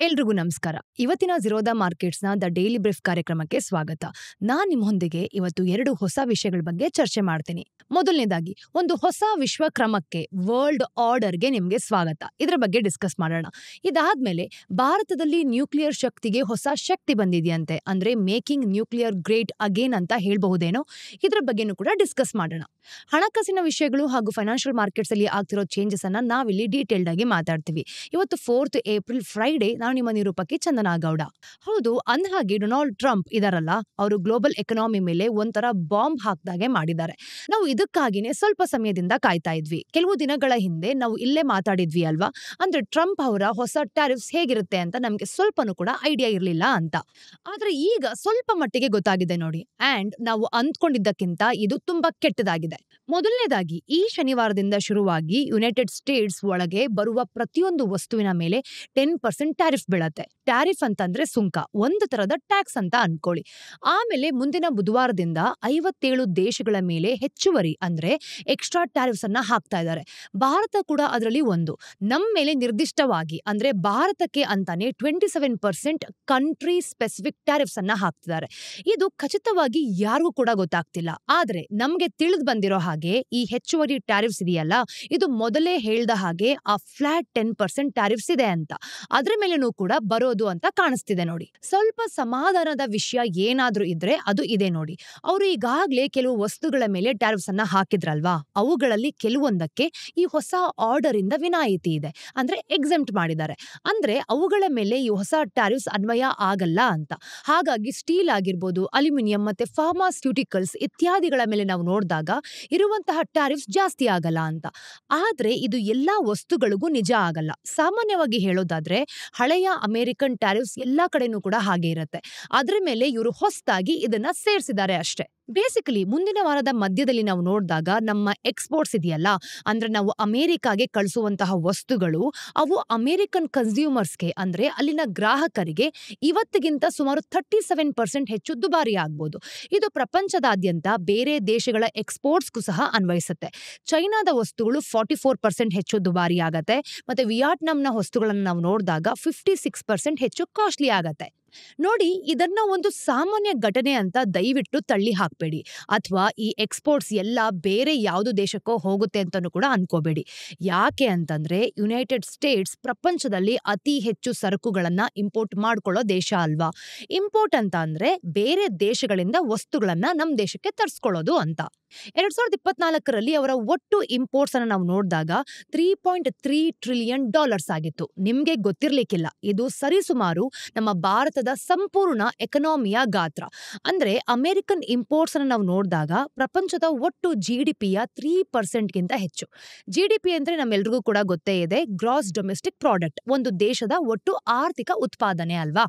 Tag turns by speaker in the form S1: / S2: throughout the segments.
S1: ಎಲ್ರಿಗೂ ನಮಸ್ಕಾರ. ಇವತ್ತಿನ ಜಿರೋದಾ ಮಾರ್ಕೆಟ್ಸ್ನ ದ ಡೈಲಿ ಬ್ರೀಫ್ ಕಾರ್ಯಕ್ರಮಕ್ಕೆ ಸ್ವಾಗತ. ನಾನು ನಿಮ್ಮೊಂದಿಗೆ ಇವತ್ತು 2 ಹೊಸ ವಿಷಯಗಳ ಬಗ್ಗೆ ಚರ್ಚೆ ಮಾಡ್ತೀನಿ. ಮೊದಲನೇದಾಗಿ ಒಂದು ಹೊಸ ವಿಶ್ವ ಕ್ರಮಕ್ಕೆ, ವರ್ಲ್ಡ್ ಆರ್ಡರ್ಗೆ ನಿಮಗೆ ಸ್ವಾಗತ. ಇದರ ಬಗ್ಗೆ ಡಿಸ್ಕಸ್ ಮಾಡೋಣ. ಇದಾದ್ಮೇಲೆ ಭಾರತದಲ್ಲಿ ನ್ಯೂಕ್ಲಿಯರ್ ಶಕ್ತಿಗೆ ಹೊಸ ಶಕ್ತಿ ಬಂದಿದೆಯಂತೆ, ಅಂದ್ರೆ ಮೇಕಿಂಗ್ ನ್ಯೂಕ್ಲಿಯರ್ ಗ್ರೇಟ್ ಅಗೇನ್ ಅಂತ ಹೇಳ್ಬಹುದೇನೋ. ಇದರ ಬಗ್ಗೆನೂ ಕೂಡ ಡಿಸ್ಕಸ್ ಮಾಡೋಣ. ಹಣಕಾಸಿನ ವಿಷಯಗಳು ಹಾಗೂ ಫೈನಾನ್ಷಿಯಲ್ ಮಾರ್ಕೆಟ್ಸ್ ಅಲ್ಲಿ ಆಗ್ತಿರೋ ಚೇಂಜಸ್ ಅನ್ನ ನಾವಿಲ್ಲಿ ಡೀಟೇಲ್ಡ್ ಆಗಿ ಮಾತಾಡ್ತೀವಿ. ಇವತ್ತು 4th ಏಪ್ರಿಲ್ ಫ್ರೈಡೆ. ನಾನು ನಿಮ್ಮ ನಿರೂಪಕಿ ಚಂದನಾ ಗೌಡ. ಹೌದು, ಅಂದಹಾಗೆ ಡೊನಾಲ್ಡ್ ಟ್ರಂಪ್ ಇದಾರಲ್ಲ, ಅವರು ಗ್ಲೋಬಲ್ ಎಕನಾಮಿ ಮೇಲೆ ಒಂಥರ ಬಾಂಬ್ ಹಾಕ್ದಾಗೆ ಮಾಡಿದ್ದಾರೆ. ನಾವು ಇದಕ್ಕಾಗಿನೇ ಸ್ವಲ್ಪ ಸಮಯದಿಂದ ಕಾಯ್ತಾ ಇದ್ವಿ. ಕೆಲವು ದಿನಗಳ ಹಿಂದೆ ನಾವು ಇಲ್ಲೇ ಮಾತಾಡಿದ್ವಿ ಅಲ್ವಾ, ಅಂದ್ರೆ ಟ್ರಂಪ್ ಅವರ ಹೊಸ ಟ್ಯಾರಿಫ್ಸ್ ಹೇಗಿರುತ್ತೆ ಅಂತ ನಮ್ಗೆ ಸ್ವಲ್ಪನೂ ಕೂಡ ಐಡಿಯಾ ಇರ್ಲಿಲ್ಲ ಅಂತ. ಆದ್ರೆ ಈಗ ಸ್ವಲ್ಪ ಮಟ್ಟಿಗೆ ಗೊತ್ತಾಗಿದೆ ನೋಡಿ. ಅಂಡ್ ನಾವು ಅಂದ್ಕೊಂಡಿದ್ದಕ್ಕಿಂತ ಇದು ತುಂಬಾ ಕೆಟ್ಟದಾಗಿದೆ. ಮೊದಲನೇದಾಗಿ ಈ ಶನಿವಾರದಿಂದ ಶುರುವಾಗಿ ಯುನೈಟೆಡ್ ಸ್ಟೇಟ್ಸ್ ಒಳಗೆ ಬರುವ ಪ್ರತಿಯೊಂದು ವಸ್ತುವಿನ ಮೇಲೆ 10% ಟ್ಯಾರಿಫ್ ಬೀಳತ್ತೆ. ಟ್ಯಾರಿಫ್ ಅಂತಂದ್ರೆ ಸುಂಕ, ಒಂದು ತರದ ಟ್ಯಾಕ್ಸ್ ಅಂತ ಅನ್ಕೊಳ್ಳಿ. ಆಮೇಲೆ ಮುಂದಿನ ಬುಧವಾರದಿಂದ 57 ದೇಶಗಳ ಮೇಲೆ ಹೆಚ್ಚುವರಿ ಅಂದ್ರೆ ಎಕ್ಸ್ಟ್ರಾ ಟ್ಯಾರಿಫ್ಸ್ ಅನ್ನ ಹಾಕ್ತಾ ಇದ್ದಾರೆ. ಭಾರತ ಕೂಡ ಅದರಲ್ಲಿ ಒಂದು. ನಮ್ಮ ಮೇಲೆ ನಿರ್ದಿಷ್ಟವಾಗಿ ಅಂದ್ರೆ ಭಾರತಕ್ಕೆ ಅಂತಾನೆ 27% ಕಂಟ್ರಿ ಸ್ಪೆಸಿಫಿಕ್ ಟ್ಯಾರಿಫ್ಸ್ ಅನ್ನ ಹಾಕ್ತಿದ್ದಾರೆ. ಇದು ಖಚಿತವಾಗಿ ಯಾರಿಗೂ ಕೂಡ ಗೊತ್ತಾಗ್ತಿಲ್ಲ. ಆದ್ರೆ ನಮ್ಗೆ ತಿಳಿದು ಬಂದಿರೋ ಹಾಗೆ ಈ ಹೆಚ್ಚುವರಿ ಟ್ಯಾರಿಫ್ಸ್ ಇದೆಯಲ್ಲ, ಇದು ಮೊದಲೇ ಹೇಳ್ದ ಹಾಗೆ ಆ ಫ್ಲಾಟ್ 10% ಟ್ಯಾರಿಫ್ಸ್ ಇದೆ ಅಂತ. ಅದ್ರ ಮೇಲೇನೂ ಕೂಡ ಬರೋದು ಅಂತ ಕಾಣಿಸ್ತಿದೆ ನೋಡಿ. ಸ್ವಲ್ಪ ಸಮಾಧಾನದ ವಿಷಯ ಏನಾದ್ರೂ ಇದ್ರೆ ಅದು ಇದೆ ನೋಡಿ. ಅವರು ಈಗಾಗ್ಲೇ ಕೆಲವು ವಸ್ತುಗಳ ಮೇಲೆ ಟ್ಯಾರಿಫ್ಸ್ ಅನ್ನ ಹಾಕಿದ್ರಲ್ವಾ, ಅವುಗಳಲ್ಲಿ ಕೆಲವೊಂದಕ್ಕೆ ಈ ಹೊಸ ಆರ್ಡರ್ ಇಂದ ವಿನಾಯಿತಿ ಇದೆ, ಅಂದ್ರೆ ಎಕ್ಸೆಂಪ್ಟ್ ಮಾಡಿದ್ದಾರೆ. ಅಂದ್ರೆ ಅವುಗಳ ಮೇಲೆ ಈ ಹೊಸ ಟ್ಯಾರಿಫ್ಸ್ ಅನ್ವಯ ಆಗಲ್ಲ ಅಂತ. ಹಾಗಾಗಿ ಸ್ಟೀಲ್ ಆಗಿರ್ಬೋದು, ಅಲ್ಯೂಮಿನಿಯಂ ಮತ್ತೆ ಫಾರ್ಮಾಸ್ಯೂಟಿಕಲ್ಸ್ ಇತ್ಯಾದಿಗಳ ಮೇಲೆ ನಾವು ನೋಡಿದಾಗ ಇರುವಂತಹ ಟ್ಯಾರಿಫ್ಸ್ ಜಾಸ್ತಿ ಆಗಲ್ಲ ಅಂತ. ಆದ್ರೆ ಇದು ಎಲ್ಲಾ ವಸ್ತುಗಳಿಗೂ ನಿಜ ಆಗಲ್ಲ. ಸಾಮಾನ್ಯವಾಗಿ ಹೇಳೋದಾದ್ರೆ ಹಳೆಯ ಅಮೆರಿಕನ್ ಟ್ಯಾರಿಫ್ಸ್ ಎಲ್ಲಾ ಕಡೆನೂ ಕೂಡ ಹಾಗೆ ಇರುತ್ತೆ. ಅದ್ರ ಮೇಲೆ ಇವರು ಹೊಸದಾಗಿ ಇದನ್ನ ಸೇರಿಸಿದ್ದಾರೆ ಅಷ್ಟೇ. ಬೇಸಿಕಲಿ ಮುಂದಿನ ವಾರದ ಮಧ್ಯದಲ್ಲಿ ನಾವು ನೋಡಿದಾಗ ನಮ್ಮ ಎಕ್ಸ್ಪೋರ್ಟ್ಸ್ ಇದೆಯಲ್ಲ, ಅಂದ್ರೆ ನಾವು ಅಮೆರಿಕಾಗೆ ಕಳಿಸುವಂತಹ ವಸ್ತುಗಳು, ಅವು ಅಮೆರಿಕನ್ ಕನ್ಸ್ಯೂಮರ್ಸ್ಗೆ ಅಂದ್ರೆ ಅಲ್ಲಿನ ಗ್ರಾಹಕರಿಗೆ ಇವತ್ತಿಗಿಂತ ಸುಮಾರು 37% ಹೆಚ್ಚು ದುಬಾರಿ ಆಗ್ಬೋದು. ಇದು ಪ್ರಪಂಚದಾದ್ಯಂತ ಬೇರೆ ದೇಶಗಳ ಎಕ್ಸ್ಪೋರ್ಟ್ಸ್ಗೂ ಸಹ ಅನ್ವಯಿಸುತ್ತೆ. ಚೈನಾದ ವಸ್ತುಗಳು 44% ಹೆಚ್ಚು ದುಬಾರಿ ಆಗತ್ತೆ. ಮತ್ತೆ ವಿಯಟ್ನಾಂನ ವಸ್ತುಗಳನ್ನು ನಾವು ನೋಡಿದಾಗ 56% ಹೆಚ್ಚು ಕಾಸ್ಟ್ಲಿ ಆಗತ್ತೆ. ನೋಡಿ, ಇದನ್ನ ಒಂದು ಸಾಮಾನ್ಯ ಘಟನೆ ಅಂತ ದಯವಿಟ್ಟು ತಳ್ಳಿ ಹಾಕ್ಬೇಡಿ, ಅಥವಾ ಈ ಎಕ್ಸ್ಪೋರ್ಟ್ಸ್ ಎಲ್ಲ ಬೇರೆ ಯಾವ್ದು ದೇಶಕ್ಕೋ ಹೋಗುತ್ತೆ ಅಂತಾನೂ ಕೂಡ ಅನ್ಕೋಬೇಡಿ. ಯಾಕೆ ಅಂತಂದ್ರೆ ಯುನೈಟೆಡ್ ಸ್ಟೇಟ್ಸ್ ಪ್ರಪಂಚದಲ್ಲಿ ಅತಿ ಹೆಚ್ಚು ಸರಕುಗಳನ್ನ ಇಂಪೋರ್ಟ್ ಮಾಡ್ಕೊಳ್ಳೋ ದೇಶ ಅಲ್ವಾ. ಇಂಪೋರ್ಟ್ ಅಂತ ಅಂದ್ರೆ ಬೇರೆ ದೇಶಗಳಿಂದ ವಸ್ತುಗಳನ್ನ ನಮ್ ದೇಶಕ್ಕೆ ತರಿಸ್ಕೊಳ್ಳೋದು ಅಂತ. 2024ರಲ್ಲಿ ಅವರ ಒಟ್ಟು ಇಂಪೋರ್ಟ್ಸ್ ಅನ್ನ ನಾವು ನೋಡಿದಾಗ $3.3 ಟ್ರಿಲಿಯನ್ ಆಗಿತ್ತು. ನಿಮ್ಗೆ ಗೊತ್ತಿರ್ಲಿಕ್ಕಿಲ್ಲ, ಇದು ಸರಿಸುಮಾರು ನಮ್ಮ ಭಾರತದ ಸಂಪೂರ್ಣ ಎಕನಾಮಿಯ ಗಾತ್ರ. ಅಂದ್ರೆ ಅಮೆರಿಕನ್ ಇಂಪೋರ್ಟ್ಸ್ ಅನ್ನ ನಾವು ನೋಡಿದಾಗ ಪ್ರಪಂಚದ ಒಟ್ಟು GDPಯ 3% ಗಿಂತ ಹೆಚ್ಚು. GDP ಅಂದ್ರೆ ನಮ್ಮೆಲ್ರಿಗೂ ಕೂಡ ಗೊತ್ತೇ ಇದೆ, ಗ್ರಾಸ್ ಡೊಮೆಸ್ಟಿಕ್ ಪ್ರಾಡಕ್ಟ್, ಒಂದು ದೇಶದ ಒಟ್ಟು ಆರ್ಥಿಕ ಉತ್ಪಾದನೆ ಅಲ್ವಾ.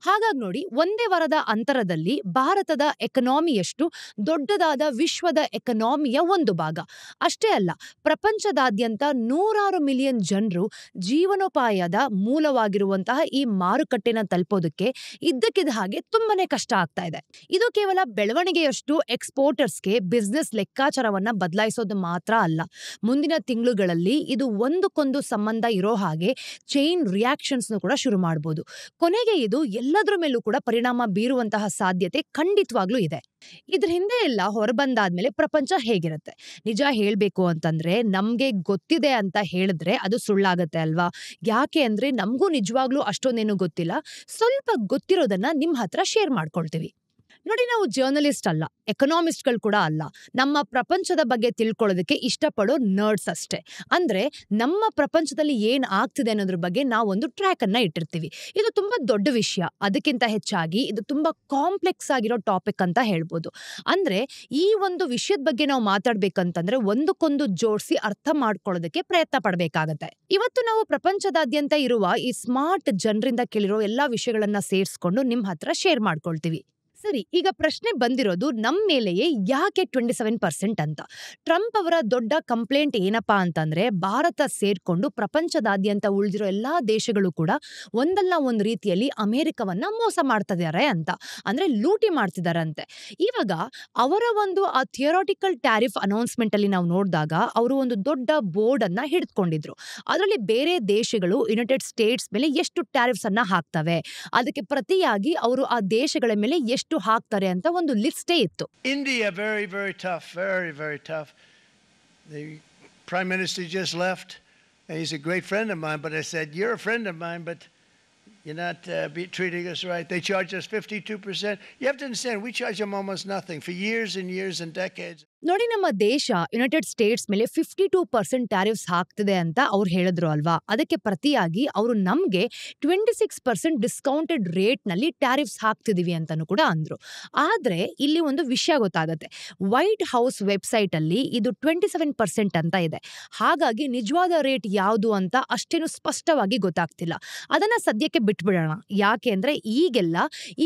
S1: ಹಾಗಾಗಿ ನೋಡಿ, ಒಂದೇ ವಾರದ ಅಂತರದಲ್ಲಿ ಭಾರತದ ಎಕನಾಮಿಯಷ್ಟು ದೊಡ್ಡದಾದ ವಿಶ್ವದ ಎಕನಾಮಿಯ ಒಂದು ಭಾಗ. ಅಷ್ಟೇ ಅಲ್ಲ, ಪ್ರಪಂಚದಾದ್ಯಂತ 106 ಮಿಲಿಯನ್ ಜನರು ಜೀವನೋಪಾಯದ ಮೂಲವಾಗಿರುವಂತಹ ಈ ಮಾರುಕಟ್ಟೆನ ತಲುಪೋದಕ್ಕೆ ಇದ್ದಕ್ಕಿದ್ದ ಹಾಗೆ ತುಂಬಾನೇ ಕಷ್ಟ ಆಗ್ತಾ ಇದೆ. ಇದು ಕೇವಲ ಬೆಳವಣಿಗೆಯಷ್ಟು ಎಕ್ಸ್ಪೋರ್ಟರ್ಸ್ಗೆ ಬಿಸ್ನೆಸ್ ಲೆಕ್ಕಾಚಾರವನ್ನ ಬದಲಾಯಿಸೋದು ಮಾತ್ರ ಅಲ್ಲ, ಮುಂದಿನ ತಿಂಗಳುಗಳಲ್ಲಿ ಇದು ಒಂದಕ್ಕೊಂದು ಸಂಬಂಧ ಇರೋ ಹಾಗೆ ಚೈನ್ ರಿಯಾಕ್ಷನ್ಸ್ ಕೂಡ ಶುರು ಮಾಡಬಹುದು. ಕೊನೆಗೆ ಇದು ಎಲ್ಲದರ ಮೇಲೂ ಕೂಡ ಪರಿಣಾಮ ಬೀರುವಂತಹ ಸಾಧ್ಯತೆ ಖಂಡಿತವಾಗ್ಲೂ ಇದೆ. ಇದ್ರ ಹಿಂದೆ ಎಲ್ಲ ಹೊರಬಂದಾದ್ಮೇಲೆ ಪ್ರಪಂಚ ಹೇಗಿರುತ್ತೆ? ನಿಜ ಹೇಳ್ಬೇಕು ಅಂತಂದ್ರೆ ನಮ್ಗೆ ಗೊತ್ತಿದೆ ಅಂತ ಹೇಳಿದ್ರೆ ಅದು ಸುಳ್ಳಾಗತ್ತೆ ಅಲ್ವಾ. ಯಾಕೆ ಅಂದ್ರೆ ನಮಗೂ ನಿಜವಾಗ್ಲೂ ಅಷ್ಟೊಂದೇನು ಗೊತ್ತಿಲ್ಲ. ಸ್ವಲ್ಪ ಗೊತ್ತಿರೋದನ್ನ ನಿಮ್ ಹತ್ರ ಶೇರ್ ಮಾಡ್ಕೊಳ್ತೀವಿ. ನೋಡಿ, ನಾವು ಜರ್ನಲಿಸ್ಟ್ ಅಲ್ಲ, ಎಕನಾಮಿಸ್ಟ್ಗಳು ಕೂಡ ಅಲ್ಲ. ನಮ್ಮ ಪ್ರಪಂಚದ ಬಗ್ಗೆ ತಿಳ್ಕೊಳ್ಳೋದಕ್ಕೆ ಇಷ್ಟಪಡೋ ನರ್ಡ್ಸ್ ಅಷ್ಟೇ. ಅಂದ್ರೆ ನಮ್ಮ ಪ್ರಪಂಚದಲ್ಲಿ ಏನ್ ಆಗ್ತಿದೆ ಅನ್ನೋದ್ರ ಬಗ್ಗೆ ನಾವೊಂದು ಟ್ರ್ಯಾಕ್ ಅನ್ನ ಇಟ್ಟಿರ್ತೀವಿ. ಇದು ತುಂಬಾ ದೊಡ್ಡ ವಿಷಯ. ಅದಕ್ಕಿಂತ ಹೆಚ್ಚಾಗಿ ಇದು ತುಂಬಾ ಕಾಂಪ್ಲೆಕ್ಸ್ ಆಗಿರೋ ಟಾಪಿಕ್ ಅಂತ ಹೇಳ್ಬೋದು. ಅಂದ್ರೆ ಈ ಒಂದು ವಿಷಯದ ಬಗ್ಗೆ ನಾವು ಮಾತಾಡ್ಬೇಕಂತಂದ್ರೆ ಒಂದಕ್ಕೊಂದು ಜೋಡಿಸಿ ಅರ್ಥ ಮಾಡ್ಕೊಳ್ಳೋದಕ್ಕೆ ಪ್ರಯತ್ನ ಪಡ್ಬೇಕಾಗತ್ತೆ. ಇವತ್ತು ನಾವು ಪ್ರಪಂಚದಾದ್ಯಂತ ಇರುವ ಈ ಸ್ಮಾರ್ಟ್ ಜನರಿಂದ ಕೇಳಿರೋ ಎಲ್ಲಾ ವಿಷಯಗಳನ್ನ ಸೇರಿಸ್ಕೊಂಡು ನಿಮ್ ಹತ್ರ ಶೇರ್ ಮಾಡ್ಕೊಳ್ತೀವಿ. ಸರಿ, ಈಗ ಪ್ರಶ್ನೆ ಬಂದಿರೋದು ನಮ್ಮ ಮೇಲೆಯೇ ಯಾಕೆ 27% ಅಂತ. ಟ್ರಂಪ್ ಅವರ ದೊಡ್ಡ ಕಂಪ್ಲೇಂಟ್ ಏನಪ್ಪಾ ಅಂತಂದ್ರೆ, ಭಾರತ ಸೇರ್ಕೊಂಡು ಪ್ರಪಂಚದಾದ್ಯಂತ ಉಳಿದಿರೋ ಎಲ್ಲಾ ದೇಶಗಳು ಕೂಡ ಒಂದಲ್ಲ ಒಂದು ರೀತಿಯಲ್ಲಿ ಅಮೆರಿಕವನ್ನ ಮೋಸ ಮಾಡ್ತಿದ್ದಾರೆ ಅಂತ, ಅಂದ್ರೆ ಲೂಟಿ ಮಾಡ್ತಿದಾರಂತೆ. ಇವಾಗ ಅವರ ಒಂದು ಆ ಥಿಯರಾಟಿಕಲ್ ಟ್ಯಾರಿಫ್ ಅನೌನ್ಸ್ಮೆಂಟ್ ಅಲ್ಲಿ ನಾವು ನೋಡಿದಾಗ ಅವರು ಒಂದು ದೊಡ್ಡ ಬೋರ್ಡ್ ಅನ್ನ ಹಿಡಿದುಕೊಂಡಿದ್ರು. ಅದರಲ್ಲಿ ಬೇರೆ ದೇಶಗಳು ಯುನೈಟೆಡ್ ಸ್ಟೇಟ್ಸ್ ಮೇಲೆ ಎಷ್ಟು ಟ್ಯಾರಿಫ್ಸ್ ಅನ್ನ ಹಾಕ್ತವೆ, ಅದಕ್ಕೆ ಪ್ರತಿಯಾಗಿ ಅವರು ಆ ದೇಶಗಳ ಮೇಲೆ ಎಷ್ಟು ಹಾಕ್ತಾರೆ ಅಂತ ಒಂದು ಲಿಸ್ಟೇ ಇತ್ತು.
S2: India, very, very tough, very, very tough. The Prime Minister just left. And he's a great friend of mine, but I said, you're a friend of mine, but you're not treating us right. They charge us 52%. You have to understand, we charge them almost nothing for years and years and decades.
S1: ನೋಡಿ, ನಮ್ಮ ದೇಶ United States ಮೇಲೆ 52% tariffs ಹಾಕ್ತಿದೆ ಅಂತ ಅವ್ರು ಹೇಳಿದ್ರು ಅಲ್ವಾ. ಅದಕ್ಕೆ ಪ್ರತಿಯಾಗಿ ಅವರು ನಮ್ಗೆ 26% ಡಿಸ್ಕೌಂಟೆಡ್ ರೇಟ್ ನಲ್ಲಿ ಟ್ಯಾರಿಫ್ಸ್ ಹಾಕ್ತಿದೀವಿ ಅಂತಾನು ಕೂಡ ಅಂದ್ರು. ಆದ್ರೆ ಇಲ್ಲಿ ಒಂದು ವಿಷಯ ಗೊತ್ತಾಗುತ್ತೆ. ವೈಟ್ ಹೌಸ್ ವೆಬ್ಸೈಟ್ ಅಲ್ಲಿ ಇದು 27% ಅಂತ ಇದೆ. ಹಾಗಾಗಿ ನಿಜವಾದ ರೇಟ್ ಯಾವುದು ಅಂತ ಅಷ್ಟೇನು ಸ್ಪಷ್ಟವಾಗಿ ಗೊತ್ತಾಗ್ತಿಲ್ಲ. ಅದನ್ನ ಸದ್ಯಕ್ಕೆ ಬಿಟ್ಬಿಡೋಣ. ಯಾಕೆ ಅಂದ್ರೆ ಈಗೆಲ್ಲ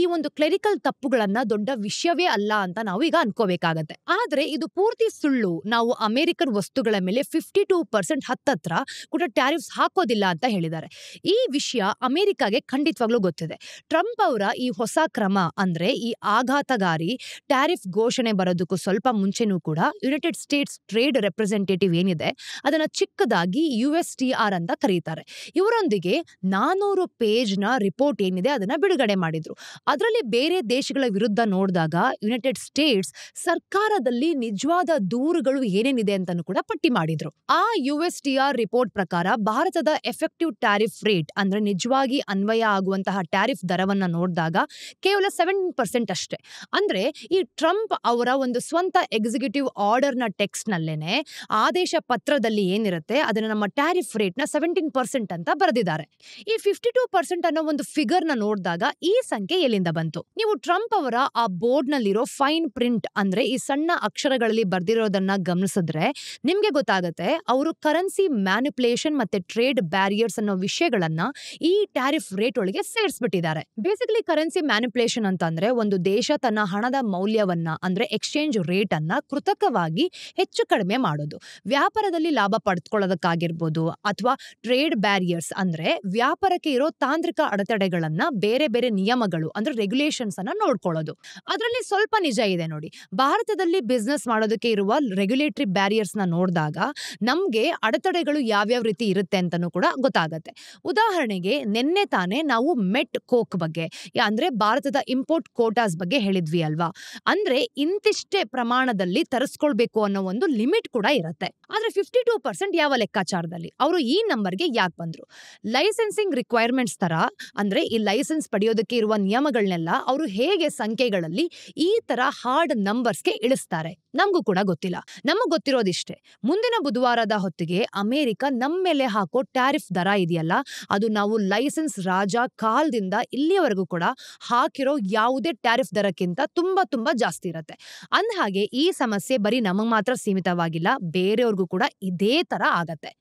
S1: ಈ ಒಂದು ಕ್ಲೆರಿಕಲ್ ತಪ್ಪುಗಳನ್ನ ದೊಡ್ಡ ವಿಷಯವೇ ಅಲ್ಲ ಅಂತ ನಾವು ಈಗ ಅನ್ಕೋಬೇಕಾಗತ್ತೆ. ಆದ್ರೆ ಇದು ಪೂರ್ತಿ ಸುಳ್ಳು. ನಾವು ಅಮೆರಿಕನ್ ವಸ್ತುಗಳ ಮೇಲೆ 52% ಹತ್ತತ್ರ ಕೂಡ ಟ್ಯಾರಿಫ್ಸ್ ಹಾಕೋದಿಲ್ಲ ಅಂತ ಹೇಳಿದ್ದಾರೆ. ಈ ವಿಷಯ ಅಮೆರಿಕಾಗೆ ಖಂಡಿತವಾಗ್ಲೂ ಗೊತ್ತಿದೆ. ಟ್ರಂಪ್ ಅವರ ಈ ಹೊಸ ಕ್ರಮ ಅಂದ್ರೆ ಈ ಆಘಾತಗಾರಿ ಟ್ಯಾರಿಫ್ ಘೋಷಣೆ ಬರೋದಕ್ಕೂ ಸ್ವಲ್ಪ ಮುಂಚೆನೂ ಕೂಡ ಯುನೈಟೆಡ್ ಸ್ಟೇಟ್ಸ್ ಟ್ರೇಡ್ ರೆಪ್ರೆಸೆಂಟೇಟಿವ್ ಏನಿದೆ ಅದನ್ನ ಚಿಕ್ಕದಾಗಿ USTR ಅಂತ ಕರೀತಾರೆ. ಇವರೊಂದಿಗೆ 400 ಪೇಜ್ನ ರಿಪೋರ್ಟ್ ಏನಿದೆ ಅದನ್ನ ಬಿಡುಗಡೆ ಮಾಡಿದ್ರು. ಅದರಲ್ಲಿ ಬೇರೆ ದೇಶಗಳ ವಿರುದ್ಧ ನೋಡಿದಾಗ ಯುನೈಟೆಡ್ ಸ್ಟೇಟ್ಸ್ ಸರ್ಕಾರದಲ್ಲಿ ನಿಜವಾದ ದೂರುಗಳು ಏನೇನಿದೆ ಅಂತಾನು ಕೂಡ ಪಟ್ಟಿ ಮಾಡಿದ್ರು. ಆ USTR ರಿಪೋರ್ಟ್ ಪ್ರಕಾರ ಭಾರತದ ಎಫೆಕ್ಟಿವ್ ಟ್ಯಾರಿಫ್ ರೇಟ್ ಅಂದ್ರೆ ನಿಜವಾಗಿ ಅನ್ವಯ ಆಗುವಂತಹ ಟ್ಯಾರಿಫ್ ದರವನ್ನ ನೋಡಿದಾಗ ಕೇವಲ 7% ಅಷ್ಟೇ. ಅಂದ್ರೆ ಈ ಟ್ರಂಪ್ ಅವರ ಒಂದು ಸ್ವಂತ ಎಕ್ಸಿಕ್ಯೂಟಿವ್ ಆರ್ಡರ್ ನ ಟೆಕ್ಸ್ಟ್ ನಲ್ಲೇನೆ ಆದೇಶ ಪತ್ರದಲ್ಲಿ ಏನಿರುತ್ತೆ ಅದನ್ನ ನಮ್ಮ ಟ್ಯಾರಿಫ್ ರೇಟ್ ನ 17% ಅಂತ ಬರೆದಿದ್ದಾರೆ. ಈ 52% ಅನ್ನೋ ಒಂದು ಫಿಗರ್ ನ ನೋಡಿದಾಗ ಈ ಸಂಖ್ಯೆ ಎಲ್ಲಿಂದ ಬಂತು? ನೀವು ಟ್ರಂಪ್ ಅವರ ಆ ಬೋರ್ಡ್ ನಲ್ಲಿರೋ ಫೈನ್ ಪ್ರಿಂಟ್ ಅಂದ್ರೆ ಈ ಸಣ್ಣ ಅಕ್ಷರಗಳಲ್ಲಿ ಬರ್ದಿರೋದನ್ನ ಗಮನಿಸಿದ್ರೆ ನಿಮ್ಗೆ ಗೊತ್ತಾಗುತ್ತೆ. ಅವರು ಕರೆನ್ಸಿ ಮ್ಯಾನಿಪುಲೇಷನ್ ಮತ್ತೆ ಟ್ರೇಡ್ ಬ್ಯಾರಿಯರ್ಸ್ ಅನ್ನೋ ವಿಷಯಗಳನ್ನ ಈ ಟ್ಯಾರಿಫ್ ರೇಟ್ ಒಳಗೆ ಸೇರಿಸ್ಬಿಟ್ಟಿದ್ದಾರೆ. ಬೇಸಿಕಲಿ ಕರೆನ್ಸಿ ಮ್ಯಾನಿಪುಲೇಷನ್ ಅಂತಂದ್ರೆ ಒಂದು ದೇಶ ತನ್ನ ಹಣದ ಮೌಲ್ಯವನ್ನ ಅಂದ್ರೆ ಎಕ್ಸ್ಚೇಂಜ್ ರೇಟ್ ಅನ್ನ ಕೃತಕವಾಗಿ ಹೆಚ್ಚು ಕಡಿಮೆ ಮಾಡೋದು. ವ್ಯಾಪಾರದಲ್ಲಿ ಲಾಭ ಪಡೆದುಕೊಳ್ಳೋದಕ್ಕಾಗಿರ್ಬೋದು ಅಥವಾ ಟ್ರೇಡ್ ಬ್ಯಾರಿಯರ್ಸ್ ಅಂದ್ರೆ ವ್ಯಾಪಾರಕ್ಕೆ ಇರೋ ತಾಂತ್ರಿಕ ಅಡೆತಡೆಗಳನ್ನ ಬೇರೆ ಬೇರೆ ನಿಯಮಗಳು ಅಂದ್ರೆ ರೆಗ್ಯುಲೇಷನ್ಸ್ ಅನ್ನ ನೋಡ್ಕೊಳ್ಳೋದು. ಅದರಲ್ಲಿ ಸ್ವಲ್ಪ ನಿಜ ಇದೆ ನೋಡಿ. ಭಾರತದಲ್ಲಿ ಬಿಸ್ನೆಸ್ ಮಾಡೋದಕ್ಕೆ ಇರುವ ರೆಗ್ಯುಲೇಟರಿ ಬ್ಯಾರಿಯರ್ಸ್ ನ ನೋಡಿದಾಗ ನಮ್ಗೆ ಅಡೆತಡೆಗಳು ಯಾವ್ಯಾವ ರೀತಿ ಇರುತ್ತೆ ಅಂತಾನೂ ಕೂಡ ಗೊತ್ತಾಗತ್ತೆ. ಉದಾಹರಣೆಗೆ ನಿನ್ನೆ ತಾನೇ ನಾವು ಮೆಟ್ ಕೋಕ್ ಬಗ್ಗೆ ಅಂದ್ರೆ ಭಾರತದ ಇಂಪೋರ್ಟ್ ಕೋಟಾಸ್ ಬಗ್ಗೆ ಹೇಳಿದ್ವಿ ಅಲ್ವಾ. ಅಂದ್ರೆ ಇಂತಿಷ್ಟೇ ಪ್ರಮಾಣದಲ್ಲಿ ತರಿಸ್ಕೊಳ್ಬೇಕು ಅನ್ನೋ ಒಂದು ಲಿಮಿಟ್ ಕೂಡ ಇರುತ್ತೆ. ಆದ್ರೆ 52% ಯಾವ ಲೆಕ್ಕಾಚಾರದಲ್ಲಿ ಅವರು ಈ ನಂಬರ್ಗೆ ಯಾಕೆ ಬಂದ್ರು? ಲೈಸೆನ್ಸಿಂಗ್ ರಿಕ್ವೈರ್ಮೆಂಟ್ಸ್ ತರ ಅಂದ್ರೆ ಈ ಲೈಸೆನ್ಸ್ ಪಡೆಯೋದಕ್ಕೆ ಇರುವ ನಿಯಮಗಳನ್ನೆಲ್ಲ ಅವರು ಹೇಗೆ ಸಂಖ್ಯೆಗಳಲ್ಲಿ ಈ ತರ ಹಾರ್ಡ್ ನಂಬರ್ಸ್ಗೆ ಇಳಿಸ್ತಾರೆ ನಮಗೂ ಕೂಡ ಗೊತ್ತಿಲ್ಲ. ನಮಗ್ ಗೊತ್ತಿರೋದಿಷ್ಟೇ, ಮುಂದಿನ ಬುಧವಾರದ ಹೊತ್ತಿಗೆ ಅಮೆರಿಕ ನಮ್ಮ ಮೇಲೆ ಹಾಕೋ ಟ್ಯಾರಿಫ್ ದರ ಇದೆಯಲ್ಲ ಅದು ನಾವು ಲೈಸೆನ್ಸ್ ರಾಜ ಕಾಲದಿಂದ ಇಲ್ಲಿಯವರೆಗೂ ಕೂಡ ಹಾಕಿರೋ ಯಾವುದೇ ಟ್ಯಾರಿಫ್ ದರಕ್ಕಿಂತ ತುಂಬಾ ಜಾಸ್ತಿ ಇರುತ್ತೆ. ಅಂದಹಾಗೆ ಈ ಸಮಸ್ಯೆ ಬರೀ ನಮಗ್ ಮಾತ್ರ ಸೀಮಿತವಾಗಿಲ್ಲ, ಬೇರೆಯವ್ರಿಗೂ ಕೂಡ ಇದೇ ತರ ಆಗತ್ತೆ.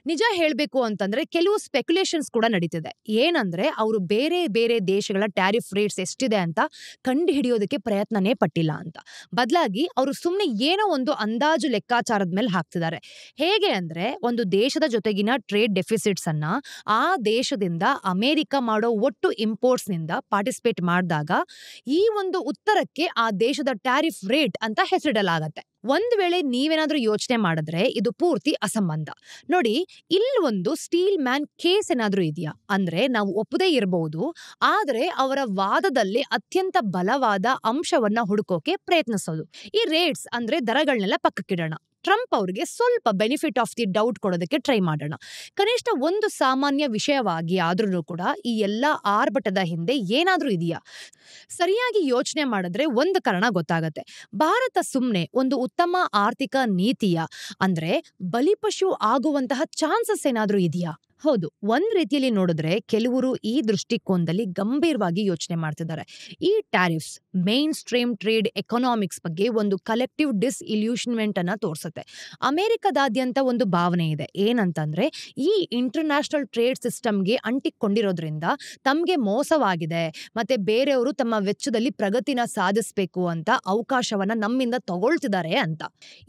S1: ನಿಜ ಹೇಳ್ಬೇಕು ಅಂತಂದ್ರೆ ಕೆಲವು ಸ್ಪೆಕ್ಯುಲೇಷನ್ಸ್ ಕೂಡ ನಡೀತಿದೆ. ಏನಂದ್ರೆ ಅವರು ಬೇರೆ ಬೇರೆ ದೇಶಗಳ ಟ್ಯಾರಿಫ್ ರೇಟ್ಸ್ ಎಷ್ಟಿದೆ ಅಂತ ಕಂಡು ಹಿಡಿಯೋದಕ್ಕೆ ಪ್ರಯತ್ನನೇ ಪಟ್ಟಿಲ್ಲ ಅಂತ. ಬದಲಾಗಿ ಅವರು ಸುಮ್ಮನೆ ಏನೋ ಒಂದು ಅಂದಾಜು ಲೆಕ್ಕಾಚಾರದ ಮೇಲೆ ಹಾಕ್ತಿದ್ದಾರೆ. ಹೇಗೆ ಅಂದ್ರೆ ಒಂದು ದೇಶದ ಜೊತೆಗಿನ ಟ್ರೇಡ್ ಡೆಫಿಸಿಟ್ಸ್ ಅನ್ನ ಆ ದೇಶದಿಂದ ಅಮೆರಿಕ ಮಾಡೋ ಒಟ್ಟು ಇಂಪೋರ್ಟ್ಸ್ ನಿಂದ ಪಾರ್ಟಿಸಿಪೇಟ್ ಮಾಡಿದಾಗ ಈ ಒಂದು ಉತ್ತರಕ್ಕೆ ಆ ದೇಶದ ಟ್ಯಾರಿಫ್ ರೇಟ್ ಅಂತ ಹೆಸರಿಡಲಾಗತ್ತೆ. ಒಂದ್ ವೇಳೆ ನೀವೇನಾದ್ರೂ ಯೋಚನೆ ಮಾಡಿದ್ರೆ ಇದು ಪೂರ್ತಿ ಅಸಂಬಂಧ. ನೋಡಿ, ಇಲ್ಲಿ ಒಂದು ಸ್ಟೀಲ್ ಮ್ಯಾನ್ ಕೇಸ್ ಏನಾದ್ರೂ ಇದೆಯಾ ಅಂದ್ರೆ ನಾವು ಒಪ್ಪದೇ ಇರಬಹುದು, ಆದ್ರೆ ಅವರ ವಾದದಲ್ಲಿ ಅತ್ಯಂತ ಬಲವಾದ ಅಂಶವನ್ನ ಹುಡುಕೋಕೆ ಪ್ರಯತ್ನಿಸೋದು. ಈ ರೇಟ್ಸ್ ಅಂದ್ರೆ ದರಗಳನ್ನೆಲ್ಲ ಪಕ್ಕಕ್ಕಿಡೋಣ. ಟ್ರಂಪ್ ಅವ್ರಿಗೆ ಸ್ವಲ್ಪ ಬೆನಿಫಿಟ್ ಆಫ್ ದಿ ಡೌಟ್ ಕೊಡೋದಕ್ಕೆ ಟ್ರೈ ಮಾಡೋಣ. ಕನಿಷ್ಠ ಒಂದು ಸಾಮಾನ್ಯ ವಿಷಯವಾಗಿ ಆದ್ರೂ ಕೂಡ ಈ ಎಲ್ಲಾ ಆರ್ಭಟದ ಹಿಂದೆ ಏನಾದ್ರೂ ಇದೆಯಾ? ಸರಿಯಾಗಿ ಯೋಚನೆ ಮಾಡಿದ್ರೆ ಒಂದು ಕಾರಣ ಗೊತ್ತಾಗತ್ತೆ. ಭಾರತ ಸುಮ್ನೆ ಒಂದು ಉತ್ತಮ ಆರ್ಥಿಕ ನೀತಿಯ ಅಂದ್ರೆ ಬಲಿಪಶು ಆಗುವಂತಹ ಚಾನ್ಸಸ್ ಏನಾದ್ರೂ ಇದೆಯಾ? ಹೌದು. ಒಂದ್ ರೀತಿಯಲ್ಲಿ ನೋಡಿದ್ರೆ ಕೆಲವರು ಈ ದೃಷ್ಟಿಕೋನದಲ್ಲಿ ಗಂಭೀರವಾಗಿ ಯೋಚನೆ ಮಾಡ್ತಿದ್ದಾರೆ. ಈ tariffs main stream trade economics ಬಗ್ಗೆ ಒಂದು ಕಲೆಕ್ಟಿವ್ ಡಿಸ್ಇಲ್ಯೂಷನ್ಮೆಂಟ್ ಅನ್ನ ತೋರಿಸುತ್ತೆ. ಅಮೆರಿಕದಾದ್ಯಂತ ಒಂದು ಭಾವನೆ ಇದೆ. ಏನಂತಂದ್ರೆ ಈ ಇಂಟರ್ನ್ಯಾಷನಲ್ ಟ್ರೇಡ್ ಸಿಸ್ಟಮ್ಗೆ ಅಂಟಿಕೊಂಡಿರೋದ್ರಿಂದ ತಮ್ಗೆ ಮೋಸವಾಗಿದೆ ಮತ್ತೆ ಬೇರೆಯವರು ತಮ್ಮ ವೆಚ್ಚದಲ್ಲಿ ಪ್ರಗತಿನ ಸಾಧಿಸಬೇಕು ಅಂತ ಅವಕಾಶವನ್ನ ನಮ್ಮಿಂದ ತಗೊಳ್ತಿದ್ದಾರೆ ಅಂತ.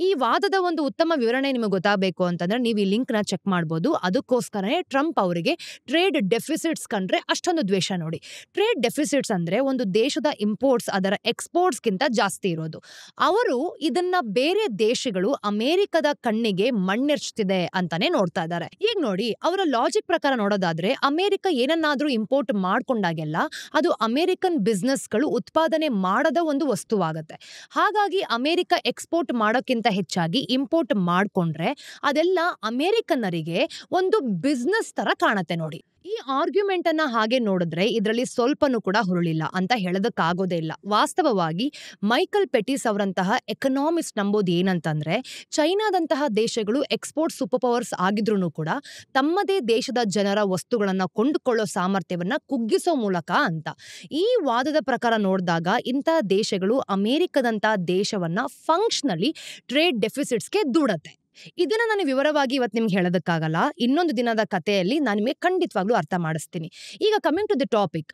S1: ಈ ವಾದದ ಒಂದು ಉತ್ತಮ ವಿವರಣೆ ನಿಮಗೆ ಗೊತ್ತಾಗಬೇಕು ಅಂತಂದ್ರೆ ನೀವು ಈ ಲಿಂಕ್ ನ ಚೆಕ್ ಮಾಡಬಹುದು. ಅದಕ್ಕೋಸ್ಕರನೇ ಟ್ರಂಪ್ ಅವರಿಗೆ ಟ್ರೇಡ್ ಡೆಫಿಸಿಟ್ಸ್ ಕಂಡ್ರೆ ಅಷ್ಟೊಂದು ದ್ವೇಷ ನೋಡಿ. ಟ್ರೇಡ್ ಡೆಫಿಸಿಟ್ಸ್ ಅಂದ್ರೆ ಒಂದು ದೇಶದ ಇಂಪೋರ್ಟ್ಸ್ ಅದರ ಎಕ್ಸ್ಪೋರ್ಟ್ಸ್ ಗಿಂತ ಜಾಸ್ತಿ ಇರೋದು. ಅವರು ಇದನ್ನ ಬೇರೆ ದೇಶಗಳು ಅಮೆರಿಕದ ಕಣ್ಣಿಗೆ ಮಣ್ಣೆರ್ಚ್ತಿದೆ ಅಂತಾನೆ ನೋಡ್ತಾ ಇದ್ದಾರೆ. ಈಗ ನೋಡಿ, ಅವರ ಲಾಜಿಕ್ ಪ್ರಕಾರ ನೋಡೋದಾದ್ರೆ ಅಮೆರಿಕ ಏನನ್ನಾದ್ರೂ ಇಂಪೋರ್ಟ್ ಮಾಡ್ಕೊಂಡಾಗೆಲ್ಲ ಅದು ಅಮೆರಿಕನ್ ಬಿಸ್ನೆಸ್ಗಳು ಉತ್ಪಾದನೆ ಮಾಡದ ಒಂದು ವಸ್ತುವಾಗತ್ತೆ. ಹಾಗಾಗಿ ಅಮೆರಿಕ ಎಕ್ಸ್ಪೋರ್ಟ್ ಮಾಡೋಕ್ಕಿಂತ ಹೆಚ್ಚಾಗಿ ಇಂಪೋರ್ಟ್ ಮಾಡ್ಕೊಂಡ್ರೆ ಅದೆಲ್ಲ ಅಮೆರಿಕನ್ನರಿಗೆ ಒಂದು ಬಿಸ್ನೆಸ್ ತರ ಕಾಣತ್ತೆ ನೋಡಿ. ಈ ಆರ್ಗ್ಯುಮೆಂಟ್ ಅನ್ನ ಹಾಗೆ ನೋಡಿದ್ರೆ ಇದರಲ್ಲಿ ಸ್ವಲ್ಪನೂ ಕೂಡ ಹುರುಳಿಲ್ಲ ಅಂತ ಹೇಳೋದಕ್ಕಾಗೋದೇ ಇಲ್ಲ. ವಾಸ್ತವವಾಗಿ ಮೈಕಲ್ ಪೆಟಿಸ್ ಅವರಂತಹ ಎಕನಾಮಿಸ್ಟ್ ನಂಬೋದು ಏನಂತಂದ್ರೆ ಚೈನಾದಂತಹ ದೇಶಗಳು ಎಕ್ಸ್ಪೋರ್ಟ್ ಸೂಪರ್ ಪವರ್ಸ್ ಆಗಿದ್ರೂ ಕೂಡ ತಮ್ಮದೇ ದೇಶದ ಜನರ ವಸ್ತುಗಳನ್ನ ಕೊಂಡುಕೊಳ್ಳೋ ಸಾಮರ್ಥ್ಯವನ್ನ ಕುಗ್ಗಿಸೋ ಮೂಲಕ ಅಂತ. ಈ ವಾದದ ಪ್ರಕಾರ ನೋಡಿದಾಗ ಇಂತಹ ದೇಶಗಳು ಅಮೆರಿಕದಂತಹ ದೇಶವನ್ನ ಫಂಕ್ಷನಲಿ ಟ್ರೇಡ್ ಡೆಫಿಸಿಟ್ಸ್ಗೆ ದೂಡತ್ತೆ. ಇದನ್ನ ನಾನು ವಿವರವಾಗಿ ಇವತ್ತು ನಿಮ್ಗೆ ಹೇಳೋದಕ್ಕಾಗಲ್ಲ. ಇನ್ನೊಂದು ದಿನದ ಕಥೆಯಲ್ಲಿ ನಾನು ನಿಮಗೆ ಖಂಡಿತವಾಗ್ಲೂ ಅರ್ಥ ಮಾಡಿಸ್ತೀನಿ. ಈಗ coming to the topic,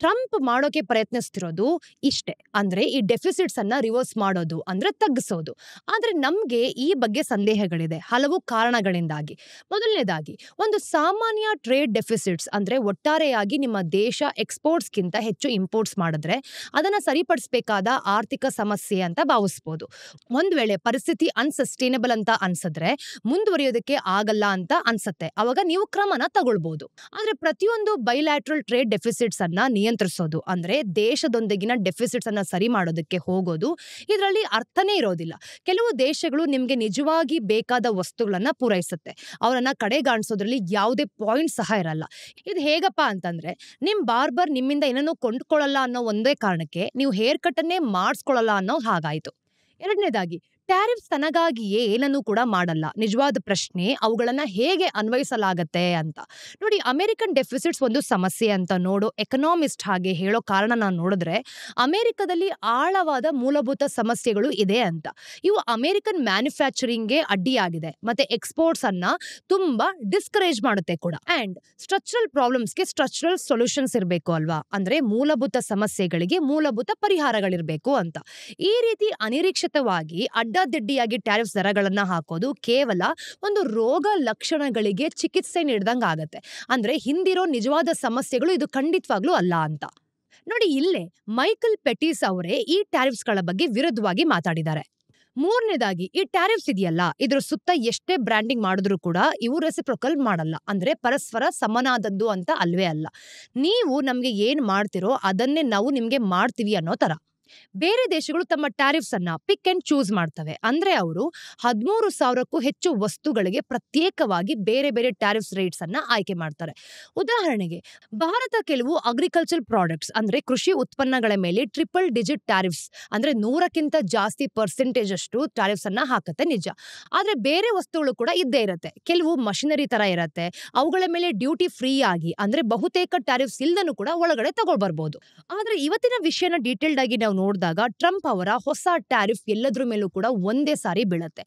S1: Trump ಮಾಡೋಕೆ ಪ್ರಯತ್ನಿಸ್ತಿರೋದು ಇಷ್ಟೇ, ಅಂದ್ರೆ ಈ ಡೆಫಿಸಿಟ್ಸ್ ಅನ್ನ ರಿವರ್ಸ್ ಮಾಡೋದು, ಅಂದ್ರೆ ತಗ್ಗಿಸೋದು. ಆದ್ರೆ ನಮ್ಗೆ ಈ ಬಗ್ಗೆ ಸಂದೇಹಗಳಿದೆ ಹಲವು ಕಾರಣಗಳಿಂದಾಗಿ. ಮೊದಲನೇದಾಗಿ, ಒಂದು ಸಾಮಾನ್ಯ ಟ್ರೇಡ್ ಡೆಫಿಸಿಟ್ಸ್ ಅಂದ್ರೆ ಒಟ್ಟಾರೆಯಾಗಿ ನಿಮ್ಮ ದೇಶ ಎಕ್ಸ್ಪೋರ್ಟ್ಸ್ ಗಿಂತ ಹೆಚ್ಚು ಇಂಪೋರ್ಟ್ಸ್ ಮಾಡಿದ್ರೆ ಅದನ್ನ ಸರಿಪಡಿಸಬೇಕಾದ ಆರ್ಥಿಕ ಸಮಸ್ಯೆ ಅಂತ ಭಾವಿಸಬಹುದು. ಒಂದ್ ವೇಳೆ ಪರಿಸ್ಥಿತಿ ಅನ್ಸಸ್ಟೈನಬಲ್ ಅಂತ ಅನ್ಸಿದ್ರೆ ಮುಂದುವರಿಯೋದಕ್ಕೆ ಆಗಲ್ಲ ಅಂತ ಅನ್ಸತ್ತೆ, ಅವಾಗ ನೀವು ಕ್ರಮನ ತಗೊಳ್ಬಹುದು. ಆದ್ರೆ ಪ್ರತಿಯೊಂದು ಬೈಲ್ಯಾಟ್ರಲ್ ಟ್ರೇಡ್ ಡೆಫಿಸಿಟ್ಸ್ ಅನ್ನ ನಿಯಂತ್ರಿಸೋದು ಅಂದ್ರೆ ದೇಶದೊಂದಿಗಿನ ಡೆಫಿಸಿಟ್ಸ್ ಅನ್ನ ಸರಿ ಮಾಡೋದಕ್ಕೆ ಹೋಗೋದು, ಇದರಲ್ಲಿ ಅರ್ಥನೇ ಇರೋದಿಲ್ಲ. ಕೆಲವು ದೇಶಗಳು ನಿಮ್ಗೆ ನಿಜವಾಗಿ ಬೇಕಾದ ವಸ್ತುಗಳನ್ನ ಪೂರೈಸುತ್ತೆ, ಅವರನ್ನ ಕಡೆಗಾಣಿಸೋದ್ರಲ್ಲಿ ಯಾವುದೇ ಪಾಯಿಂಟ್ ಸಹ ಇರಲ್ಲ. ಇದು ಹೇಗಪ್ಪ ಅಂತಂದ್ರೆ ನಿಮ್ ಬಾರ್ಬರ್ ನಿಮ್ಮಿಂದ ಏನನ್ನೂ ಕೊಂಡ್ಕೊಳ್ಳಲ್ಲ ಅನ್ನೋ ಒಂದೇ ಕಾರಣಕ್ಕೆ ನೀವು ಹೇರ್ ಕಟ್ ಅನ್ನೇ ಮಾಡಿಸ್ಕೊಳ್ಳಲ್ಲ ಅನ್ನೋ ಹಾಗಾಯ್ತು. ಎರಡನೇದಾಗಿ, ಟ್ಯಾರಿಫ್ಸ್ ತನಗಾಗಿಯೇ ಏನನ್ನೂ ಕೂಡ ಮಾಡಲ್ಲ. ನಿಜವಾದ ಪ್ರಶ್ನೆ ಅವುಗಳನ್ನ ಹೇಗೆ ಅನ್ವಯಿಸಲಾಗತ್ತೆ ಅಂತ. ನೋಡಿ, ಅಮೆರಿಕನ್ ಡೆಫಿಸಿಟ್ಸ್ ಒಂದು ಸಮಸ್ಯೆ ಅಂತ ನೋಡೋ ಎಕನಾಮಿಸ್ಟ್ ಹಾಗೆ ಹೇಳೋ ಕಾರಣನ ನೋಡಿದ್ರೆ ಅಮೆರಿಕದಲ್ಲಿ ಆಳವಾದ ಮೂಲಭೂತ ಸಮಸ್ಯೆಗಳು ಇದೆ ಅಂತ. ಇವು ಅಮೆರಿಕನ್ ಮ್ಯಾನುಫ್ಯಾಕ್ಚರಿಂಗ್ಗೆ ಅಡ್ಡಿಯಾಗಿದೆ ಮತ್ತೆ ಎಕ್ಸ್ಪೋರ್ಟ್ಸ್ ಅನ್ನ ತುಂಬಾ ಡಿಸ್ಕರೇಜ್ ಮಾಡುತ್ತೆ ಕೂಡ. ಅಂಡ್ ಸ್ಟ್ರಕ್ಚರಲ್ ಪ್ರಾಬ್ಲಮ್ಸ್ಗೆ ಸ್ಟ್ರಕ್ಚರಲ್ ಸೊಲ್ಯೂಷನ್ಸ್ ಇರಬೇಕು ಅಲ್ವಾ, ಅಂದ್ರೆ ಮೂಲಭೂತ ಸಮಸ್ಯೆಗಳಿಗೆ ಮೂಲಭೂತ ಪರಿಹಾರಗಳಿರ್ಬೇಕು ಅಂತ. ಈ ರೀತಿ ಅನಿರೀಕ್ಷಿತವಾಗಿ ಅಡ್ಡಾದಿಡ್ಡಿಯಾಗಿ ಟ್ಯಾರಿಫ್ ದರಗಳನ್ನ ಹಾಕೋದು ಕೇವಲ ಒಂದು ರೋಗ ಲಕ್ಷಣಗಳಿಗೆ ಚಿಕಿತ್ಸೆ ನೀಡಿದಂಗ ಆಗತ್ತೆ. ಅಂದ್ರೆ ಹಿಂದಿರೋ ನಿಜವಾದ ಸಮಸ್ಯೆಗಳು ಇದು ಖಂಡಿತವಾಗ್ಲೂ ಅಲ್ಲ ಅಂತ. ನೋಡಿ, ಇಲ್ಲೇ ಮೈಕಲ್ ಪೆಟಿಸ್ ಅವರೇ ಈ ಟ್ಯಾರಿಫ್ಸ್ಗಳ ಬಗ್ಗೆ ವಿರುದ್ಧವಾಗಿ ಮಾತಾಡಿದ್ದಾರೆ. ಮೂರನೇದಾಗಿ, ಈ ಟ್ಯಾರಿಫ್ಸ್ ಇದೆಯಲ್ಲ ಇದ್ರ ಸುತ್ತ ಎಷ್ಟೇ ಬ್ರ್ಯಾಂಡಿಂಗ್ ಮಾಡಿದ್ರು ಕೂಡ ಇವು ರೆಸಿಪ್ರೊಕಲ್ ಮಾಡಲ್ಲ, ಅಂದ್ರೆ ಪರಸ್ಪರ ಸಮನಾದದ್ದು ಅಂತ ಅಲ್ವೇ ಅಲ್ಲ. ನೀವು ನಮ್ಗೆ ಏನ್ ಮಾಡ್ತಿರೋ ಅದನ್ನೇ ನಾವು ನಿಮ್ಗೆ ಮಾಡ್ತೀವಿ ಅನ್ನೋ ತರ. ಬೇರೆ ದೇಶಗಳು ತಮ್ಮ ಟ್ಯಾರಿಫ್ಸ್ ಅನ್ನ ಪಿಕ್ ಅಂಡ್ ಚೂಸ್ ಮಾಡ್ತವೆ. ಅಂದ್ರೆ ಅವರು 13,000ಕ್ಕೂ ಹೆಚ್ಚು ವಸ್ತುಗಳಿಗೆ ಪ್ರತ್ಯೇಕವಾಗಿ ಬೇರೆ ಬೇರೆ ಟ್ಯಾರಿಫ್ಸ್ ರೇಟ್ಸ್ ಅನ್ನ ಆಯ್ಕೆ ಮಾಡ್ತಾರೆ. ಉದಾಹರಣೆಗೆ, ಭಾರತ ಕೆಲವು ಅಗ್ರಿಕಲ್ಚರ್ ಪ್ರಾಡಕ್ಟ್ಸ್ ಅಂದ್ರೆ ಕೃಷಿ ಉತ್ಪನ್ನಗಳ ಮೇಲೆ ಟ್ರಿಪಲ್ ಡಿಜಿಟ್ ಟ್ಯಾರಿಫ್ಸ್ ಅಂದ್ರೆ 100ಕ್ಕಿಂತ ಜಾಸ್ತಿ ಪರ್ಸೆಂಟೇಜ್ ಅಷ್ಟು ಟ್ಯಾರಿಫ್ಸ್ ಅನ್ನ ಹಾಕತ್ತೆ ನಿಜ. ಆದ್ರೆ ಬೇರೆ ವಸ್ತುಗಳು ಕೂಡ ಇದ್ದೇ ಇರತ್ತೆ. ಕೆಲವು ಮಷಿನರಿ ತರ ಇರತ್ತೆ, ಅವುಗಳ ಮೇಲೆ ಡ್ಯೂಟಿ ಫ್ರೀ ಆಗಿ ಅಂದ್ರೆ ಬಹುತೇಕ ಟ್ಯಾರಿಫ್ಸ್ ಇಲ್ದನೂ ಕೂಡ ಒಳಗಡೆ ತಗೊಳ್ಬರ್ಬೋದು. ಆದ್ರೆ ಇವತ್ತಿನ ವಿಷಯನ ಡೀಟೇಲ್ಡ್ ಆಗಿ ನಾವು ನೋಡಿದಾಗ ಟ್ರಂಪ್ ಅವರ ಹೊಸ ಟ್ಯಾರಿಫ್ ಎಲ್ಲದ್ರ ಮೇಲೂ ಕೂಡ ಒಂದೇ ಸಾರಿ ಬೀಳತ್ತೆ.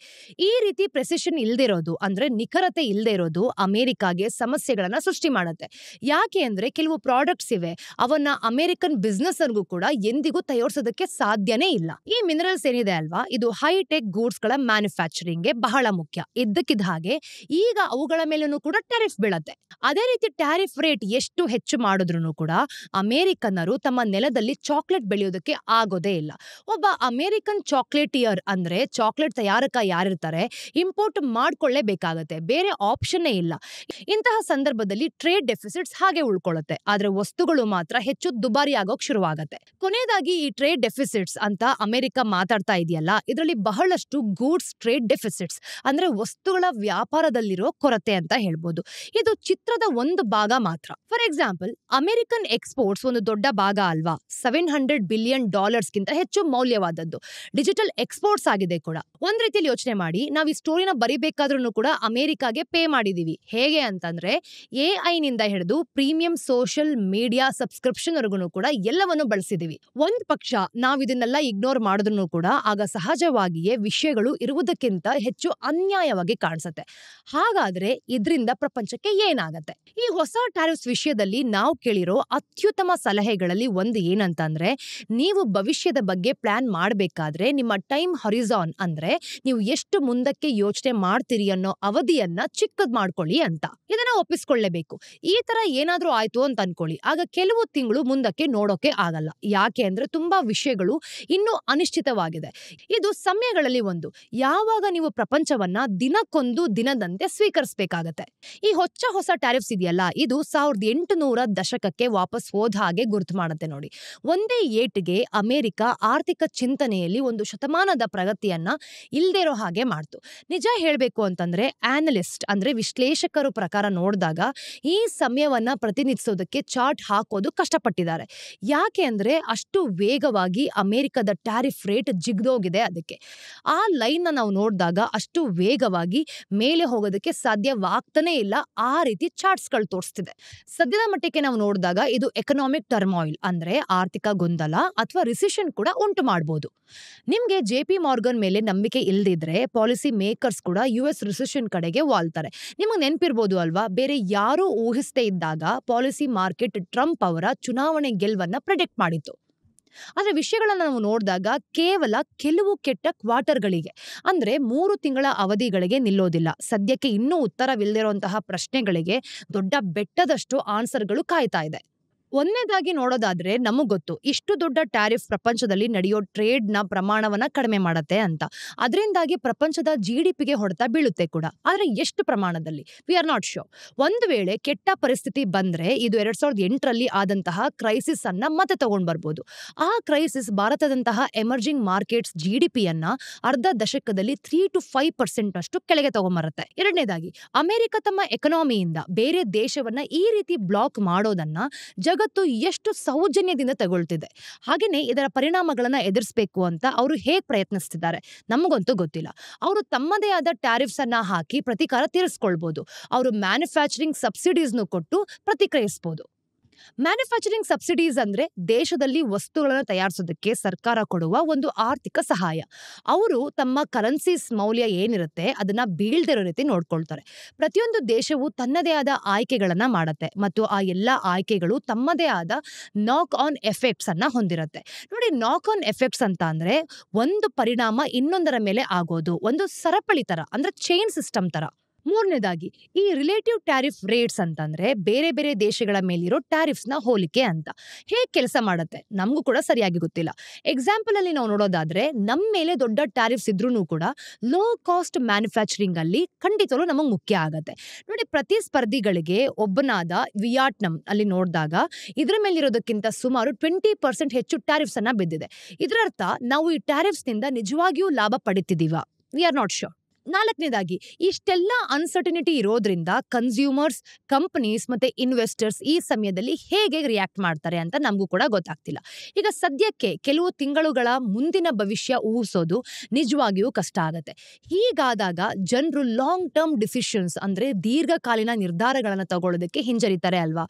S1: ಈ ರೀತಿ ಪ್ರೆಸಿಷನ್ ಇಲ್ದೇ ಇರೋದು ಅಂದ್ರೆ ನಿಖರತೆ ಇಲ್ದೇ ಇರೋದು ಅಮೆರಿಕಾಗೆ ಸಮಸ್ಯೆಗಳನ್ನ ಸೃಷ್ಟಿ ಮಾಡುತ್ತೆ. ಯಾಕೆ ಅಂದ್ರೆ ಕೆಲವು ಪ್ರಾಡಕ್ಟ್ಸ್ ಇವೆ, ಅವನ್ನ ಅಮೆರಿಕನ್ ಬಿಸ್ನೆಸ್ ಅವ್ರಿಗೂ ಕೂಡ ಎಂದಿಗೂ ತಯಾರಿಸೋದಕ್ಕೆ ಸಾಧ್ಯನೇ ಇಲ್ಲ. ಈ ಮಿನರಲ್ಸ್ ಏನಿದೆ ಅಲ್ವಾ, ಇದು ಹೈಟೆಕ್ ಗೂಡ್ಸ್ ಗಳ ಮ್ಯಾನುಫ್ಯಾಕ್ಚರಿಂಗ್ ಗೆ ಬಹಳ ಮುಖ್ಯ. ಇದ್ದಕ್ಕಿದ್ದ ಹಾಗೆ ಈಗ ಅವುಗಳ ಮೇಲೂ ಕೂಡ ಟ್ಯಾರಿಫ್ ಬೀಳತ್ತೆ. ಅದೇ ರೀತಿ ಟ್ಯಾರಿಫ್ ರೇಟ್ ಎಷ್ಟು ಹೆಚ್ಚು ಮಾಡಿದ್ರು ಕೂಡ ಅಮೆರಿಕನ್ನರು ತಮ್ಮ ನೆಲದಲ್ಲಿ ಚಾಕ್ಲೇಟ್ ಬೆಳೆಯೋದಕ್ಕೆ ಆಗೋದೇ ಇಲ್ಲ. ಒಬ್ಬ ಅಮೆರಿಕನ್ ಚಾಕ್ಲೇಟಿಯರ್ ಅಂದ್ರೆ ಚಾಕ್ಲೇಟ್ ತಯಾರಕ ಯಾರಿರ್ತಾರೆ ಇಂಪೋರ್ಟ್ ಮಾಡ್ಕೊಳ್ಳೇಬೇಕಾಗತ್ತೆ, ಬೇರೆ ಆಪ್ಷನ್ನೇ ಇಲ್ಲ. ಇಂತಹ ಸಂದರ್ಭದಲ್ಲಿ ಟ್ರೇಡ್ ಡೆಫಿಸಿಟ್ಸ್ ಹಾಗೆ ಉಳ್ಕೊಳ್ಳುತ್ತೆ, ಆದ್ರೆ ವಸ್ತುಗಳು ಮಾತ್ರ ಹೆಚ್ಚು ದುಬಾರಿ ಆಗೋಕ್ ಶುರುವಾಗತ್ತೆ. ಕೊನೆಯದಾಗಿ, ಈ ಟ್ರೇಡ್ ಡೆಫಿಸಿಟ್ಸ್ ಅಂತ ಅಮೆರಿಕ ಮಾತಾಡ್ತಾ ಇದೆಯಲ್ಲ, ಇದರಲ್ಲಿ ಬಹಳಷ್ಟು ಗೂಡ್ಸ್ ಟ್ರೇಡ್ ಡೆಫಿಸಿಟ್ಸ್ ಅಂದ್ರೆ ವಸ್ತುಗಳ ವ್ಯಾಪಾರದಲ್ಲಿರೋ ಕೊರತೆ ಅಂತ ಹೇಳ್ಬೋದು. ಇದು ಚಿತ್ರದ ಒಂದು ಭಾಗ ಮಾತ್ರ. ಫಾರ್ ಎಕ್ಸಾಂಪಲ್, ಅಮೆರಿಕನ್ ಎಕ್ಸ್ಪೋರ್ಟ್ಸ್ ಒಂದು ದೊಡ್ಡ ಭಾಗ ಅಲ್ವಾ, $700 ಬಿಲಿಯನ್ ಡಾಲರ್ಸ್ಗಿಂತ ಹೆಚ್ಚು ಮೌಲ್ಯವಾದದ್ದು. ಡಿಜಿಟಲ್ ಎಕ್ಸ್ಪೋರ್ಟ್ಸ್ ಆಗಿದೆ ಕೂಡ. ಒಂದ್ ರೀತಿಯಲ್ಲಿ ಯೋಚನೆ ಮಾಡಿ, ನಾವು ಈ ಸ್ಟೋರಿನ ಬರಿಬೇಕಾದ್ರೂ ಕೂಡ ಅಮೆರಿಕಾಗೆ ಪೇ ಮಾಡಿದೀವಿ. ಹೇಗೆ ಅಂತಂದ್ರೆ AI ನಿಂದ ಹಿಡಿದು ಪ್ರೀಮಿಯಂ ಸೋಷಿಯಲ್ ಮೀಡಿಯಾ ಸಬ್ಸ್ಕ್ರಿಪ್ಷನ್ ವರೆಗೂ ಕೂಡ ಎಲ್ಲವನ್ನು ಬಳಸಿದೀವಿ. ಒಂದ್ ಪಕ್ಷ ನಾವ್ ಇದನ್ನೆಲ್ಲ ಇಗ್ನೋರ್ ಮಾಡಿದ್ರು ಕೂಡ ಆಗ ಸಹಜವಾಗಿಯೇ ವಿಷಯಗಳು ಇರುವುದಕ್ಕಿಂತ ಹೆಚ್ಚು ಅನ್ಯಾಯವಾಗಿ ಕಾಣಿಸುತ್ತೆ. ಹಾಗಾದ್ರೆ ಇದರಿಂದ ಪ್ರಪಂಚಕ್ಕೆ ಏನಾಗತ್ತೆ? ಈ ಹೊಸ ಟ್ಯಾರಿಫ್ಸ್ ವಿಷಯದಲ್ಲಿ ನಾವು ಕೇಳಿರೋ ಅತ್ಯುತ್ತಮ ಸಲಹೆಗಳಲ್ಲಿ ಒಂದು ಏನಂತಂದ್ರೆ, ನೀವು ಭವಿಷ್ಯದ ಬಗ್ಗೆ ಪ್ಲಾನ್ ಮಾಡಬೇಕಾದ್ರೆ ನಿಮ್ಮ ಟೈಮ್ ಹಾರಿಜಾನ್ ಅಂದ್ರೆ ನೀವು ಎಷ್ಟು ಮುಂದಕ್ಕೆ ಯೋಚನೆ ಮಾಡ್ತೀರಿ ಅನ್ನೋ ಅವಧಿಯನ್ನ ಚಿಕ್ಕದ್ ಮಾಡ್ಕೊಳ್ಳಿ ಅಂತ. ಇದನ್ನ ಒಪ್ಪಿಸ್ಕೊಳ್ಳೇಬೇಕು. ಈ ತರ ಏನಾದ್ರೂ ಆಯ್ತು ಅಂತ ಅನ್ಕೊಳ್ಳಿ, ಆಗ ಕೆಲವು ತಿಂಗಳು ಮುಂದಕ್ಕೆ ನೋಡೋಕೆ ಆಗಲ್ಲ. ಯಾಕೆ ಅಂದ್ರೆ ತುಂಬಾ ವಿಷಯಗಳು ಇನ್ನೂ ಅನಿಶ್ಚಿತವಾಗಿದೆ. ಇದು ಸಮಯಗಳಲ್ಲಿ ಒಂದು. ಯಾವಾಗ ನೀವು ಪ್ರಪಂಚವನ್ನ ದಿನಕ್ಕೊಂದು ದಿನದಂತೆ ಸ್ವೀಕರಿಸಬೇಕಾಗತ್ತೆ. ಈ ಹೊಸ ಟ್ಯಾರಿಫ್ಸ್ ಇದೆಯಲ್ಲ, ಇದು 1800 ದಶಕಕ್ಕೆ ವಾಪಸ್ ಹೋದ ಹಾಗೆ ಗುರ್ತು ಮಾಡುತ್ತೆ ನೋಡಿ. ಒಂದೇ ಏಟಿಗೆ ಅಮೆರಿಕ ಆರ್ಥಿಕ ಚಿಂತನೆಯಲ್ಲಿ ಒಂದು ಶತಮಾನದ ಪ್ರಗತಿಯನ್ನ ಇಲ್ದಿರೋ ಹಾಗೆ ಮಾಡ್ತು. ನಿಜ ಹೇಳ್ಬೇಕು ಅಂತಂದ್ರೆ ಆನಲಿಸ್ಟ್ ಅಂದ್ರೆ ವಿಶ್ಲೇಷಕರು ಪ್ರಕಾರ ನೋಡಿದಾಗ ಈ ಸಮಯವನ್ನ ಪ್ರತಿನಿಧಿಸೋದಕ್ಕೆ ಚಾರ್ಟ್ ಹಾಕೋದು ಕಷ್ಟಪಟ್ಟಿದ್ದಾರೆ. ಯಾಕೆ ಅಂದ್ರೆ ಅಷ್ಟು ವೇಗವಾಗಿ ಅಮೆರಿಕದ ಟ್ಯಾರಿಫ್ ರೇಟ್ ಜಿಗ್ದೋಗಿದೆ. ಅದಕ್ಕೆ ಆ ಲೈನ್ ನಾವು ನೋಡಿದಾಗ ಅಷ್ಟು ವೇಗವಾಗಿ ಮೇಲೆ ಹೋಗೋದಕ್ಕೆ ಸಾಧ್ಯವಾಗ್ತಾನೆ ಇಲ್ಲ. ಆ ರೀತಿ ಚಾರ್ಟ್ಸ್ಗಳು ತೋರಿಸ್ತಿದೆ. ಸದ್ಯದ ಮಟ್ಟಿಗೆ ನಾವು ನೋಡಿದಾಗ ಇದು ಎಕನಾಮಿಕ್ ಟರ್ಮಾಯಿಲ್ ಅಂದ್ರೆ ಆರ್ಥಿಕ ಗೊಂದಲ ಅಥವಾ ರಿಸೆಷನ್ ಕೂಡ ಉಂಟು ಮಾಡಬಹುದು. ನಿಮ್ಗೆ JP ಮಾರ್ಗನ್ ಮೇಲೆ ನಂಬಿಕೆ ಇಲ್ದಿದ್ರೆ ಪಾಲಿಸಿ ಮೇಕರ್ಸ್ ಕೂಡ US ರಿಸೆಷನ್ ಕಡೆಗೆ ವಾಲ್ತಾರೆ. ನಿಮಗೆ ನೆನಪಿರ್ಬೋದು ಅಲ್ವಾ, ಬೇರೆ ಯಾರೂ ಊಹಿಸದೇ ಇದ್ದಾಗ ಪಾಲಿಸಿ ಮಾರ್ಕೆಟ್ ಟ್ರಂಪ್ ಅವರ ಚುನಾವಣೆ ಗೆಲುವನ್ನ ಪ್ರೆಡಿಕ್ಟ್ ಮಾಡಿತ್ತು. ಆದ್ರೆ ವಿಷಯಗಳನ್ನ ನಾವು ನೋಡಿದಾಗ ಕೇವಲ ಕೆಲವು ಕೆಟ್ಟ ಕ್ವಾರ್ಟರ್ಗಳಿಗೆ ಅಂದ್ರೆ 3 ತಿಂಗಳ ಅವಧಿಗಳಿಗೆ ನಿಲ್ಲೋದಿಲ್ಲ. ಸದ್ಯಕ್ಕೆ ಇನ್ನೂ ಉತ್ತರವಿಲ್ಲದಿರುವಂತಹ ಪ್ರಶ್ನೆಗಳಿಗೆ ದೊಡ್ಡ ಬೆಟ್ಟದಷ್ಟು ಆನ್ಸರ್ಗಳು ಕಾಯ್ತಾ ಇದೆ. ಒಂದನೇದಾಗಿ ನೋಡೋದಾದ್ರೆ ನಮಗ್ ಗೊತ್ತು, ಇಷ್ಟು ದೊಡ್ಡ ಟ್ಯಾರಿಫ್ ಪ್ರಪಂಚದಲ್ಲಿ ನಡೆಯೋ ಟ್ರೇಡ್ ನ ಪ್ರಮಾಣವನ್ನ ಕಡಿಮೆ ಮಾಡತ್ತೆ ಅಂತ. ಅದರಿಂದಾಗಿ ಪ್ರಪಂಚದ GDPಗೆ ಹೊಡೆತ ಬೀಳುತ್ತೆ ಕೂಡ. ಆದ್ರೆ ಎಷ್ಟು ಪ್ರಮಾಣದಲ್ಲಿ ವಿ ಆರ್ ನಾಟ್ ಶೋರ್. ಒಂದು ವೇಳೆ ಕೆಟ್ಟ ಪರಿಸ್ಥಿತಿ ಬಂದ್ರೆ ಇದು 2008ರಲ್ಲಿ ಆದಂತಹ ಕ್ರೈಸಿಸ್ ಅನ್ನ ಮತ್ತೆ ತಗೊಂಡ್ ಬರ್ಬೋದು. ಆ ಕ್ರೈಸಿಸ್ ಭಾರತದಂತಹ ಎಮರ್ಜಿಂಗ್ ಮಾರ್ಕೆಟ್ಸ್ GDPಯನ್ನ ಅರ್ಧ ದಶಕದಲ್ಲಿ 3 to 5% ಅಷ್ಟು ಕೆಳಗೆ ತಗೊಂಬರುತ್ತೆ. ಎರಡನೇದಾಗಿ ಅಮೆರಿಕ ತಮ್ಮ ಎಕನಾಮಿಯಿಂದ ಬೇರೆ ದೇಶವನ್ನ ಈ ರೀತಿ ಬ್ಲಾಕ್ ಮಾಡೋದನ್ನ ಜಗತ್ತು ಎಷ್ಟು ಸೌಜನ್ಯದಿಂದ ತಗೊಳ್ತಿದೆ. ಹಾಗೇನೆ ಇದರ ಪರಿಣಾಮಗಳನ್ನ ಎದುರಿಸಬೇಕು ಅಂತ ಅವರು ಹೇಗೆ ಪ್ರಯತ್ನಿಸ್ತಿದ್ದಾರೆ ನಮಗಂತೂ ಗೊತ್ತಿಲ್ಲ. ಅವರು ತಮ್ಮದೇ ಆದ ಟ್ಯಾರಿಫ್ಸ್ ಅನ್ನ ಹಾಕಿ ಪ್ರತೀಕಾರ ತೀರಿಸ್ಕೊಳ್ಬಹುದು. ಅವರು ಮ್ಯಾನುಫ್ಯಾಕ್ಚರಿಂಗ್ ಸಬ್ಸಿಡೀಸ್ನು ಕೊಟ್ಟು ಪ್ರತಿಕ್ರಿಯಿಸಬಹುದು. ಮ್ಯಾನುಫ್ಯಾಕ್ಚರಿಂಗ್ ಸಬ್ಸಿಡೀಸ್ ಅಂದ್ರೆ ದೇಶದಲ್ಲಿ ವಸ್ತುಗಳನ್ನು ತಯಾರಿಸೋದಕ್ಕೆ ಸರ್ಕಾರ ಕೊಡುವ ಒಂದು ಆರ್ಥಿಕ ಸಹಾಯ. ಅವರು ತಮ್ಮ ಕರೆನ್ಸೀಸ್ ಮೌಲ್ಯ ಏನಿರುತ್ತೆ ಅದನ್ನ ಬೀಳ್ದಿರೋ ರೀತಿ ನೋಡ್ಕೊಳ್ತಾರೆ. ಪ್ರತಿಯೊಂದು ದೇಶವು ತನ್ನದೇ ಆದ ಆಯ್ಕೆಗಳನ್ನ ಮಾಡುತ್ತೆ ಮತ್ತು ಆ ಎಲ್ಲಾ ಆಯ್ಕೆಗಳು ತಮ್ಮದೇ ಆದ ನಾಕ್ ಆನ್ ಎಫೆಕ್ಟ್ಸ್ ಅನ್ನ ಹೊಂದಿರುತ್ತೆ. ನೋಡಿ, ನಾಕ್ ಆನ್ ಎಫೆಕ್ಟ್ಸ್ ಅಂತ ಅಂದ್ರೆ ಒಂದು ಪರಿಣಾಮ ಇನ್ನೊಂದರ ಮೇಲೆ ಆಗೋದು, ಒಂದು ಸರಪಳಿ ತರ ಅಂದ್ರೆ ಚೈನ್ ಸಿಸ್ಟಮ್ ತರ. ಮೂರನೇದಾಗಿ ಈ ರಿಲೇಟಿವ್ ಟ್ಯಾರಿಫ್ ರೇಟ್ಸ್ ಅಂತಂದ್ರೆ ಬೇರೆ ಬೇರೆ ದೇಶಗಳ ಮೇಲಿರೋ ಟ್ಯಾರಿಫ್ಸ್ ನ ಹೋಲಿಕೆ ಅಂತ. ಹೇಗೆ ಕೆಲಸ ಮಾಡುತ್ತೆ ನಮಗೂ ಕೂಡ ಸರಿಯಾಗಿ ಗೊತ್ತಿಲ್ಲ. ಎಕ್ಸಾಂಪಲ್ ಅಲ್ಲಿ ನಾವು ನೋಡೋದಾದ್ರೆ ನಮ್ಮ ಮೇಲೆ ದೊಡ್ಡ ಟ್ಯಾರಿಫ್ಸ್ ಇದ್ರೂ ಕೂಡ ಲೋ ಕಾಸ್ಟ್ ಮ್ಯಾನುಫ್ಯಾಕ್ಚರಿಂಗ್ ಅಲ್ಲಿ ಖಂಡಿತವೂ ನಮಗೆ ಮುಖ್ಯ ಆಗತ್ತೆ. ನೋಡಿ, ಪ್ರತಿಸ್ಪರ್ಧಿಗಳಿಗೆ ಒಬ್ಬನಾದ ವಿಯಟ್ನಾಂ ಅಲ್ಲಿ ನೋಡಿದಾಗ ಇದ್ರ ಮೇಲಿರೋದಕ್ಕಿಂತ ಸುಮಾರು 20% ಹೆಚ್ಚು ಟ್ಯಾರಿಫ್ಸ್ ಅನ್ನ ಬಿದ್ದಿದೆ. ಇದರರ್ಥ ನಾವು ಈ ಟ್ಯಾರಿಫ್ಸ್ ನಿಂದ ನಿಜವಾಗಿಯೂ ಲಾಭ ಪಡಿತಿದೀವ? We are not sure. ನಾಲ್ಕನೇದಾಗಿ ಇಷ್ಟೆಲ್ಲ ಅನ್ಸರ್ಟಿನಿಟಿ ಇರೋದ್ರಿಂದ ಕನ್ಸ್ಯೂಮರ್ಸ್, ಕಂಪನೀಸ್ ಮತ್ತೆ ಇನ್ವೆಸ್ಟರ್ಸ್ ಈ ಸಮಯದಲ್ಲಿ ಹೇಗೆ ರಿಯಾಕ್ಟ್ ಮಾಡ್ತಾರೆ ಅಂತ ನಮಗೂ ಕೂಡ ಗೊತ್ತಾಗ್ತಿಲ್ಲ. ಈಗ ಸದ್ಯಕ್ಕೆ ಕೆಲವು ತಿಂಗಳುಗಳ ಮುಂದಿನ ಭವಿಷ್ಯ ಊಹಿಸೋದು ನಿಜವಾಗಿಯೂ ಕಷ್ಟ ಆಗತ್ತೆ. ಹೀಗಾದಾಗ ಜನರು ಲಾಂಗ್ ಟರ್ಮ್ ಡಿಸಿಷನ್ಸ್ ಅಂದ್ರೆ ದೀರ್ಘಕಾಲೀನ ನಿರ್ಧಾರಗಳನ್ನು ತಗೊಳ್ಳೋದಕ್ಕೆ ಹಿಂಜರಿತಾರೆ ಅಲ್ವಾ.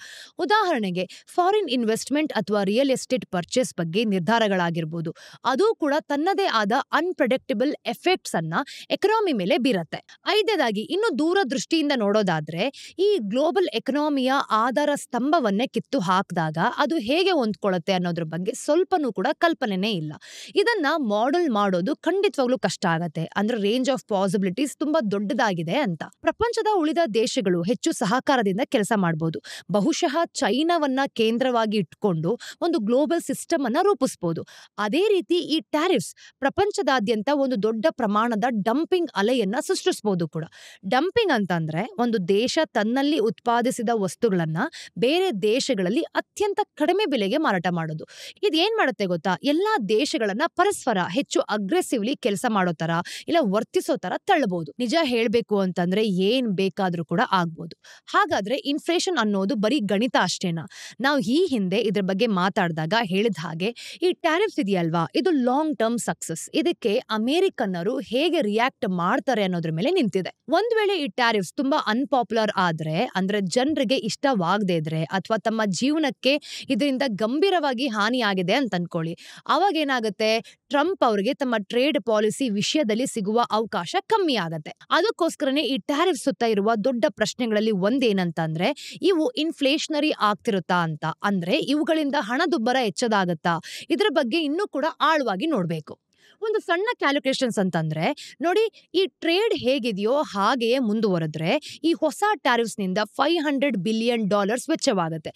S1: ಉದಾಹರಣೆಗೆ ಫಾರಿನ್ ಇನ್ವೆಸ್ಟ್ಮೆಂಟ್ ಅಥವಾ ರಿಯಲ್ ಎಸ್ಟೇಟ್ ಪರ್ಚೇಸ್ ಬಗ್ಗೆ ನಿರ್ಧಾರಗಳಾಗಿರ್ಬೋದು. ಅದು ಕೂಡ ತನ್ನದೇ ಆದ ಅನ್ಪ್ರೆಡಿಕ್ಟಬಲ್ ಎಫೆಕ್ಟ್ಸ್ ಅನ್ನ ಎಕನಾಮಿ ಮೇಲೆ ಬೀರತ್ತೆ. ಐದನೇದಾಗಿ ಇನ್ನು ದೂರದೃಷ್ಟಿಯಿಂದ ನೋಡೋದಾದ್ರೆ ಈ ಗ್ಲೋಬಲ್ ಎಕನಾಮಿಯ ಆಧಾರ ಸ್ತಂಭವನ್ನೇ ಕಿತ್ತು ಹಾಕಿದಾಗ ಅದು ಹೇಗೆ ಹೊಂದ್ಕೊಳ್ಳುತ್ತೆ ಅನ್ನೋದ್ರ ಬಗ್ಗೆ ಸ್ವಲ್ಪನೂ ಕೂಡ ಕಲ್ಪನೆನೇ ಇಲ್ಲ. ಇದನ್ನ ಮಾಡೆಲ್ ಮಾಡೋದು ಖಂಡಿತವಾಗ್ಲೂ ಕಷ್ಟ ಆಗತ್ತೆ. ಅಂದ್ರೆ ರೇಂಜ್ ಆಫ್ ಪಾಸಿಬಿಲಿಟೀಸ್ ತುಂಬಾ ದೊಡ್ಡದಾಗಿದೆ ಅಂತ. ಪ್ರಪಂಚದ ಉಳಿದ ದೇಶಗಳು ಹೆಚ್ಚು ಸಹಕಾರದಿಂದ ಕೆಲಸ ಮಾಡಬಹುದು. ಬಹುಶಃ ಚೈನಾವನ್ನ ಕೇಂದ್ರವಾಗಿ ಇಟ್ಕೊಂಡು ಒಂದು ಗ್ಲೋಬಲ್ ಸಿಸ್ಟಮ್ ಅನ್ನ ರೂಪಿಸಬಹುದು. ಅದೇ ರೀತಿ ಈ ಟ್ಯಾರಿಫ್ಸ್ ಪ್ರಪಂಚದಾದ್ಯಂತ ಒಂದು ದೊಡ್ಡ ಪ್ರಮಾಣದ ಡಂಪಿಂಗ್ ಅಲೆ ಅಲೆಯನ್ನ ಸೃಷ್ಟಿಸಬಹುದು ಕೂಡ. ಡಂಪಿಂಗ್ ಅಂತಂದ್ರೆ ಒಂದು ದೇಶ ತನ್ನಲ್ಲಿ ಉತ್ಪಾದಿಸಿದ ವಸ್ತುಗಳನ್ನ ಬೇರೆ ದೇಶಗಳಲ್ಲಿ ಅತ್ಯಂತ ಕಡಿಮೆ ಬೆಲೆಗೆ ಮಾರಾಟ ಮಾಡೋದು. ಇದೇನ್ ಮಾಡುತ್ತೆ ಗೊತ್ತಾ, ಎಲ್ಲಾ ದೇಶಗಳನ್ನ ಪರಸ್ಪರ ಹೆಚ್ಚು ಅಗ್ರೆಸಿವ್ಲಿ ಕೆಲಸ ಮಾಡೋ ತರ ಇಲ್ಲ ವರ್ತಿಸೋ ತರ ತಳ್ಳಬಹುದು. ನಿಜ ಹೇಳ್ಬೇಕು ಅಂತಂದ್ರೆ ಏನ್ ಬೇಕಾದ್ರೂ ಕೂಡ ಆಗ್ಬೋದು. ಹಾಗಾದ್ರೆ ಇನ್ಫ್ಲೇಷನ್ ಅನ್ನೋದು ಬರೀ ಗಣಿತ ಅಷ್ಟೇನಾ? ನಾವು ಈ ಹಿಂದೆ ಇದ್ರ ಬಗ್ಗೆ ಮಾತಾಡಿದಾಗ ಹೇಳಿದ ಹಾಗೆ ಈ ಟ್ಯಾರಿಫ್ಸ್ ಇದೆಯಲ್ವಾ, ಇದು ಲಾಂಗ್ ಟರ್ಮ್ ಸಕ್ಸಸ್. ಇದಕ್ಕೆ ಅಮೆರಿಕನ್ನರು ಹೇಗೆ ರಿಯಾಕ್ಟ್ ಮಾಡ್ತಾರೆ ಅನ್ನೋದ್ರ ಮೇಲೆ ನಿಂತಿದೆ. ಒಂದ್ ವೇಳೆ ಈ ಟ್ಯಾರಿಫ್ಸ್ ತುಂಬಾ ಅನ್ಪಾಪ್ಯುಲರ್ ಆದ್ರೆ, ಅಂದ್ರೆ ಜನರಿಗೆ ಇಷ್ಟವಾಗದೇ ಇದ್ರೆ ಅಥವಾ ತಮ್ಮ ಜೀವನಕ್ಕೆ ಇದರಿಂದ ಗಂಭೀರವಾಗಿ ಹಾನಿ ಆಗಿದೆ ಅಂತ ಅನ್ಕೊಳ್ಳಿ, ಅವಾಗ ಏನಾಗುತ್ತೆ, ಟ್ರಂಪ್ ಅವರಿಗೆ ತಮ್ಮ ಟ್ರೇಡ್ ಪಾಲಿಸಿ ವಿಷಯದಲ್ಲಿ ಸಿಗುವ ಅವಕಾಶ ಕಮ್ಮಿ ಆಗತ್ತೆ. ಅದಕ್ಕೋಸ್ಕರನೇ ಈ ಟ್ಯಾರಿಫ್ ಸುತ್ತ ಇರುವ ದೊಡ್ಡ ಪ್ರಶ್ನೆಗಳಲ್ಲಿ ಒಂದೇನಂತಂದ್ರೆ, ಇವು ಇನ್ಫ್ಲೇಷನರಿ ಆಗ್ತಿರುತ್ತಾ ಅಂತ, ಅಂದ್ರೆ ಇವುಗಳಿಂದ ಹಣದುಬ್ಬರ ಹೆಚ್ಚದಾಗತ್ತಾ, ಇದ್ರ ಬಗ್ಗೆ ಇನ್ನೂ ಕೂಡ ಆಳವಾಗಿ ನೋಡ್ಬೇಕು. ಒಂದು ಸಣ್ಣ ಕ್ಯಾಲ್ಕುಲೇಷನ್ಸ್ ಅಂತಂದ್ರೆ ನೋಡಿ, ಈ ಟ್ರೇಡ್ ಹೇಗಿದೆಯೋ ಹಾಗೆಯೇ ಮುಂದುವರೆದ್ರೆ ಈ ಹೊಸ ಟ್ಯಾರಿಫ್ಸ್ ನಿಂದ $500 ಬಿಲಿಯನ್ ವೆಚ್ಚವಾಗುತ್ತೆ.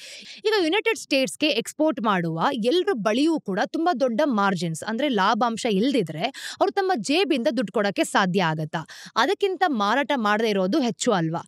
S1: ಈಗ ಯುನೈಟೆಡ್ ಸ್ಟೇಟ್ಸ್ಗೆ ಎಕ್ಸ್ಪೋರ್ಟ್ ಮಾಡುವ ಎಲ್ಲರ ಬಳಿಯೂ ಕೂಡ ತುಂಬಾ ದೊಡ್ಡ ಮಾರ್ಜಿನ್ಸ್ ಅಂದ್ರೆ ಲಾಭಾಂಶ ಇಲ್ದಿದ್ರೆ ಅವ್ರು ತಮ್ಮ ಜೇಬಿಂದ ದುಡ್ಡು ಕೊಡಕ್ಕೆ ಸಾಧ್ಯ ಆಗತ್ತಾ? ಅದಕ್ಕಿಂತ ಮಾರಾಟ ಮಾಡದೇ ಇರೋದು ಹೆಚ್ಚು ಅಲ್ವಾ?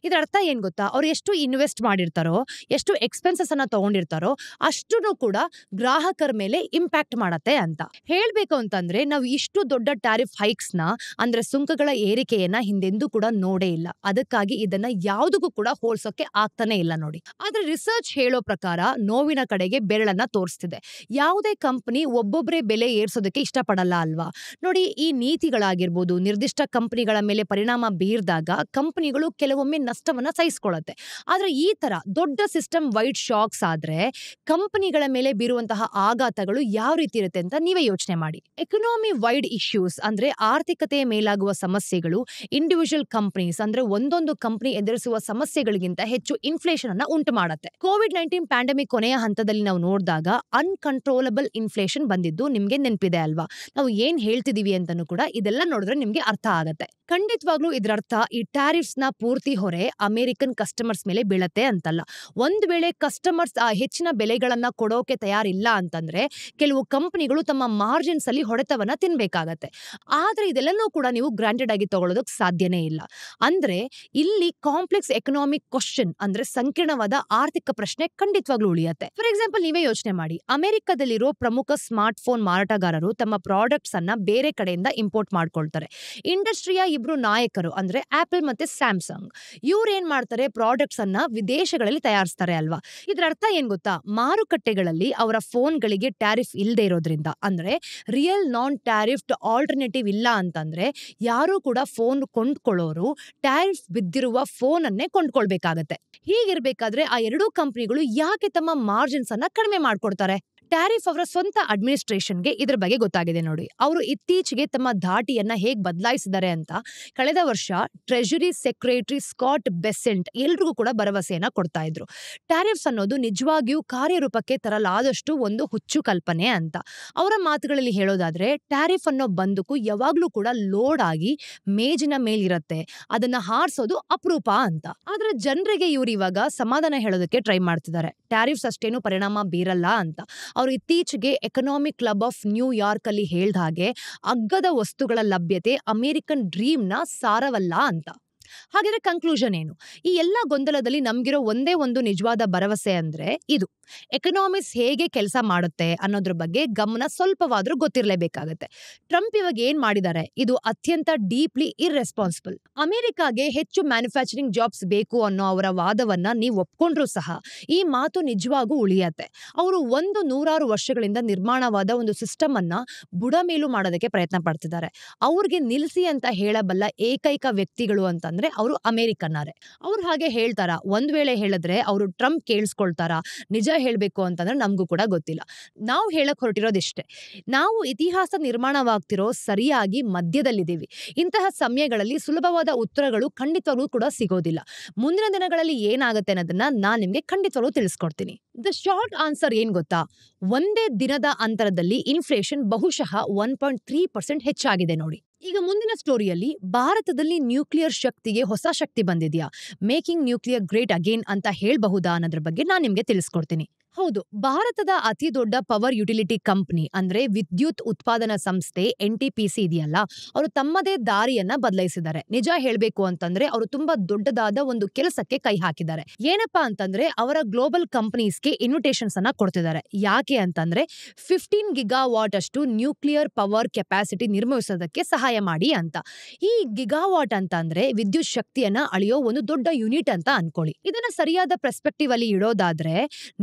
S1: ಇದರ ಅರ್ಥ ಏನ್ ಗೊತ್ತಾ, ಅವ್ರು ಎಷ್ಟು ಇನ್ವೆಸ್ಟ್ ಮಾಡಿರ್ತಾರೋ, ಎಷ್ಟು ಎಕ್ಸ್ಪೆನ್ಸಸ್ ಅನ್ನ ತಗೊಂಡಿರ್ತಾರೋ ಅಷ್ಟೂ ಕೂಡ ಗ್ರಾಹಕರ ಮೇಲೆ ಇಂಪ್ಯಾಕ್ಟ್ ಮಾಡತ್ತೆ ಅಂತ. ಹೇಳ್ಬೇಕು ಅಂತಂದ್ರೆ ನಾವು ಇಷ್ಟು ದೊಡ್ಡ ಟ್ಯಾರಿಫ್ ಹೈಕ್ಸ್ ನ ಅಂದ್ರೆ ಸುಂಕಗಳ ಏರಿಕೆಯನ್ನ ಹಿಂದೆಂದೂ ಕೂಡ ನೋಡೇ ಇಲ್ಲ. ಅದಕ್ಕಾಗಿ ಇದನ್ನ ಯಾವುದಕ್ಕೂ ಕೂಡ ಹೋಲ್ಸೋಕೆ ಆಗ್ತಾನೆ ಇಲ್ಲ ನೋಡಿ. ಆದ್ರೆ ರಿಸರ್ಚ್ ಹೇಳೋ ಪ್ರಕಾರ ನೋವಿನ ಕಡೆಗೆ ಬೆರಳನ್ನ ತೋರಿಸ್ತಿದೆ. ಯಾವುದೇ ಕಂಪನಿ ಒಬ್ಬೊಬ್ಬರೇ ಬೆಲೆ ಏರ್ಸೋದಕ್ಕೆ ಇಷ್ಟಪಡಲ್ಲ ಅಲ್ವಾ? ನೋಡಿ, ಈ ನೀತಿಗಳಾಗಿರ್ಬೋದು ನಿರ್ದಿಷ್ಟ ಕಂಪನಿಗಳ ಮೇಲೆ ಪರಿಣಾಮ ಬೀರ್ದಾಗ ಕಂಪನಿಗಳು ಕೆಲವೊಮ್ಮೆ ನಷ್ಟವನ್ನ ಸಹಿಸ್ಕೊಳ್ಳುತ್ತೆ. ಆದ್ರೆ ಈ ತರ ದೊಡ್ಡ ಸಿಸ್ಟಮ್ ವೈಡ್ ಶಾಕ್ಸ್ ಆದ್ರೆ ಕಂಪನಿಗಳ ಮೇಲೆ ಬೀರುವಂತಹ ಆಘಾತಗಳು ಯಾವ ರೀತಿ ಇರುತ್ತೆ ಅಂತ ನೀವೇ ಯೋಚನೆ ಮಾಡಿ. ಎಕನಾಮಿ ವೈಡ್ ಇಶ್ಯೂಸ್ ಅಂದ್ರೆ ಆರ್ಥಿಕತೆಯ ಮೇಲಾಗುವ ಸಮಸ್ಯೆಗಳು ಇಂಡಿವಿಜುವಲ್ ಕಂಪನೀಸ್ ಅಂದ್ರೆ ಒಂದೊಂದು ಕಂಪನಿ ಎದುರಿಸುವ ಸಮಸ್ಯೆಗಳಿಗಿಂತ ಹೆಚ್ಚು ಇನ್ಫ್ಲೇಷನ್ ಅನ್ನ ಉಂಟು ಮಾಡುತ್ತೆ. ಕೋವಿಡ್-19 ಪ್ಯಾಂಡಮಿಕ್ ಕೊನೆಯ ಹಂತದಲ್ಲಿ ನಾವು ನೋಡಿದಾಗ ಅನ್ಕಂಟ್ರೋಲಬಲ್ ಇನ್ಫ್ಲೇಷನ್ ಬಂದಿದ್ದು ನಿಮ್ಗೆ ನೆನಪಿದೆ ಅಲ್ವಾ? ನಾವು ಏನ್ ಹೇಳ್ತಿದೀವಿ ಅಂತಾನು ಕೂಡ ಇದೆಲ್ಲ ನೋಡಿದ್ರೆ ನಿಮ್ಗೆ ಅರ್ಥ ಆಗತ್ತೆ. ಖಂಡಿತವಾಗ್ಲೂ ಇದರರ್ಥ ಈ ಟ್ಯಾರಿಫ್ಸ್ ನ ಪೂರ್ತಿ ಹೊರೆ ಅಮೆರಿಕನ್ ಕಸ್ಟಮರ್ಸ್ ಮೇಲೆ ಬೀಳತ್ತೆ ಅಂತಲ್ಲ. ಒಂದ್ ವೇಳೆ ಕಸ್ಟಮರ್ಸ್ ಆ ಹೆಚ್ಚಿನ ಬೆಲೆಗಳನ್ನ ಕೊಡೋಕೆ ತಯಾರಿಲ್ಲ ಅಂತಂದ್ರೆ ಕೆಲವು ಕಂಪನಿಗಳು ತಮ್ಮ ಮಾರ್ಜಿನ್ಸ್ ಅಲ್ಲಿ ಹೊಡೆತವನ್ನ ತಿನ್ಬೇಕಾಗತ್ತೆ. ಆದ್ರೆ ಇದೆಲ್ಲನೂ ಕೂಡ ನೀವು ಗ್ರಾಂಟೆಡ್ ಆಗಿ ತಗೊಳ್ಳೋದಕ್ಕೆ ಸಾಧ್ಯನೇ ಇಲ್ಲ. ಅಂದ್ರೆ ಇಲ್ಲಿ ಕಾಂಪ್ಲೆಕ್ಸ್ ಎಕನಾಮಿಕ್ ಕ್ವಶನ್ ಅಂದ್ರೆ ಸಂಕೀರ್ಣವಾದ ಆರ್ಥಿಕ ಪ್ರಶ್ನೆ ಖಂಡಿತವಾಗ್ಲೂ ಉಳಿಯತ್ತೆ. ಫಾರ್ ಎಕ್ಸಾಂಪಲ್, ನೀವೇ ಯೋಚನೆ ಮಾಡಿ, ಅಮೆರಿಕದಲ್ಲಿರೋ ಪ್ರಮುಖ ಸ್ಮಾರ್ಟ್ ಫೋನ್ ಮಾರಾಟಗಾರರು ತಮ್ಮ ಪ್ರಾಡಕ್ಟ್ಸ್ ಅನ್ನ ಬೇರೆ ಕಡೆಯಿಂದ ಇಂಪೋರ್ಟ್ ಮಾಡ್ಕೊಳ್ತಾರೆ. ಇಂಡಸ್ಟ್ರಿಯ ಇಬ್ರು ನಾಯಕರು ಅಂದ್ರೆ ಆಪಲ್ ಮತ್ತೆ ಸ್ಯಾಮ್ಸಂಗ್, ಇವ್ರು ಏನ್ ಮಾಡ್ತಾರೆ, ಪ್ರಾಡಕ್ಟ್ಸ್ ಅನ್ನ ವಿದೇಶಗಳಲ್ಲಿ ತಯಾರಿಸ್ತಾರೆ ಅಲ್ವಾ? ಇದ್ರ ಅರ್ಥ ಏನ್ ಗೊತ್ತಾ, ಮಾರುಕಟ್ಟೆಗಳಲ್ಲಿ ಅವರ ಫೋನ್ಗಳಿಗೆ ಟ್ಯಾರಿಫ್ ಇಲ್ಲದೆ ಇರೋದ್ರಿಂದ ಅಂದ್ರೆ ರಿಯಲ್ ನಾನ್ ಟ್ಯಾರಿಫ್ಡ್ ಆಲ್ಟರ್ನೇಟಿವ್ ಇಲ್ಲ ಅಂತಂದ್ರೆ ಯಾರು ಕೂಡ ಫೋನ್ ಕೊಂಡ್ಕೊಳ್ಳೋರು ಟ್ಯಾರಿಫ್ ಬಿದ್ದಿರುವ ಫೋನ್ ಅನ್ನೇ ಕೊಂಡ್ಕೊಳ್ಬೇಕಾಗತ್ತೆ. ಹೀಗಿರ್ಬೇಕಾದ್ರೆ ಆ ಎರಡೂ ಕಂಪನಿಗಳು ಯಾಕೆ ತಮ್ಮ ಮಾರ್ಜಿನ್ಸ್ ಅನ್ನ ಕಡಿಮೆ ಮಾಡ್ಕೊಡ್ತಾರೆ? ಟ್ಯಾರಿಫ್ ಅವರ ಸ್ವಂತ ಅಡ್ಮಿನಿಸ್ಟ್ರೇಷನ್ಗೆ ಇದ್ರ ಬಗ್ಗೆ ಗೊತ್ತಾಗಿದೆ ನೋಡಿ. ಅವರು ಇತ್ತೀಚೆಗೆ ತಮ್ಮ ಧಾಟಿಯನ್ನ ಹೇಗ್ ಬದಲಾಯಿಸಿದ್ದಾರೆ ಅಂತ ಕಳೆದ ವರ್ಷ ಟ್ರೆಜರಿ ಸೆಕ್ರೆಟರಿ ಸ್ಕಾಟ್ ಬೆಸೆಂಟ್ ಎಲ್ರಿಗೂ ಕೂಡ ಭರವಸೆಯನ್ನ ಕೊಡ್ತಾ ಇದ್ರು. ಟ್ಯಾರಿಫ್ಸ್ ಅನ್ನೋದು ನಿಜವಾಗಿಯೂ ಕಾರ್ಯರೂಪಕ್ಕೆ ತರಲಾದಷ್ಟು ಒಂದು ಹುಚ್ಚು ಕಲ್ಪನೆ ಅಂತ. ಅವರ ಮಾತುಗಳಲ್ಲಿ ಹೇಳೋದಾದ್ರೆ, ಟ್ಯಾರಿಫ್ ಅನ್ನೋ ಬಂದೂಕು ಯಾವಾಗ್ಲೂ ಕೂಡ ಲೋಡ್ ಆಗಿ ಮೇಜಿನ ಮೇಲಿರತ್ತೆ, ಅದನ್ನ ಹಾರಿಸೋದು ಅಪರೂಪ ಅಂತ. ಆದ್ರೆ ಜನರಿಗೆ ಇವ್ರು ಇವಾಗ ಸಮಾಧಾನ ಹೇಳೋದಕ್ಕೆ ಟ್ರೈ ಮಾಡ್ತಿದ್ದಾರೆ. ಟ್ಯಾರಿಫ್ಸ್ ಅಷ್ಟೇನು ಪರಿಣಾಮ ಬೀರಲ್ಲ ಅಂತ. ಅವರು ಇತ್ತೀಚೆಗೆ ಎಕನಾಮಿಕ್ ಕ್ಲಬ್ ಆಫ್ ನ್ಯೂಯಾರ್ಕ್ ಅಲ್ಲಿ ಹೇಳ್ದ ಹಾಗೆ ಅಗ್ಗದ ವಸ್ತುಗಳ ಲಭ್ಯತೆ ಅಮೆರಿಕನ್ ಡ್ರೀಮ್ ನ ಸಾರವಲ್ಲ ಅಂತ. ಹಾಗಾದ್ರೆ ಕನ್ಕ್ಲೂಷನ್ ಏನು? ಈ ಎಲ್ಲಾ ಗೊಂದಲದಲ್ಲಿ ನಮ್ಗಿರೋ ಒಂದೇ ಒಂದು ನಿಜವಾದ ಭರವಸೆ ಅಂದ್ರೆ ಇದು: ಎಕನಾಮಿಕ್ಸ್ ಹೇಗೆ ಕೆಲಸ ಮಾಡುತ್ತೆ ಅನ್ನೋದ್ರ ಬಗ್ಗೆ ಗಮನ ಸ್ವಲ್ಪವಾದ್ರೂ ಗೊತ್ತಿರಲೇಬೇಕಾಗತ್ತೆ. ಟ್ರಂಪ್ ಇವಾಗ ಏನ್ ಮಾಡಿದ್ದಾರೆ, ಇದು ಅತ್ಯಂತ ಡೀಪ್ಲಿ ಇರ್ರೆಸ್ಪಾನ್ಸಿಬಲ್. ಅಮೆರಿಕಾಗೆ ಹೆಚ್ಚು ಮ್ಯಾನುಫ್ಯಾಕ್ಚರಿಂಗ್ ಜಾಬ್ಸ್ ಬೇಕು ಅನ್ನೋ ಅವರ ವಾದವನ್ನ ನೀವು ಒಪ್ಕೊಂಡ್ರೂ ಸಹ ಈ ಮಾತು ನಿಜವಾಗೂ ಉಳಿಯತ್ತೆ. ಅವರು 100 ವರ್ಷಗಳಿಂದ ನಿರ್ಮಾಣವಾದ ಒಂದು ಸಿಸ್ಟಮ್ ಅನ್ನ ಬುಡಮೇಲು ಮಾಡೋದಕ್ಕೆ ಪ್ರಯತ್ನ ಪಡ್ತಿದ್ದಾರೆ. ಅವ್ರಿಗೆ ನಿಲ್ಸಿ ಅಂತ ಹೇಳಬಲ್ಲ ಏಕೈಕ ವ್ಯಕ್ತಿಗಳು ಅಂತಂದ್ರೆ ಅವರು ಅಮೆರಿಕನ್ನರೇ. ಅವ್ರು ಹಾಗೆ ಹೇಳ್ತಾರ? ಒಂದ್ ವೇಳೆ ಹೇಳಿದ್ರೆ ಅವರು ಟ್ರಂಪ್ ಕೇಳಿಸ್ಕೊಳ್ತಾರ? ನಿಜ ಹೇಳ್ಬೇಕು ಅಂತಂದ್ರೆ ನಮಗೂ ಕೂಡ ಗೊತ್ತಿಲ್ಲ. ನಾವು ಹೇಳಕ್ ಹೊರಟಿರೋದಿಷ್ಟೇ, ನಾವು ಇತಿಹಾಸ ನಿರ್ಮಾಣವಾಗ್ತಿರೋ ಸರಿಯಾಗಿ ಮಧ್ಯದಲ್ಲಿದ್ದೀವಿ. ಇಂತಹ ಸಮಯಗಳಲ್ಲಿ ಸುಲಭವಾದ ಉತ್ತರಗಳು ಖಂಡಿತವಾಗ್ಲೂ ಕೂಡ ಸಿಗೋದಿಲ್ಲ. ಮುಂದಿನ ದಿನಗಳಲ್ಲಿ ಏನಾಗುತ್ತೆ ಅನ್ನೋದನ್ನ ನಾನ್ ನಿಮ್ಗೆ ಖಂಡಿತವಾಗ್ಲೂ ತಿಳಿಸ್ಕೊಡ್ತೀನಿ. ದ ಶಾರ್ಟ್ ಆನ್ಸರ್ ಏನ್ ಗೊತ್ತಾ, ಒಂದೇ ದಿನದ ಅಂತರದಲ್ಲಿ ಇನ್ಫ್ಲೇಷನ್ ಬಹುಶಃ 1.3% ಹೆಚ್ಚಾಗಿದೆ ನೋಡಿ. ಈಗ ಮುಂದಿನ ಸ್ಟೋರಿಯಲ್ಲಿ ಭಾರತದಲ್ಲಿ ನ್ಯೂಕ್ಲಿಯರ್ ಶಕ್ತಿಗೆ ಹೊಸ ಶಕ್ತಿ ಬಂದಿದ್ಯಾ, ಮೇಕಿಂಗ್ ನ್ಯೂಕ್ಲಿಯರ್ ಗ್ರೇಟ್ ಅಗೇನ್ ಅಂತ ಹೇಳ್ಬಹುದಾ ಅನ್ನೋದ್ರ ಬಗ್ಗೆ ನಾನು ನಿಮ್ಗೆ ತಿಳಿಸ್ಕೊಡ್ತೀನಿ. ಹೌದು, ಭಾರತದ ಅತಿ ದೊಡ್ಡ ಪವರ್ ಯುಟಿಲಿಟಿ ಕಂಪನಿ ಅಂದ್ರೆ ವಿದ್ಯುತ್ ಉತ್ಪಾದನಾ ಸಂಸ್ಥೆ NTPC ಇದೆಯಲ್ಲ, ಅವರು ತಮ್ಮದೇ ದಾರಿಯನ್ನ ಬದಲಾಯಿಸಿದ್ದಾರೆ. ನಿಜ ಹೇಳ್ಬೇಕು ಅಂತಂದ್ರೆ ಅವರು ತುಂಬಾ ದೊಡ್ಡದಾದ ಒಂದು ಕೆಲಸಕ್ಕೆ ಕೈ ಹಾಕಿದ್ದಾರೆ. ಏನಪ್ಪಾ ಅಂತಂದ್ರೆ ಅವರ ಗ್ಲೋಬಲ್ ಕಂಪನೀಸ್ಗೆ ಇನ್ವಿಟೇಷನ್ಸ್ ಅನ್ನ ಕೊಡ್ತಿದ್ದಾರೆ. ಯಾಕೆ ಅಂತಂದ್ರೆ 15 ಗಿಗಾವಾಟ್ ಅಷ್ಟು ನ್ಯೂಕ್ಲಿಯರ್ ಪವರ್ ಕೆಪಾಸಿಟಿ ನಿರ್ಮಿಸೋದಕ್ಕೆ ಸಹಾಯ ಮಾಡಿ ಅಂತ. ಈ ಗಿಗಾವಾಟ್ ಅಂತ ಅಂದ್ರೆ ವಿದ್ಯುತ್ ಶಕ್ತಿಯನ್ನ ಅಳೆಯೋ ಒಂದು ದೊಡ್ಡ ಯೂನಿಟ್ ಅಂತ ಅನ್ಕೊಳ್ಳಿ. ಇದನ್ನ ಸರಿಯಾದ ಪರ್ಸ್ಪೆಕ್ಟಿವ್ ಅಲ್ಲಿ ಇಡೋದಾದ್ರೆ,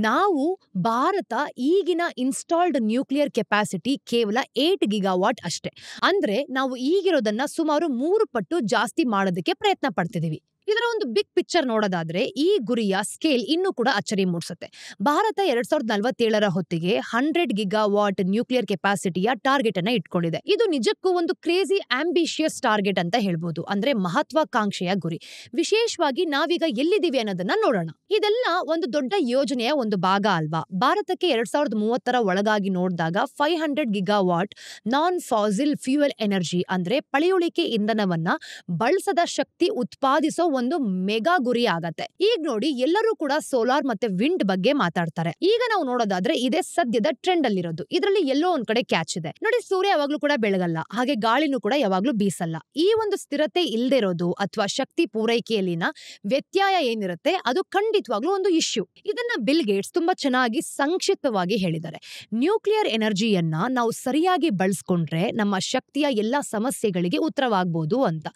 S1: ನಾವು ಭಾರತ ಈಗಿನ ಇನ್ಸ್ಟಾಲ್ಡ್ ನ್ಯೂಕ್ಲಿಯರ್ ಕೆಪಾಸಿಟಿ ಕೇವಲ 8 ಗಿಗಾವಾಟ್ ಅಷ್ಟೇ. ಅಂದ್ರೆ ನಾವು ಈಗಿರೋದನ್ನ ಸುಮಾರು 3 ಪಟ್ಟು ಜಾಸ್ತಿ ಮಾಡೋದಕ್ಕೆ ಪ್ರಯತ್ನ ಪಡ್ತಿದೀವಿ. ಇದರ ಒಂದು ಬಿಗ್ ಪಿಕ್ಚರ್ ನೋಡೋದಾದ್ರೆ ಈ ಗುರಿಯ ಸ್ಕೇಲ್ ಇನ್ನೂ ಕೂಡ ಅಚ್ಚರಿ ಮೂಡಿಸುತ್ತೆ. ಭಾರತ 2047ರ ಹೊತ್ತಿಗೆ 100 ಗಿಗಾವಾಟ್ ನ್ಯೂಕ್ಲಿಯರ್ ಕೆಪಾಸಿಟಿಯ ಟಾರ್ಗೆಟ್ ಅನ್ನ ಇಟ್ಕೊಂಡಿದೆ. ಇದು ನಿಜಕ್ಕೂ ಒಂದು ಕ್ರೇಜಿ ಆಂಬಿಷಿಯಸ್ ಟಾರ್ಗೆಟ್ ಅಂತ ಹೇಳ್ಬೋದು. ಅಂದ್ರೆ ಮಹತ್ವಾಕಾಂಕ್ಷೆಯ ಗುರಿ. ವಿಶೇಷವಾಗಿ ನಾವೀಗ ಎಲ್ಲಿದ್ದೀವಿ ಅನ್ನೋದನ್ನ ನೋಡೋಣ. ಇದೆಲ್ಲ ಒಂದು ದೊಡ್ಡ ಯೋಜನೆಯ ಒಂದು ಭಾಗ ಅಲ್ವಾ? ಭಾರತಕ್ಕೆ 2030ರ ಒಳಗಾಗಿ ನೋಡಿದಾಗ 500 ಗಿಗಾವಾಟ್ ನಾನ್ ಫಾಸಿಲ್ ಫ್ಯೂಯಲ್ ಎನರ್ಜಿ ಅಂದ್ರೆ ಪಳೆಯುಳಿಕೆ ಇಂಧನವನ್ನ ಬಳಸದ ಶಕ್ತಿ ಉತ್ಪಾದಿಸೋ ಒಂದು ಮೆಗಾ ಗುರಿ ಆಗತ್ತೆ. ಈಗ ನೋಡಿ, ಎಲ್ಲರೂ ಕೂಡ ಸೋಲಾರ್ ಮತ್ತೆ ವಿಂಡ್ ಬಗ್ಗೆ ಮಾತಾಡ್ತಾರೆ. ಈಗ ನಾವು ನೋಡೋದಾದ್ರೆ ಇದೇ ಸದ್ಯದ ಟ್ರೆಂಡ್ ಅಲ್ಲಿರೋದು. ಇದರಲ್ಲಿ ಎಲ್ಲೋ ಒಂದ್ ಕಡೆ ಕ್ಯಾಚ್ ಇದೆ ನೋಡಿ. ಸೂರ್ಯ ಯಾವಾಗ್ಲೂ ಕೂಡ ಬೆಳಗಲ್ಲ, ಹಾಗೆ ಗಾಳಿನೂ ಕೂಡ ಯಾವಾಗ್ಲೂ ಬೀಸಲ್ಲ. ಈ ಒಂದು ಸ್ಥಿರತೆ ಇಲ್ದೇ ಇರೋದು ಅಥವಾ ಶಕ್ತಿ ಪೂರೈಕೆಯಲ್ಲಿನ ವ್ಯತ್ಯಯ ಏನಿರುತ್ತೆ ಅದು ಖಂಡಿತವಾಗ್ಲೂ ಒಂದು ಇಶ್ಯೂ. ಇದನ್ನ ಬಿಲ್ ಗೇಟ್ಸ್ ತುಂಬಾ ಚೆನ್ನಾಗಿ ಸಂಕ್ಷಿಪ್ತವಾಗಿ ಹೇಳಿದ್ದಾರೆ. ನ್ಯೂಕ್ಲಿಯರ್ ಎನರ್ಜಿಯನ್ನ ನಾವು ಸರಿಯಾಗಿ ಬಳಸ್ಕೊಂಡ್ರೆ ನಮ್ಮ ಶಕ್ತಿಯ ಎಲ್ಲಾ ಸಮಸ್ಯೆಗಳಿಗೆ ಉತ್ತರವಾಗಬಹುದು ಅಂತ.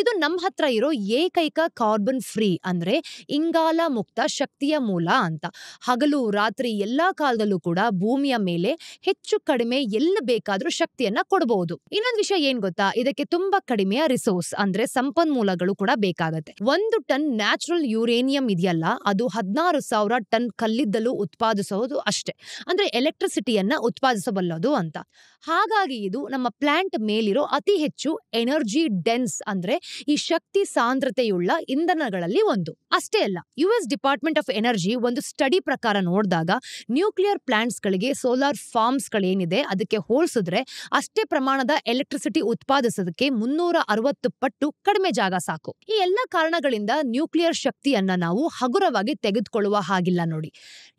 S1: ಇದು ನಮ್ಮ ಹತ್ರ ಇರೋ ಏಕೈಕ ಕಾರ್ಬನ್ ಫ್ರೀ ಅಂದ್ರೆ ಇಂಗಾಲ ಮುಕ್ತ ಶಕ್ತಿಯ ಮೂಲ ಅಂತ. ಹಗಲು ರಾತ್ರಿ ಎಲ್ಲಾ ಕಾಲದಲ್ಲೂ ಕೂಡ ಭೂಮಿಯ ಮೇಲೆ ಹೆಚ್ಚು ಕಡಿಮೆ ಎಲ್ಲ ಬೇಕಾದ್ರೂ ಶಕ್ತಿಯನ್ನ ಕೊಡಬಹುದು. ಇನ್ನೊಂದು ವಿಷಯ ಏನ್ ಗೊತ್ತಾ, ಇದಕ್ಕೆ ತುಂಬಾ ಕಡಿಮೆಯ ರಿಸೋರ್ಸ್ ಅಂದ್ರೆ ಸಂಪನ್ಮೂಲಗಳು ಕೂಡ ಬೇಕಾಗತ್ತೆ. 1 ಟನ್ ನ್ಯಾಚುರಲ್ ಯುರೇನಿಯಂ ಇದೆಯಲ್ಲ, ಅದು 16,000 ಟನ್ ಕಲ್ಲಿದ್ದಲು ಉತ್ಪಾದಿಸೋದು ಅಷ್ಟೇ. ಅಂದ್ರೆ ಎಲೆಕ್ಟ್ರಿಸಿಟಿಯನ್ನ ಉತ್ಪಾದಿಸಬಲ್ಲದು ಅಂತ. ಹಾಗಾಗಿ ಇದು ನಮ್ಮ ಪ್ಲಾಂಟ್ ಮೇಲಿರೋ ಅತಿ ಹೆಚ್ಚು ಎನರ್ಜಿ ಡೆನ್ಸ್ ಅಂದ್ರೆ ಈ ಶಕ್ತಿ ಸಾಂದ್ರತೆಯುಳ್ಳ ಇಂಧನಗಳಲ್ಲಿ ಒಂದು. ಅಷ್ಟೇ ಅಲ್ಲ, US ಡಿಪಾರ್ಟ್ಮೆಂಟ್ ಆಫ್ ಎನರ್ಜಿ ಒಂದು ಸ್ಟಡಿ ಪ್ರಕಾರ ನೋಡಿದಾಗ ನ್ಯೂಕ್ಲಿಯರ್ ಪ್ಲಾಂಟ್ಸ್ ಗಳಿಗೆ ಸೋಲಾರ್ ಫಾರ್ಮ್ಸ್ ಗಳೇನಿದೆ ಅದಕ್ಕೆ ಹೋಲಿಸಿದ್ರೆ ಅಷ್ಟೇ ಪ್ರಮಾಣದ ಎಲೆಕ್ಟ್ರಿಸಿಟಿ ಉತ್ಪಾದಿಸೋದಕ್ಕೆ 360 ಪಟ್ಟು ಕಡಿಮೆ ಜಾಗ ಸಾಕು. ಈ ಎಲ್ಲ ಕಾರಣಗಳಿಂದ ನ್ಯೂಕ್ಲಿಯರ್ ಶಕ್ತಿಯನ್ನ ನಾವು ಹಗುರವಾಗಿ ತೆಗೆದುಕೊಳ್ಳುವ ಹಾಗಿಲ್ಲ ನೋಡಿ.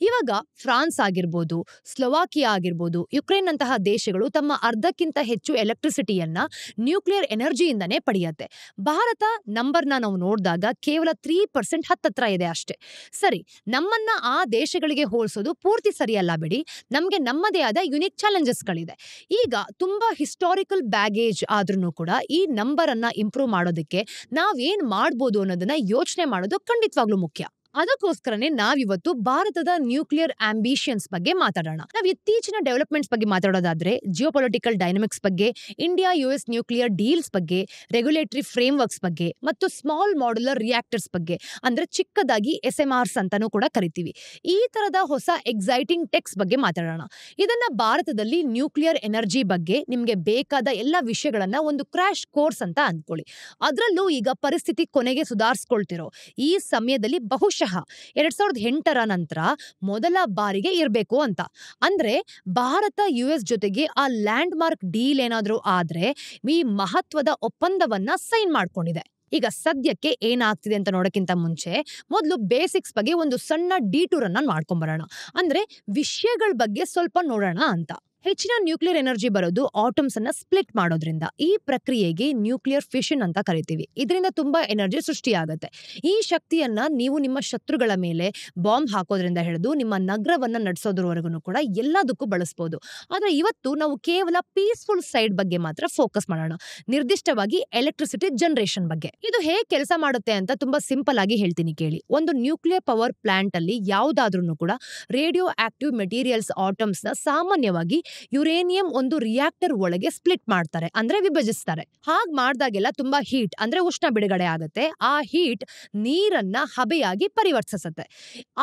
S1: ಇವಾಗ ಫ್ರಾನ್ಸ್ ಆಗಿರ್ಬೋದು, ಸ್ಲೋವಾಕಿಯಾ ಆಗಿರ್ಬೋದು, ಯುಕ್ರೇನ್ ಅಂತಹ ದೇಶಗಳು ತಮ್ಮ ಅರ್ಧಕ್ಕಿಂತ ಹೆಚ್ಚು ಎಲೆಕ್ಟ್ರಿಸಿಟಿಯನ್ನ ನ್ಯೂಕ್ಲಿಯರ್ ಎನರ್ಜಿಯಿಂದನೇ ಪಡೆಯುತ್ತೆ. ಭಾರತ ನಂಬರ್ನ ನಾವು ನೋಡಿದಾಗ ಕೇವಲ 3% ಹತ್ತತ್ರ ಇದೆ ಅಷ್ಟೇ. ಸರಿ, ನಮ್ಮನ್ನ ಆ ದೇಶಗಳಿಗೆ ಹೋಲಿಸೋದು ಪೂರ್ತಿ ಸರಿಯಲ್ಲ ಬಿಡಿ. ನಮ್ಗೆ ನಮ್ಮದೇ ಆದ ಯುನಿಕ್ ಚಾಲೆಂಜಸ್ಗಳಿದೆ. ಈಗ ತುಂಬಾ ಹಿಸ್ಟಾರಿಕಲ್ ಬ್ಯಾಗೇಜ್ ಆದ್ರೂ ಕೂಡ ಈ ನಂಬರ್ ಅನ್ನ ಇಂಪ್ರೂವ್ ಮಾಡೋದಕ್ಕೆ ನಾವೇನ್ ಮಾಡ್ಬೋದು ಅನ್ನೋದನ್ನ ಯೋಚನೆ ಮಾಡೋದು ಖಂಡಿತವಾಗ್ಲೂ ಮುಖ್ಯ. ಅದಕ್ಕೋಸ್ಕರನೇ ನಾವಿವತ್ತು ಭಾರತದ ನ್ಯೂಕ್ಲಿಯರ್ ಆಂಬಿಷನ್ಸ್ ಬಗ್ಗೆ ಮಾತಾಡೋಣ. ನಾವು ಇತ್ತೀಚಿನ ಡೆವಲಪ್ಮೆಂಟ್ಸ್ ಬಗ್ಗೆ ಮಾತಾಡೋದಾದ್ರೆ ಜಿಯೋಪೊಲಿಟಿಕಲ್ ಡೈನಮಿಕ್ಸ್ ಬಗ್ಗೆ, ಇಂಡಿಯಾ US ನ್ಯೂಕ್ಲಿಯರ್ ಡೀಲ್ಸ್ ಬಗ್ಗೆ, ರೆಗ್ಯುಲೇಟರಿ ಫ್ರೇಮ್ವರ್ಕ್ಸ್ ಬಗ್ಗೆ ಮತ್ತು ಸ್ಮಾಲ್ ಮಾಡ್ಯುಲರ್ ರಿಯಾಕ್ಟರ್ಸ್ ಬಗ್ಗೆ ಅಂದ್ರೆ ಚಿಕ್ಕದಾಗಿ SMRs ಅಂತಾನೂ ಕೂಡ ಕರಿತೀವಿ. ಈ ತರದ ಹೊಸ ಎಕ್ಸೈಟಿಂಗ್ ಟೆಕ್ಸ್ ಬಗ್ಗೆ ಮಾತಾಡೋಣ. ಇದನ್ನ ಭಾರತದಲ್ಲಿ ನ್ಯೂಕ್ಲಿಯರ್ ಎನರ್ಜಿ ಬಗ್ಗೆ ನಿಮ್ಗೆ ಬೇಕಾದ ಎಲ್ಲ ವಿಷಯಗಳನ್ನ ಒಂದು ಕ್ರಾಶ್ ಕೋರ್ಸ್ ಅಂತ ಅನ್ಕೊಳ್ಳಿ. ಅದರಲ್ಲೂ ಈಗ ಪರಿಸ್ಥಿತಿ ಕೊನೆಗೆ ಸುಧಾರಿಸ್ಕೊಳ್ತಿರೋ ಈ ಸಮಯದಲ್ಲಿ ಬಹುಶಃ 2008ರ ನಂತರ ಮೊದಲ ಬಾರಿಗೆ ಇರಬೇಕು ಅಂತ. ಅಂದ್ರೆ ಭಾರತ US ಜೊತೆಗೆ ಆ ಲ್ಯಾಂಡ್ ಮಾರ್ಕ್ ಡೀಲ್ ಏನಾದ್ರೂ ಆದ್ರೆ ಈ ಮಹತ್ವದ ಒಪ್ಪಂದವನ್ನ ಸೈನ್ ಮಾಡ್ಕೊಂಡಿದೆ. ಈಗ ಸದ್ಯಕ್ಕೆ ಏನಾಗ್ತಿದೆ ಅಂತ ನೋಡಕ್ಕಿಂತ ಮುಂಚೆ ಮೊದಲು ಬೇಸಿಕ್ಸ್ ಬಗ್ಗೆ ಒಂದು ಸಣ್ಣ ಡಿಟೂರ್ ಅನ್ನ ಮಾಡ್ಕೊಂಡ್ಬರೋಣ. ಅಂದ್ರೆ ವಿಷಯಗಳ ಬಗ್ಗೆ ಸ್ವಲ್ಪ ನೋಡೋಣ ಅಂತ. ಹೆಚ್ಚಿನ ನ್ಯೂಕ್ಲಿಯರ್ ಎನರ್ಜಿ ಬರೋದು ಆಟಮ್ಸ್ ಅನ್ನ ಸ್ಪ್ಲಿಟ್ ಮಾಡೋದ್ರಿಂದ. ಈ ಪ್ರಕ್ರಿಯೆಗೆ ನ್ಯೂಕ್ಲಿಯರ್ ಫಿಷನ್ ಅಂತ ಕರಿತೀವಿ. ಇದರಿಂದ ತುಂಬಾ ಎನರ್ಜಿ ಸೃಷ್ಟಿಯಾಗುತ್ತೆ. ಈ ಶಕ್ತಿಯನ್ನ ನೀವು ನಿಮ್ಮ ಶತ್ರುಗಳ ಮೇಲೆ ಬಾಂಬ್ ಹಾಕೋದ್ರಿಂದ ಹಿಡಿದು ನಿಮ್ಮ ನಗರವನ್ನ ನಡೆಸೋದ್ರವರೆಗೂ ಕೂಡ ಎಲ್ಲದಕ್ಕೂ ಬಳಸಬಹುದು. ಆದ್ರೆ ಇವತ್ತು ನಾವು ಕೇವಲ ಪೀಸ್ಫುಲ್ ಸೈಡ್ ಬಗ್ಗೆ ಮಾತ್ರ ಫೋಕಸ್ ಮಾಡೋಣ, ನಿರ್ದಿಷ್ಟವಾಗಿ ಎಲೆಕ್ಟ್ರಿಸಿಟಿ ಜನರೇಷನ್ ಬಗ್ಗೆ. ಇದು ಹೇಗೆ ಕೆಲಸ ಮಾಡುತ್ತೆ ಅಂತ ತುಂಬಾ ಸಿಂಪಲ್ ಆಗಿ ಹೇಳ್ತೀನಿ ಕೇಳಿ. ಒಂದು ನ್ಯೂಕ್ಲಿಯರ್ ಪವರ್ ಪ್ಲಾಂಟ್ ಅಲ್ಲಿ ಯಾವುದಾದ್ರೂ ಕೂಡ ರೇಡಿಯೋ ಆಕ್ಟಿವ್ ಮೆಟೀರಿಯಲ್ಸ್ ಆಟಮ್ಸ್ ನ ಸಾಮಾನ್ಯವಾಗಿ ಯುರೇನಿಯಂ ಒಂದು ರಿಯಾಕ್ಟರ್ ಒಳಗೆ ಸ್ಪ್ಲಿಟ್ ಮಾಡ್ತಾರೆ, ಅಂದ್ರೆ ವಿಭಜಿಸ್ತಾರೆ. ಹಾಗ್ ಮಾಡ್ದಾಗೆಲ್ಲ ತುಂಬಾ ಹೀಟ್ ಅಂದ್ರೆ ಉಷ್ಣ ಬಿಡುಗಡೆ ಆಗುತ್ತೆ. ಆ ಹೀಟ್ ನೀರನ್ನ ಹಬೆಯಾಗಿ ಪರಿವರ್ತಿಸುತ್ತೆ.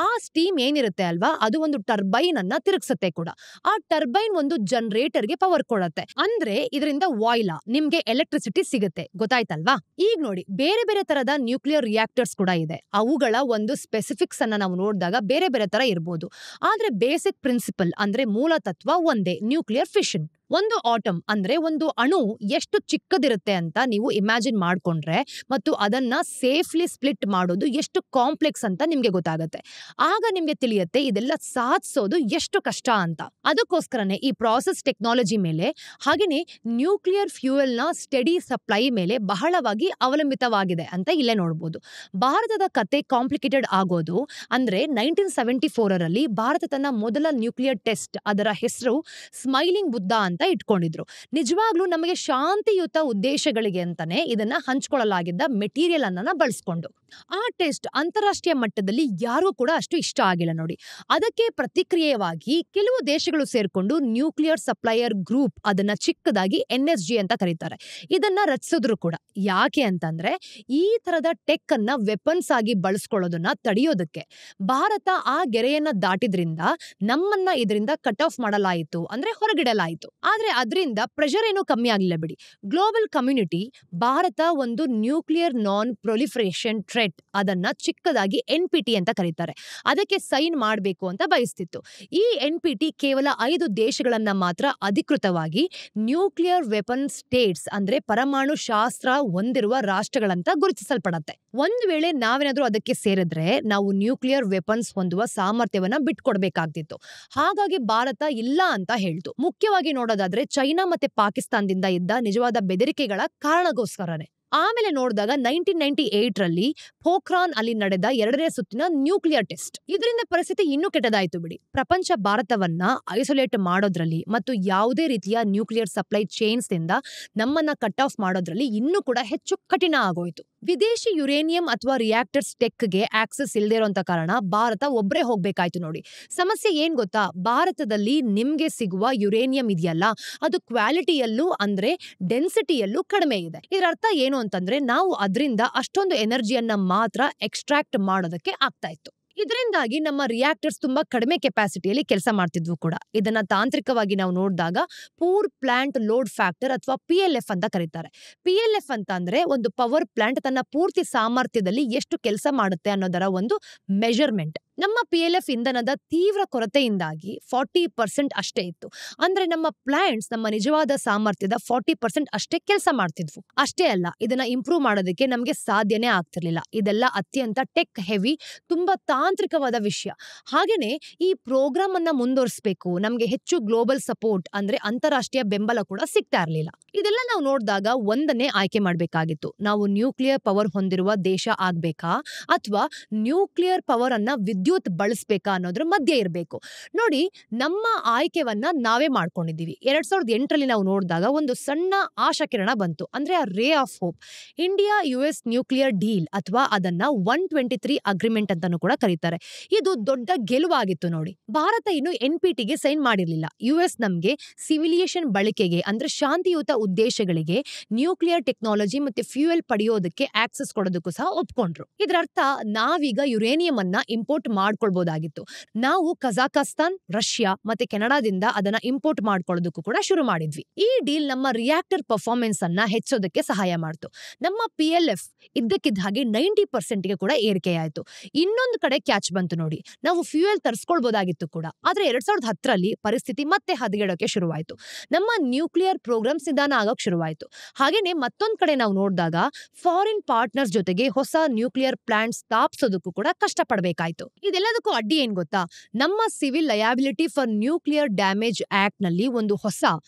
S1: ಆ ಸ್ಟೀಮ್ ಏನಿರುತ್ತೆ ಅಲ್ವಾ, ಅದು ಒಂದು ಟರ್ಬೈನ್ ಅನ್ನ ತಿರುಗಿಸುತ್ತೆ ಕೂಡ. ಆ ಟರ್ಬೈನ್ ಒಂದು ಜನರೇಟರ್ಗೆ ಪವರ್ ಕೊಡುತ್ತೆ. ಅಂದ್ರೆ ಇದರಿಂದ ವಾಯ್ಲಾ ನಿಮ್ಗೆ ಎಲೆಕ್ಟ್ರಿಸಿಟಿ ಸಿಗುತ್ತೆ. ಗೊತ್ತಾಯ್ತಲ್ವಾ? ಈಗ ನೋಡಿ, ಬೇರೆ ಬೇರೆ ತರದ ನ್ಯೂಕ್ಲಿಯರ್ ರಿಯಾಕ್ಟರ್ಸ್ ಕೂಡ ಇದೆ. ಅವುಗಳ ಒಂದು ಸ್ಪೆಸಿಫಿಕ್ಸ್ ಅನ್ನ ನಾವು ನೋಡಿದಾಗ ಬೇರೆ ಬೇರೆ ತರ ಇರಬಹುದು. ಆದ್ರೆ ಬೇಸಿಕ್ ಪ್ರಿನ್ಸಿಪಲ್ ಅಂದ್ರೆ ಮೂಲ ತತ್ವ ಒಂದೇ, ನ್ಯೂಕ್ಲಿಯರ್ ಫಿಷನ್. ಒಂದು ಆಟಮ್ ಅಂದ್ರೆ ಒಂದು ಅಣು ಎಷ್ಟು ಚಿಕ್ಕದಿರುತ್ತೆ ಅಂತ ನೀವು ಇಮ್ಯಾಜಿನ್ ಮಾಡ್ಕೊಂಡ್ರೆ ಮತ್ತು ಅದನ್ನ ಸೇಫ್ಲಿ ಸ್ಪ್ಲಿಟ್ ಮಾಡೋದು ಎಷ್ಟು ಕಾಂಪ್ಲೆಕ್ಸ್ ಅಂತ ನಿಮ್ಗೆ ಗೊತ್ತಾಗುತ್ತೆ. ಆಗ ನಿಮ್ಗೆ ತಿಳಿಯುತ್ತೆ ಇದೆಲ್ಲ ಸಾಧಿಸೋದು ಎಷ್ಟು ಕಷ್ಟ ಅಂತ. ಅದಕ್ಕೋಸ್ಕರನೇ ಈ ಪ್ರಾಸೆಸ್ ಟೆಕ್ನಾಲಜಿ ಮೇಲೆ ಹಾಗೇನೆ ನ್ಯೂಕ್ಲಿಯರ್ ಫ್ಯೂಯಲ್ ನ ಸ್ಟೆಡಿ ಸಪ್ಲೈ ಮೇಲೆ ಬಹಳವಾಗಿ ಅವಲಂಬಿತವಾಗಿದೆ ಅಂತ ಇಲ್ಲೇ ನೋಡಬಹುದು. ಭಾರತದ ಕತೆ ಕಾಂಪ್ಲಿಕೇಟೆಡ್ ಆಗೋದು ಅಂದ್ರೆ 1974ರಲ್ಲಿ ಭಾರತ ತನ್ನ ಮೊದಲ ನ್ಯೂಕ್ಲಿಯರ್ ಟೆಸ್ಟ್, ಅದರ ಹೆಸರು ಸ್ಮೈಲಿಂಗ್ ಬುದ್ಧ ಅಂತ ಇಟ್ಕೊಂಡಿದ್ರು. ನಿಜವಾಗ್ಲೂ ನಮಗೆ ಶಾಂತಿಯುತ ಉದ್ದೇಶಗಳಿಗೆ ಅಂತಾನೆ ಇದನ್ನ ಹಂಚ್ಕೊಳ್ಳಲಾಗಿದ್ದ ಮೆಟೀರಿಯಲ್ ಅನ್ನ ಬಳಸ್ಕೊಂಡು. ಆ ಟೆಸ್ಟ್ ಅಂತಾರಾಷ್ಟ್ರೀಯ ಮಟ್ಟದಲ್ಲಿ ಯಾರೂ ಕೂಡ ಅಷ್ಟು ಇಷ್ಟ ಆಗಿಲ್ಲ ನೋಡಿ. ಅದಕ್ಕೆ ಪ್ರತಿಕ್ರಿಯೆಯಾಗಿ ಕೆಲವು ದೇಶಗಳು ಸೇರ್ಕೊಂಡು ನ್ಯೂಕ್ಲಿಯರ್ ಸಪ್ಲೈಯರ್ ಗ್ರೂಪ್, ಅದನ್ನ ಚಿಕ್ಕದಾಗಿ NSG ಅಂತ ಕರೀತಾರೆ, ಇದನ್ನ ರಚಿಸಿದ್ರು ಕೂಡ. ಯಾಕೆ ಅಂತಂದ್ರೆ ಈ ತರದ ಟೆಕ್ ಅನ್ನ ವೆಪನ್ಸ್ ಆಗಿ ಬಳಸ್ಕೊಳ್ಳೋದನ್ನ ತಡೆಯೋದಕ್ಕೆ. ಭಾರತ ಆ ಗೆರೆಯನ್ನ ದಾಟಿದ್ರಿಂದ ನಮ್ಮನ್ನ ಇದರಿಂದ ಕಟ್ ಆಫ್ ಮಾಡಲಾಯಿತು, ಅಂದ್ರೆ ಹೊರಗಿಡಲಾಯಿತು. ಆದ್ರೆ ಅದರಿಂದ ಪ್ರೆಷರ್ ಏನು ಕಮ್ಮಿ ಆಗಲಿಲ್ಲ ಬಿಡಿ. ಗ್ಲೋಬಲ್ ಕಮ್ಯುನಿಟಿ ಭಾರತ ಒಂದು ನ್ಯೂಕ್ಲಿಯರ್ ನಾನ್ ಪ್ರೊಲಿಫರೇಷನ್ ಥ್ರೆಟ್, ಅದನ್ನ ಚಿಕ್ಕದಾಗಿ NPT ಅಂತ ಕರೀತಾರೆ, ಅದಕ್ಕೆ ಸೈನ್ ಮಾಡಬೇಕು ಅಂತ ಬಯಸ್ತಿತ್ತು. ಈ NPT ಕೇವಲ 5 ದೇಶಗಳನ್ನ ಮಾತ್ರ ಅಧಿಕೃತವಾಗಿ ನ್ಯೂಕ್ಲಿಯರ್ ವೆಪನ್ ಸ್ಟೇಟ್ಸ್, ಅಂದ್ರೆ ಪರಮಾಣು ಶಾಸ್ತ್ರ ಹೊಂದಿರುವ ರಾಷ್ಟ್ರಗಳಂತ ಗುರುತಿಸಲ್ಪಡತ್ತೆ. ಒಂದ್ ವೇಳೆ ನಾವೇನಾದ್ರೂ ಅದಕ್ಕೆ ಸೇರಿದ್ರೆ ನಾವು ನ್ಯೂಕ್ಲಿಯರ್ ವೆಪನ್ಸ್ ಹೊಂದುವ ಸಾಮರ್ಥ್ಯವನ್ನ ಬಿಟ್ಕೊಡ್ಬೇಕಾಗ್ತಿತ್ತು. ಹಾಗಾಗಿ ಭಾರತ ಇಲ್ಲ ಅಂತ ಹೇಳ್ತು. ಮುಖ್ಯವಾಗಿ ನೋಡೋದಾದ್ರೆ ಚೈನಾ ಮತ್ತೆ ಪಾಕಿಸ್ತಾನದಿಂದ ಇದ್ದ ನಿಜವಾದ ಬೆದರಿಕೆಗಳ ಕಾರಣಗೋಸ್ಕರನೇ. ಆಮೇಲೆ ನೋಡಿದಾಗ 1998ರಲ್ಲಿ ಪೋಖ್ರಾನ್ ಅಲ್ಲಿ ನಡೆದ 2ನೇ ಸುತ್ತಿನ ನ್ಯೂಕ್ಲಿಯರ್ ಟೆಸ್ಟ್, ಇದರಿಂದ ಪರಿಸ್ಥಿತಿ ಇನ್ನೂ ಕೆಟ್ಟದಾಯ್ತು ಬಿಡಿ. ಪ್ರಪಂಚ ಭಾರತವನ್ನ ಐಸೋಲೇಟ್ ಮಾಡೋದ್ರಲ್ಲಿ ಮತ್ತು ಯಾವುದೇ ರೀತಿಯ ನ್ಯೂಕ್ಲಿಯರ್ ಸಪ್ಲೈ ಚೈನ್ಸ್ ನಿಂದ ನಮ್ಮನ್ನ ಕಟ್ ಆಫ್ ಮಾಡೋದ್ರಲ್ಲಿ ಇನ್ನೂ ಕೂಡ ಹೆಚ್ಚು ಕಠಿಣ ಆಗೋಯ್ತು. ವಿದೇಶಿ ಯುರೇನಿಯಂ ಅಥವಾ ರಿಯಾಕ್ಟರ್ಸ್ ಟೆಕ್ಗೆ ಆಕ್ಸೆಸ್ ಇಲ್ಲದೆ ಇರೋಂತ ಕಾರಣ ಭಾರತ ಒಬ್ಬರೇ ಹೋಗ್ಬೇಕಾಯ್ತು ನೋಡಿ. ಸಮಸ್ಯೆ ಏನ್ ಗೊತ್ತಾ, ಭಾರತದಲ್ಲಿ ನಿಮ್ಗೆ ಸಿಗುವ ಯುರೇನಿಯಂ ಇದೆಯಲ್ಲ, ಅದು ಕ್ವಾಲಿಟಿಯಲ್ಲೂ ಅಂದ್ರೆ ಡೆನ್ಸಿಟಿಯಲ್ಲೂ ಕಡಿಮೆ ಇದೆ. ಇದರ ಅರ್ಥ ಏನು ಅಂತಂದ್ರೆ ನಾವು ಅದರಿಂದ ಅಷ್ಟೊಂದು ಎನರ್ಜಿಯನ್ನ ಮಾತ್ರ ಎಕ್ಸ್ಟ್ರಾಕ್ಟ್ ಮಾಡೋದಕ್ಕೆ ಆಗ್ತಾ ಇತ್ತು. ಇದರಿಂದಾಗಿ ನಮ್ಮ ರಿಯಾಕ್ಟರ್ಸ್ ತುಂಬಾ ಕಡಿಮೆ ಕೆಪಾಸಿಟಿಯಲ್ಲಿ ಕೆಲಸ ಮಾಡ್ತಿದ್ವು ಕೂಡ. ಇದನ್ನ ತಾಂತ್ರಿಕವಾಗಿ ನಾವು ನೋಡಿದಾಗ ಪೂರ್ ಪ್ಲಾಂಟ್ ಲೋಡ್ ಫ್ಯಾಕ್ಟರ್ ಅಥವಾ PLF ಅಂತ ಕರೀತಾರೆ. PLF ಅಂತ ಅಂದ್ರೆ ಒಂದು ಪವರ್ ಪ್ಲಾಂಟ್ ತನ್ನ ಪೂರ್ತಿ ಸಾಮರ್ಥ್ಯದಲ್ಲಿ ಎಷ್ಟು ಕೆಲಸ ಮಾಡುತ್ತೆ ಅನ್ನೋದರ ಒಂದು ಮೆಜರ್ಮೆಂಟ್. ನಮ್ಮ PLF ಇಂಧನದ ತೀವ್ರ ಕೊರತೆಯಿಂದಾಗಿ 40% ಅಷ್ಟೇ ಇತ್ತು. ಅಂದ್ರೆ ನಮ್ಮ ಪ್ಲಾಂಟ್ಸ್ ನಮ್ಮ ನಿಜವಾದ ಸಾಮರ್ಥ್ಯದ 40% ಅಷ್ಟೇ ಕೆಲಸ ಮಾಡ್ತಿದ್ವು. ಅಷ್ಟೇ ಅಲ್ಲ, ಇದನ್ನ ಇಂಪ್ರೂವ್ ಮಾಡೋದಕ್ಕೆ ನಮ್ಗೆ ಸಾಧ್ಯನೇ ಆಗ್ತಿರ್ಲಿಲ್ಲ. ಇದೆಲ್ಲ ಅತ್ಯಂತ ಟೆಕ್ ಹೆವಿ, ತುಂಬಾ ತಾಂತ್ರಿಕವಾದ ವಿಷಯ. ಹಾಗೇನೆ ಈ ಪ್ರೋಗ್ರಾಮ್ ಅನ್ನ ಮುಂದುವರಿಸಬೇಕು, ನಮ್ಗೆ ಹೆಚ್ಚು ಗ್ಲೋಬಲ್ ಸಪೋರ್ಟ್ ಅಂದ್ರೆ ಅಂತಾರಾಷ್ಟ್ರೀಯ ಬೆಂಬಲ ಕೂಡ ಸಿಗ್ತಾ ಇರ್ಲಿಲ್ಲ. ಇದೆಲ್ಲ ನಾವು ನೋಡಿದಾಗ ಒಂದನ್ನೇ ಆಯ್ಕೆ ಮಾಡ್ಬೇಕಾಗಿತ್ತು. ನಾವು ನ್ಯೂಕ್ಲಿಯರ್ ಪವರ್ ಹೊಂದಿರುವ ದೇಶ ಆಗ್ಬೇಕಾ ಅಥವಾ ನ್ಯೂಕ್ಲಿಯರ್ ಪವರ್ ಅನ್ನ ವಿದ್ಯುತ್ ಬಳಸಬೇಕಾ ಅನ್ನೋದ್ರ ಮಧ್ಯೆ ಇರಬೇಕು. ನೋಡಿ, ನಮ್ಮ ಆಯ್ಕೆವನ್ನ ನಾವೇ ಮಾಡ್ಕೊಂಡಿದೀವಿ. 2008ರಲ್ಲಿ ನಾವು ನೋಡಿದಾಗ ಒಂದು ಸಣ್ಣ ಆಶಾಕಿರಣ ಬಂತು, ಅಂದ್ರೆ ಆ ray of hope. India US nuclear deal ಅಥವಾ ಅದನ್ನ 123 ಅಗ್ರಿಮೆಂಟ್ ಅಂತಾನು ಕೂಡ ಕರೀತಾರೆ. ಇದು ದೊಡ್ಡ ಗೆಲುವಾಗಿತ್ತು ನೋಡಿ. ಭಾರತ ಇನ್ನು NPTಗೆ ಸೈನ್ ಮಾಡಿರ್ಲಿಲ್ಲ. US ನಮ್ಗೆ ಸಿವಿಲಿಯೇಷನ್ ಬಳಕೆಗೆ ಅಂದ್ರೆ ಶಾಂತಿಯುತ ಉದ್ದೇಶಗಳಿಗೆ ನ್ಯೂಕ್ಲಿಯರ್ ಟೆಕ್ನಾಲಜಿ ಮತ್ತೆ ಫ್ಯೂಯಲ್ ಪಡೆಯೋದಕ್ಕೆ ಆಕ್ಸೆಸ್ ಕೊಡೋದಕ್ಕೂ ಸಹ ಒಪ್ಕೊಂಡ್ರು. ಇದರರ್ಥ ನಾವೀಗ ಯುರೇನಿಯಂ ಅನ್ನ ಇಂಪೋರ್ಟ್ ಮಾಡ್ಕೊಳ್ಬಹುದಾಗಿತ್ತು. ನಾವು ಕಜಾಕಸ್ತಾನ್, ರಷ್ಯಾ ಮತ್ತೆ ಕೆನಡಾದಿಂದ ಅದನ್ನ ಇಂಪೋರ್ಟ್ ಮಾಡ್ಕೊಳ್ಳೋದಕ್ಕೂ ಕೂಡ ಶುರು ಮಾಡಿದ್ವಿ. ಈ ಡೀಲ್ ನಮ್ಮ ರಿಯಾಕ್ಟರ್ ಪರ್ಫಾರ್ಮೆನ್ಸ್ ಅನ್ನ ಹೆಚ್ಚೋದಕ್ಕೆ ಸಹಾಯ ಮಾಡ್ತು. ನಮ್ಮ PLF ಇದ್ದಕ್ಕಿದ್ದ ಹಾಗೆ 90%ಗೆ ಕೂಡ ಏರಿಕೆಯಾಯಿತು. ಇನ್ನೊಂದು ಕಡೆ ಕ್ಯಾಚ್ ಬಂತು ನೋಡಿ, ನಾವು ಫ್ಯೂಯಲ್ ತರಿಸ್ಕೊಳ್ಬಹುದಾಗಿತ್ತು ಕೂಡ. ಆದ್ರೆ 2010ರಲ್ಲಿ ಪರಿಸ್ಥಿತಿ ಮತ್ತೆ ಹದಗೆಡೋಕೆ ಶುರುವಾಯಿತು. ನಮ್ಮ ನ್ಯೂಕ್ಲಿಯರ್ ಪ್ರೋಗ್ರಾಮ್ಸ್ ನಿಧಾನ ಆಗೋಕ್ ಶುರುವಾಯಿತು. ಹಾಗೇನೆ ಮತ್ತೊಂದ್ ಕಡೆ ನಾವು ನೋಡಿದಾಗ ಫಾರಿನ್ ಪಾರ್ಟ್ನರ್ಸ್ ಜೊತೆಗೆ ಹೊಸ ನ್ಯೂಕ್ಲಿಯರ್ ಪ್ಲಾಂಟ್ ಸ್ಥಾಪಿಸೋದಕ್ಕೂ ಕೂಡ ಕಷ್ಟಪಡಬೇಕಾಯ್ತು. ಇದೆಲ್ಲದಕ್ಕೂ ಅಡ್ಡಿ ಏನ್ ಗೊತ್ತಾ, ನಮ್ಮ civil liability for nuclear damage act ನಲ್ಲಿ ಒಂದು ಹೊಸ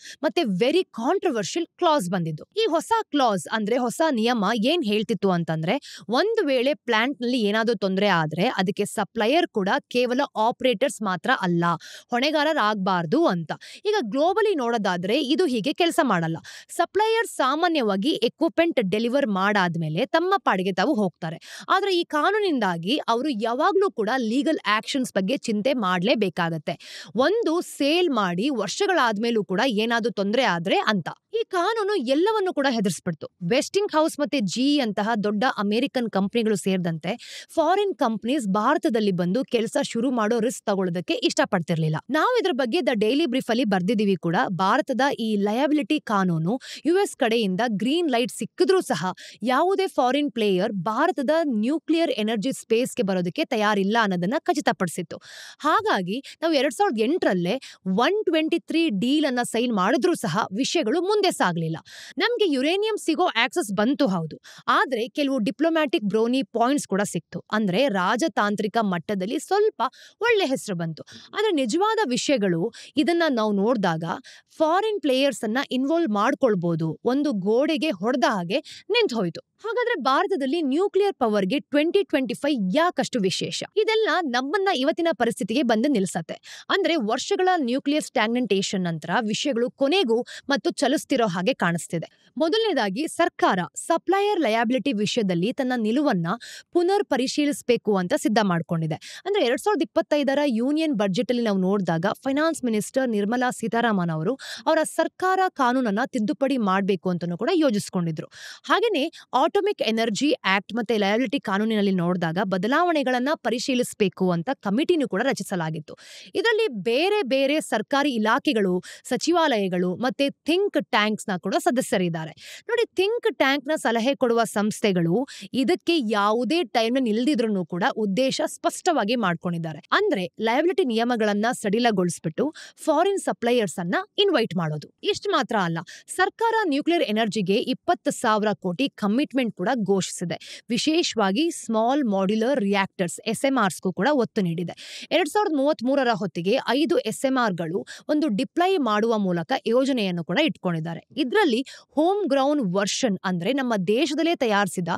S1: ಮತ್ತೆ ವೆರಿ ಕಾಂಟ್ರವರ್ಷಿಯಲ್ ಕ್ಲಾಸ್ ಬಂದಿದ್ದು. ಈ ಹೊಸ ಕ್ಲಾಸ್ ಅಂದ್ರೆ ಹೊಸ ನಿಯಮ ಏನ್ ಹೇಳ್ತಿತ್ತು ಅಂತಂದ್ರೆ, ಒಂದು ವೇಳೆ ಪ್ಲಾಂಟ್ ನಲ್ಲಿ ಏನಾದ್ರೂ ತೊಂದರೆ ಆದ್ರೆ ಅದಕ್ಕೆ ಸಪ್ಲೈಯರ್ ಕೂಡ ಕೇವಲ ಆಪರೇಟರ್ಸ್ ಮಾತ್ರ ಅಲ್ಲ, ಹೊಣೆಗಾರರಾಗಬಾರ್ದು ಅಂತ. ಈಗ ಗ್ಲೋಬಲಿ ನೋಡೋದಾದ್ರೆ ಇದು ಹೀಗೆ ಕೆಲಸ ಮಾಡಲ್ಲ. ಸಪ್ಲೈಯರ್ ಸಾಮಾನ್ಯವಾಗಿ ಎಕ್ವಿಪ್ಮೆಂಟ್ ಡೆಲಿವರ್ ಮಾಡಾದ್ಮೇಲೆ ತಮ್ಮ ಪಾಡಿಗೆ ತಾವು ಹೋಗ್ತಾರೆ. ಆದ್ರೆ ಈ ಕಾನೂನಿಂದಾಗಿ ಅವರು ಯಾವಾಗ್ಲೂ ಕೂಡ ಲೀಗಲ್ ಆಕ್ಷನ್ಸ್ ಬಗ್ಗೆ ಚಿಂತೆ ಮಾಡಲೇಬೇಕಾಗತ್ತೆ. ಒಂದು ಸೇಲ್ ಮಾಡಿ ವರ್ಷಗಳಾದ್ಮೇಲೂ ಕೂಡ ಏನಾದ್ರೂ ತೊಂದರೆ ಆದ್ರೆ ಅಂತ. ಈ ಕಾನೂನು ಎಲ್ಲವನ್ನು ಕೂಡ ಹೆದರ್ಸ್ಬಿಡ್ತು. ವೆಸ್ಟಿಂಗ್ ಹೌಸ್ ಮತ್ತೆ GE ಅಂತಹ ದೊಡ್ಡ ಅಮೆರಿಕನ್ ಕಂಪನಿಗಳು ಸೇರಿದಂತೆ ಫಾರಿನ್ ಕಂಪನೀಸ್ ಭಾರತದಲ್ಲಿ ಬಂದು ಕೆಲಸ ಶುರು ಮಾಡೋ ರಿಸ್ಕ್ ತಗೊಳ್ಳೋದಕ್ಕೆ ಇಷ್ಟಪಡ್ತಿರ್ಲಿಲ್ಲ. ನಾವು ಇದ್ರ ಬಗ್ಗೆ ದ ಡೈಲಿ ಬ್ರೀಫ್ ಅಲ್ಲಿ ಬರ್ದಿದೀವಿ ಕೂಡ. ಭಾರತದ ಈ ಲಯಬಿಲಿಟಿ ಕಾನೂನು US ಕಡೆಯಿಂದ ಗ್ರೀನ್ ಲೈಟ್ ಸಿಕ್ಕಿದ್ರೂ ಸಹ ಯಾವುದೇ ಫಾರಿನ್ ಪ್ಲೇಯರ್ ಭಾರತದ ನ್ಯೂಕ್ಲಿಯರ್ ಎನರ್ಜಿ ಸ್ಪೇಸ್ಗೆ ಬರೋದಕ್ಕೆ ತಯಾರಿಲ್ಲ ಅನ್ನೋದನ್ನ ಖಚಿತಪಡಿಸಿತ್ತು. ಹಾಗಾಗಿ ನಾವು 2008ರಲ್ಲೇ 123 ಡೀಲ್ ಅನ್ನ ಸೈನ್ ಮಾಡಿದ್ರೂ ಸಹ ವಿಷಯಗಳು ಮುಂದೆ ಸಾಗಲಿಲ್ಲ. ನಮ್ಗೆ ಯುರೇನಿಯಂ ಸಿಗೋ ಆಕ್ಸೆಸ್ ಬಂತು ಹೌದು, ಆದ್ರೆ ಕೆಲವು ಡಿಪ್ಲೊಮ್ಯಾಟಿಕ್ ಬ್ರೋನಿ ಪಾಯಿಂಟ್ಸ್ ಕೂಡ ಸಿಕ್ತು. ಅಂದ್ರೆ ರಾಜತಾಂತ್ರಿಕ ಮಟ್ಟದಲ್ಲಿ ಸ್ವಲ್ಪ ಒಳ್ಳೆ ಹೆಸರು ಬಂತು. ಆದ್ರೆ ನಿಜವಾದ ವಿಷಯಗಳು ಇದನ್ನ ನಾವು ನೋಡಿದಾಗ ಫಾರಿನ್ ಪ್ಲೇಯರ್ಸ್ ಅನ್ನ ಇನ್ವಾಲ್ವ್ ಮಾಡ್ಕೊಳ್ಬಹುದು, ಒಂದು ಗೋಡೆಗೆ ಹೊಡೆದ ಹಾಗೆ ನಿಂತು ಹೋಯ್ತು. ಹಾಗಾದ್ರೆ ಭಾರತದಲ್ಲಿ ನ್ಯೂಕ್ಲಿಯರ್ ಪವರ್ಗೆ 2025 ಯಾಕಷ್ಟು ವಿಶೇಷ? ಇದೆಲ್ಲ ನಮ್ಮನ್ನ ಇವತ್ತಿನ ಪರಿಸ್ಥಿತಿಗೆ ಬಂದು ನಿಲ್ಸತ್ತೆ. ಅಂದ್ರೆ ವರ್ಷಗಳ ನ್ಯೂಕ್ಲಿಯರ್ ಸ್ಟಾಗ್ನೆಂಟೇಷನ್ ನಂತರ ವಿಷಯಗಳು ಕೊನೆಗೂ ಮತ್ತು ಚಲಿಸ್ತಿರೋ ಹಾಗೆ ಕಾಣಿಸ್ತಿದೆ. ಮೊದಲನೇದಾಗಿ ಸರ್ಕಾರ ಸಪ್ಲೈಯರ್ ಲಯಾಬಿಲಿಟಿ ವಿಷಯದಲ್ಲಿ ತನ್ನ ನಿಲುವನ್ನ ಪುನರ್ ಪರಿಶೀಲಿಸಬೇಕು ಅಂತ ಸಿದ್ಧ ಮಾಡ್ಕೊಂಡಿದೆ. ಅಂದ್ರೆ 2025ರ ಯೂನಿಯನ್ ಬಜೆಟ್ ಅಲ್ಲಿ ನಾವು ನೋಡಿದಾಗ ಫೈನಾನ್ಸ್ ಮಿನಿಸ್ಟರ್ ನಿರ್ಮಲಾ ಸೀತಾರಾಮನ್ ಅವರು ಅವರ ಸರ್ಕಾರ ಕಾನೂನನ್ನ ತಿದ್ದುಪಡಿ ಮಾಡಬೇಕು ಅಂತನೂ ಕೂಡ ಯೋಜಿಸಿಕೊಂಡಿದ್ರು. ಹಾಗೇನೆ ಆಟೋಮಿಕ್ ಎನರ್ಜಿ ಆಕ್ಟ್ ಮತ್ತೆ ಲಯಬಿಲಿಟಿ ಕಾನೂನಿನಲ್ಲಿ ನೋಡಿದಾಗ ಬದಲಾವಣೆಗಳನ್ನ ಪರಿಶೀಲಿಸಬೇಕು ಅಂತ ಕಮಿಟಿನೂ ಕೂಡ ರಚಿಸಲಾಗಿತ್ತು. ಇದರಲ್ಲಿ ಬೇರೆ ಬೇರೆ ಸರ್ಕಾರಿ ಇಲಾಖೆಗಳು, ಸಚಿವಾಲಯಗಳು ಮತ್ತೆ ಥಿಂಕ್ ಟ್ಯಾಂಕ್ಸ್ ನ ಕೂಡ ಸದಸ್ಯರಿದ್ದಾರೆ. ನೋಡಿ, ಥಿಂಕ್ ಟ್ಯಾಂಕ್ ನ ಸಲಹೆ ಕೊಡುವ ಸಂಸ್ಥೆಗಳು ಇದಕ್ಕೆ ಯಾವುದೇ ಟೈಮ್ ನಿಲ್ದಿದ್ರು ಕೂಡ ಉದ್ದೇಶ ಸ್ಪಷ್ಟವಾಗಿ ಮಾಡ್ಕೊಂಡಿದ್ದಾರೆ. ಅಂದ್ರೆ ಲಯಬಿಲಿಟಿ ನಿಯಮಗಳನ್ನ ಸಡಿಲಗೊಳಿಸ್ಬಿಟ್ಟು ಫಾರಿನ್ ಸಪ್ಲೈಯರ್ಸ್ ಅನ್ನ ಇನ್ವೈಟ್ ಮಾಡೋದು. ಇಷ್ಟು ಮಾತ್ರ ಅಲ್ಲ, ಸರ್ಕಾರ ನ್ಯೂಕ್ಲಿಯರ್ ಎನರ್ಜಿಗೆ 20,000 ಕೋಟಿ ಕಮಿಟ್ಮೆಂಟ್ ಕೂಡ ಘೋಷಿಸಿದೆ. ವಿಶೇಷವಾಗಿ ಸ್ಮಾಲ್ ಮಾಡ್ಯುಲರ್ ರಿಯಾಕ್ಟರ್ಸ್ SMRಸ್ಗೂ ಕೂಡ ಒತ್ತು ನೀಡಿದೆ. 2033ರ ಹೊತ್ತಿಗೆ 5 SMRಗಳು ಒಂದು ಡಿಪ್ಲಾಯ್ ಮಾಡುವ ಮೂಲಕ ಯೋಜನೆಯನ್ನು ಕೂಡ ಇಟ್ಕೊಂಡಿದ್ದಾರೆ. ಇದರಲ್ಲಿ ಹೋಮ್ ಗ್ರೌಂಡ್ ವರ್ಷನ್ ಅಂದ್ರೆ ನಮ್ಮ ದೇಶದಲ್ಲೇ ತಯಾರಿಸಿದ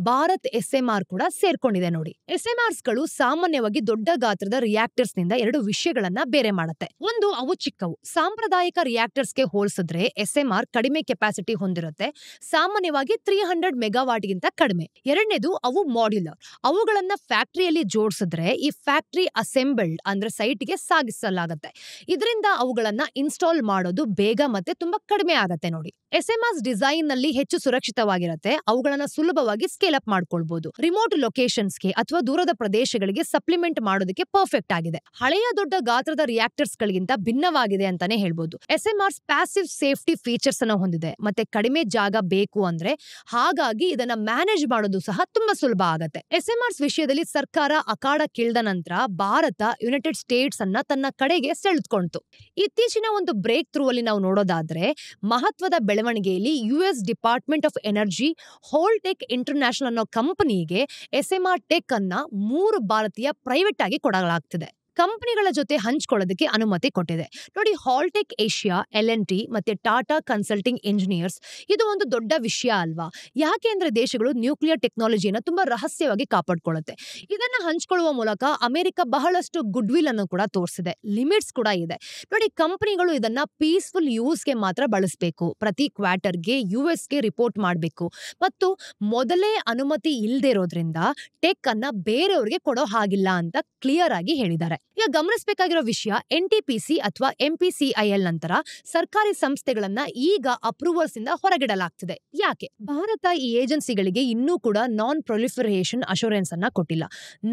S1: ಭಾರತ್ SMR ಕೂಡ ಸೇರ್ಕೊಂಡಿದೆ. ನೋಡಿ, SMRಸ್ಗಳು ಸಾಮಾನ್ಯವಾಗಿ ದೊಡ್ಡ ಗಾತ್ರದ ರಿಯಾಕ್ಟರ್ಸ್ ನಿಂದ 2 ವಿಷಯಗಳನ್ನ ಬೇರೆ ಮಾಡುತ್ತೆ. ಒಂದು, ಅವು ಚಿಕ್ಕವು. ಸಾಂಪ್ರದಾಯಿಕ ರಿಯಾಕ್ಟರ್ಸ್ಗೆ ಹೋಲಿಸಿದ್ರೆ SMR ಕಡಿಮೆ ಕೆಪಾಸಿಟಿ ಹೊಂದಿರುತ್ತೆ, ಸಾಮಾನ್ಯವಾಗಿ 300 ಮೆಗಾವಾಟ್ ಗಿಂತ ಕಡಿಮೆ. ಎರಡನೇದು, ಅವು ಮಾಡ್ಯುಲರ್. ಅವುಗಳನ್ನ ಫ್ಯಾಕ್ಟರಿಯಲ್ಲಿ ಜೋಡಿಸಿದ್ರೆ ಈ ಫ್ಯಾಕ್ಟರಿ ಅಸೆಂಬಲ್ಡ್ ಅಂದ್ರೆ ಸೈಟ್ಗೆ ಸಾಗಿಸಲಾಗುತ್ತೆ. ಇದರಿಂದ ಅವುಗಳನ್ನ ಇನ್ಸ್ಟಾಲ್ ಮಾಡೋದು ಬೇಗ ಮತ್ತೆ ತುಂಬಾ ಕಡಿಮೆ ಆಗತ್ತೆ. ನೋಡಿ, SMRs ಡಿಸೈನ್ ನಲ್ಲಿ ಹೆಚ್ಚು ಸುರಕ್ಷಿತವಾಗಿರುತ್ತೆ. ಅವುಗಳನ್ನ ಸುಲಭವಾಗಿ ಸ್ಕೇಲ್ ಅಪ್ ಮಾಡ್ಕೊಳ್ಬಹುದು. ರಿಮೋಟ್ ಲೊಕೇಶನ್ಸ್ಗೆ ಅಥವಾ ದೂರದ ಪ್ರದೇಶಗಳಿಗೆ ಸಪ್ಲಿಮೆಂಟ್ ಮಾಡೋದಕ್ಕೆ ಪರ್ಫೆಕ್ಟ್ ಆಗಿದೆ. ಹಳೆಯ ದೊಡ್ಡ ಗಾತ್ರದ ರಿಯಾಕ್ಟರ್ಸ್ ಗಳಿಗಿಂತ ಭಿನ್ನವಾಗಿದೆ ಅಂತಾನೆ ಹೇಳ್ಬೋದು. SMRs ಪ್ಯಾಸಿವ್ ಸೇಫ್ಟಿ ಫೀಚರ್ಸ್ ಅನ್ನು ಹೊಂದಿದೆ ಮತ್ತೆ ಕಡಿಮೆ ಜಾಗ ಬೇಕು ಅಂದ್ರೆ, ಹಾಗಾಗಿ ಇದನ್ನ ಮ್ಯಾನೇಜ್ ಮಾಡೋದು ಸಹ ತುಂಬಾ ಸುಲಭ ಆಗತ್ತೆ. SMRs ವಿಷಯದಲ್ಲಿ ಸರ್ಕಾರ ಅಖಾಡ ಕಿಳ್ದ ನಂತರ ಭಾರತ ಯುನೈಟೆಡ್ ಸ್ಟೇಟ್ಸ್ ಅನ್ನ ತನ್ನ ಕಡೆಗೆ ಸೆಳೆದುಕೊಂಡಿತು. ಇತ್ತೀಚಿನ ಒಂದು ಬ್ರೇಕ್ ಥ್ರೂ ಅಲ್ಲಿ ನಾವು ನೋಡೋದಾದ್ರೆ, ಮಹತ್ವದ ಬೆಳವಣಿಗೆಯಲ್ಲಿ US department of energy Holtec international ಅನ್ನೋ ಕಂಪನಿಗೆ SMR ಟೆಕ್ ಅನ್ನ 3 ಭಾರತೀಯ ಪ್ರೈವೇಟ್ ಆಗಿ ಕೊಡಲಾಗ್ತಿದೆ. ಕಂಪನಿಗಳ ಜೊತೆ ಹಂಚ್ಕೊಳ್ಳೋದಕ್ಕೆ ಅನುಮತಿ ಕೊಟ್ಟಿದೆ. ನೋಡಿ, ಹಾಲ್ಟೆಕ್ ಏಷ್ಯಾ, L&T ಮತ್ತೆ ಟಾಟಾ ಕನ್ಸಲ್ಟಿಂಗ್ ಇಂಜಿನಿಯರ್ಸ್, ಇದು ಒಂದು ದೊಡ್ಡ ವಿಷಯ ಅಲ್ವಾ? ಯಾಕೆ ಅಂದ್ರೆ ದೇಶಗಳು ನ್ಯೂಕ್ಲಿಯರ್ ಟೆಕ್ನಾಲಜಿಯನ್ನ ತುಂಬಾ ರಹಸ್ಯವಾಗಿ ಕಾಪಾಡ್ಕೊಳ್ಳುತ್ತೆ. ಇದನ್ನ ಹಂಚ್ಕೊಳ್ಳುವ ಮೂಲಕ ಅಮೆರಿಕ ಬಹಳಷ್ಟು ಗುಡ್ ವಿಲ್ ಅನ್ನು ಕೂಡ ತೋರಿಸಿದೆ. ಲಿಮಿಟ್ಸ್ ಕೂಡ ಇದೆ. ನೋಡಿ, ಕಂಪನಿಗಳು ಇದನ್ನ ಪೀಸ್ಫುಲ್ ಯೂಸ್ಗೆ ಮಾತ್ರ ಬಳಸಬೇಕು, ಪ್ರತಿ ಕ್ವಾರ್ಟರ್ಗೆ USಗೆ ರಿಪೋರ್ಟ್ ಮಾಡಬೇಕು ಮತ್ತು ಮೊದಲೇ ಅನುಮತಿ ಇಲ್ಲದೆ ಇರೋದ್ರಿಂದ ಟೆಕ್ ಅನ್ನ ಬೇರೆಯವ್ರಿಗೆ ಕೊಡೋ ಹಾಗಿಲ್ಲ ಅಂತ ಕ್ಲಿಯರ್ ಆಗಿ ಹೇಳಿದ್ದಾರೆ. ಈಗ ಗಮನಿಸಬೇಕಾಗಿರೋ ವಿಷಯ, NTPC ಅಥವಾ MPCIL ನಂತರ ಸರ್ಕಾರಿ ಸಂಸ್ಥೆಗಳನ್ನ ಈಗ ಅಪ್ರೂವಲ್ಸ್ ಇಂದ ಹೊರಗಿಡಲಾಗ್ತಿದೆ. ಯಾಕೆ? ಭಾರತ ಈ ಏಜೆನ್ಸಿಗಳಿಗೆ ಇನ್ನೂ ಕೂಡ ನಾನ್ ಪ್ರೊಲಿಫರೇಷನ್ ಅಶೂರೆನ್ಸ್ ಅನ್ನ ಕೊಟ್ಟಿಲ್ಲ.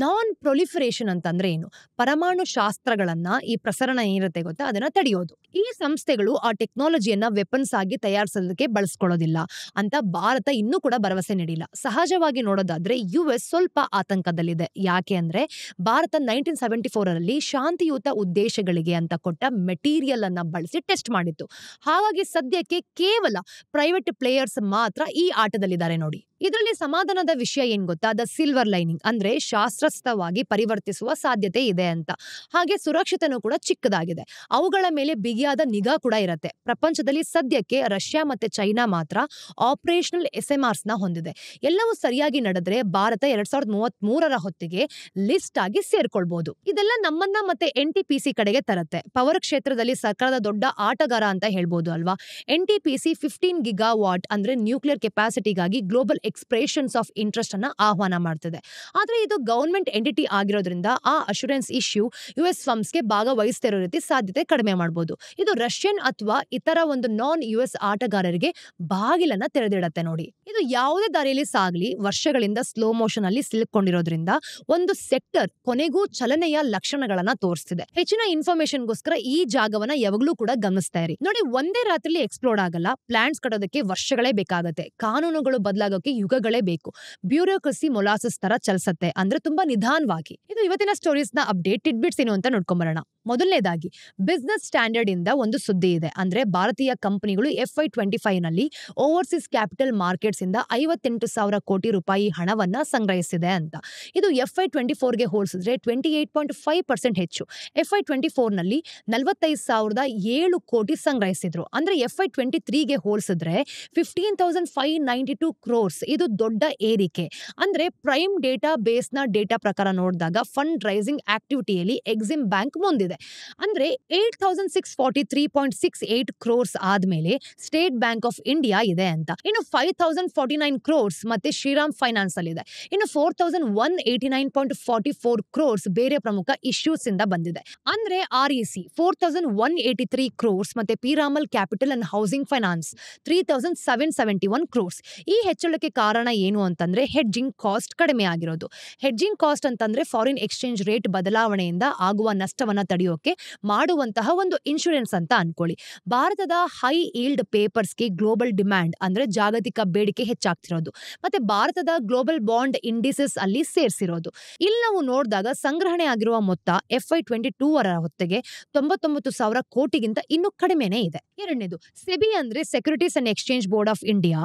S1: ನಾನ್ ಪ್ರೊಲಿಫರೇಷನ್ ಅಂತಂದ್ರೆ ಏನು? ಪರಮಾಣು ಶಾಸ್ತ್ರಗಳನ್ನ, ಈ ಪ್ರಸರಣ ಏನಿರುತ್ತೆ ಗೊತ್ತಾ, ಅದನ್ನ ತಡೆಯೋದು. ಈ ಸಂಸ್ಥೆಗಳು ಆ ಟೆಕ್ನಾಲಜಿಯನ್ನ ವೆಪನ್ಸ್ ಆಗಿ ತಯಾರಿಸೋದಕ್ಕೆ ಬಳಸ್ಕೊಳ್ಳೋದಿಲ್ಲ ಅಂತ ಭಾರತ ಇನ್ನೂ ಕೂಡ ಭರವಸೆ ನೀಡಿಲ್ಲ. ಸಹಜವಾಗಿ ನೋಡೋದಾದ್ರೆ US ಸ್ವಲ್ಪ ಆತಂಕದಲ್ಲಿದೆ. ಯಾಕೆ ಅಂದ್ರೆ ಭಾರತ 1974ರಲ್ಲಿ ಶಾಂತಿಯುತ ಉದ್ದೇಶಗಳಿಗೆ ಅಂತ ಕೊಟ್ಟ ಮೆಟೀರಿಯಲ್ ಅನ್ನ ಬಳಸಿ ಟೆಸ್ಟ್ ಮಾಡಿತ್ತು. ಹಾಗಾಗಿ ಸದ್ಯಕ್ಕೆ ಕೇವಲ ಪ್ರೈವೇಟ್ ಪ್ಲೇಯರ್ಸ್ ಮಾತ್ರ ಈ ಆಟದಲ್ಲಿದ್ದಾರೆ. ನೋಡಿ, ಇದರಲ್ಲಿ ಸಮಾಧಾನದ ವಿಷಯ ಏನ್ ಗೊತ್ತಾ? ದ ಸಿಲ್ವರ್ ಲೈನಿಂಗ್ ಅಂದ್ರೆ ಶಾಸ್ತ್ರಸ್ಥವಾಗಿ ಪರಿವರ್ತಿಸುವ ಸಾಧ್ಯತೆ ಇದೆ ಅಂತ. ಹಾಗೆ ಸುರಕ್ಷತೆನೂ ಕೂಡ ಚಿಕ್ಕದಾಗಿದೆ. ಅವುಗಳ ಮೇಲೆ ಬಿಗಿಯಾದ ನಿಗಾ ಕೂಡ ಇರುತ್ತೆ. ಪ್ರಪಂಚದಲ್ಲಿ ಸದ್ಯಕ್ಕೆ ರಷ್ಯಾ ಮತ್ತೆ ಚೈನಾ ಮಾತ್ರ ಆಪರೇಷನಲ್ SMRs ನ ಹೊಂದಿದೆ. ಎಲ್ಲವೂ ಸರಿಯಾಗಿ ನಡೆದ್ರೆ ಭಾರತ 2033ರ ಹೊತ್ತಿಗೆ ಲಿಸ್ಟ್ ಆಗಿ ಸೇರ್ಕೊಳ್ಬಹುದು. ಇದೆಲ್ಲ ನಮ್ಮನ್ನ ಮತ್ತೆ NTPC ಕಡೆಗೆ ತರುತ್ತೆ. ಪವರ್ ಕ್ಷೇತ್ರದಲ್ಲಿ ಸರ್ಕಾರದ ದೊಡ್ಡ ಆಟಗಾರ ಅಂತ ಹೇಳ್ಬೋದು ಅಲ್ವಾ? NTPC 15 ಗಿಗಾವಾಟ್ ಅಂದ್ರೆ ನ್ಯೂಕ್ಲಿಯರ್ ಕೆಪಾಸಿಟಿಗಾಗಿ ಗ್ಲೋಬಲ್ ಎಕ್ಸ್ಪ್ರೆಷನ್ಸ್ ಆಫ್ ಇಂಟ್ರೆಸ್ಟ್ ಅನ್ನ ಆಹ್ವಾನ ಮಾಡ್ತಿದೆ. ಆದ್ರೆ ಇದು ಗವರ್ಮೆಂಟ್ ಎಂಟಿಟಿ ಆಗಿರೋದ್ರಿಂದ ಆ ಅಶೂರೆನ್ಸ್ ಇಶ್ಯೂ US ಫರ್ಮ್ಸ್ಗೆ ಭಾಗವಹಿಸ್ತಿರೋ ರೀತಿ ಸಾಧ್ಯತೆ ಕಡಿಮೆ ಮಾಡಬಹುದು. ಇದು ರಷ್ಯನ್ ಅಥವಾ ಇತರ ಒಂದು ನಾನ್ US ಆಟಗಾರರಿಗೆ ಬಾಗಿಲನ್ನ ತೆರೆದಿಡತ್ತೆ. ನೋಡಿ, ಇದು ಯಾವುದೇ ದಾರಿಯಲ್ಲಿ ಸಾಗಲಿ ವರ್ಷಗಳಿಂದ ಸ್ಲೋ ಮೋಷನ್ ಅಲ್ಲಿ ಸಿಲುಕೊಂಡಿರೋದ್ರಿಂದ ಒಂದು ಸೆಕ್ಟರ್ ಕೊನೆಗೂ ಚಲನೆಯ ಲಕ್ಷಣಗಳನ್ನ ತೋರಿಸ್ತಿದೆ. ಹೆಚ್ಚಿನ ಇನ್ಫಾರ್ಮೇಶನ್ಗೋಸ್ಕರ ಈ ಜಾಗವನ್ನ ಯಾವಾಗ್ಲೂ ಕೂಡ ಗಮನಿಸ್ತಾ ಇರಿ. ನೋಡಿ, ಒಂದೇ ರಾತ್ರಿಲಿ ಎಕ್ಸ್ಪ್ಲೋಡ್ ಆಗಲ್ಲ. ಪ್ಲಾಂಟ್ಸ್ ಕಟ್ಟೋದಕ್ಕೆ ವರ್ಷಗಳೇ ಬೇಕಾಗತ್ತೆ. ಕಾನೂನುಗಳು ಬದಲಾಗೋಕೆ ಯುಗಗಳೇ ಬೇಕು. ಬ್ಯೂರೋಕ್ರಸಿ ಮೊಲಾಸಸ್ ತರ ಚಲಿಸತ್ತೆ, ಅಂದ್ರೆ ತುಂಬಾ ನಿಧಾನವಾಗಿ. ಇದು ಇವತ್ತಿನ ಸ್ಟೋರೀಸ್ ನ ಅಪ್ಡೇಟ್ ಟಿಡ್ಬಿಟ್ಸ್ ಏನು ಅಂತ ನೋಡ್ಕೊಂಬರೋಣ. ಮೊದಲನೇದಾಗಿ ಬಿಸ್ನೆಸ್ ಸ್ಟ್ಯಾಂಡರ್ಡ್ ಇಂದ ಒಂದು ಸುದ್ದಿ ಇದೆ. ಅಂದ್ರೆ ಭಾರತೀಯ ಕಂಪನಿಗಳು FY25 ನಲ್ಲಿ ಓವರ್ಸೀಸ್ ಕ್ಯಾಪಿಟಲ್ ಮಾರ್ಕೆಟ್ಸ್ ಇಂದ 58,000 ಕೋಟಿ ರೂಪಾಯಿ ಹಣವನ್ನ ಸಂಗ್ರಹಿಸಿದೆ ಅಂತ. ಇದು FY24ಗೆ ಹೋಲಿಸಿದ್ರೆ 28.5% ಹೆಚ್ಚು. FY24 ನಲ್ಲಿ 45,007 ಕೋಟಿ ಸಂಗ್ರಹಿಸಿದ್ರು. ಅಂದ್ರೆ FY23ಗೆ ಹೋಲಿಸಿದ್ರೆ 15,592 crores. ಇದು ದೊಡ್ಡ ಏರಿಕೆ. ಅಂದ್ರೆ ಪ್ರೈಮ್ ಡೇಟಾ ಬೇಸ್ ನ ಡೇಟಾ ಪ್ರಕಾರ ನೋಡಿದಾಗ ಫಂಡ್ ರೈಸಿಂಗ್ ಆಕ್ಟಿವಿಟಿಯಲ್ಲಿ ಎಕ್ಸಿಮ್ ಬ್ಯಾಂಕ್ ಮುಂದಿದೆ. ಅಂದ್ರೆ 8,643.68 crores ಆದ್ಮೇಲೆ ಸ್ಟೇಟ್ ಬ್ಯಾಂಕ್ ಆಫ್ ಇಂಡಿಯಾ ಇದೆ ಅಂತ. ಇನ್ನು 5,049 crores ಮತ್ತೆ ಶ್ರೀರಾಮ್ ಫೈನಾನ್ಸ್ ಅಲ್ಲಿ ಇದೆ. ಇನ್ನು 4,189.44 crores ಬೇರೆ ಪ್ರಮುಖ ಇಶ್ಯೂಸ್ ಇಂದ ಬಂದಿದೆ. ಅಂದ್ರೆ REC 4,183 crores ಮತ್ತೆ Piramal capital and housing finance 3,771 crores. ಈ ಹೆಚ್ಚಳಕ್ಕೆ ಕಾರಣ ಏನು ಅಂತಂದ್ರೆ ಹೆಡ್ಜಿಂಗ್ ಕಾಸ್ಟ್ ಕಡಿಮೆ ಆಗಿರೋದು. ಹೆಡ್ಜಿಂಗ್ ಕಾಸ್ಟ್ ಅಂತಂದ್ರೆ ಫಾರಿನ್ ಎಕ್ಸ್ಚೇಂಜ್ ರೇಟ್ ಬದಲಾವಣೆಯಿಂದ ಆಗುವ ನಷ್ಟವನ್ನ ತಡೆಯೋಕೆ ಮಾಡುವಂತಹ ಒಂದು ಇನ್ಶೂರೆನ್ಸ್ ಅಂತ ಅನ್ಕೊಳ್ಳಿ. ಭಾರತದ ಹೈ ಈಲ್ಡ್ ಪೇಪರ್ಸ್ಗೆ ಗ್ಲೋಬಲ್ ಡಿಮ್ಯಾಂಡ್ ಅಂದ್ರೆ ಜಾಗತಿಕ ಬೇಡಿಕೆ ಹೆಚ್ಚಾಗ್ತಿರೋದು ಮತ್ತೆ ಭಾರತದ ಗ್ಲೋಬಲ್ ಬಾಂಡ್ ಇಂಡಿಸಸ್ ಅಲ್ಲಿ ಸೇರಿಸಿರೋದು. ಇಲ್ಲಿ ನಾವು ನೋಡಿದಾಗ ಸಂಗ್ರಹಣೆ ಆಗಿರುವ ಮೊತ್ತ FY22 ಹೊತ್ತಿಗೆ 99,000 ಕೋಟಿಗಿಂತ ಇನ್ನೂ ಕಡಿಮೆನೇ ಇದೆ. ಎರಡನೇದು ಸೆಬಿ ಅಂದ್ರೆ securities and exchange board of India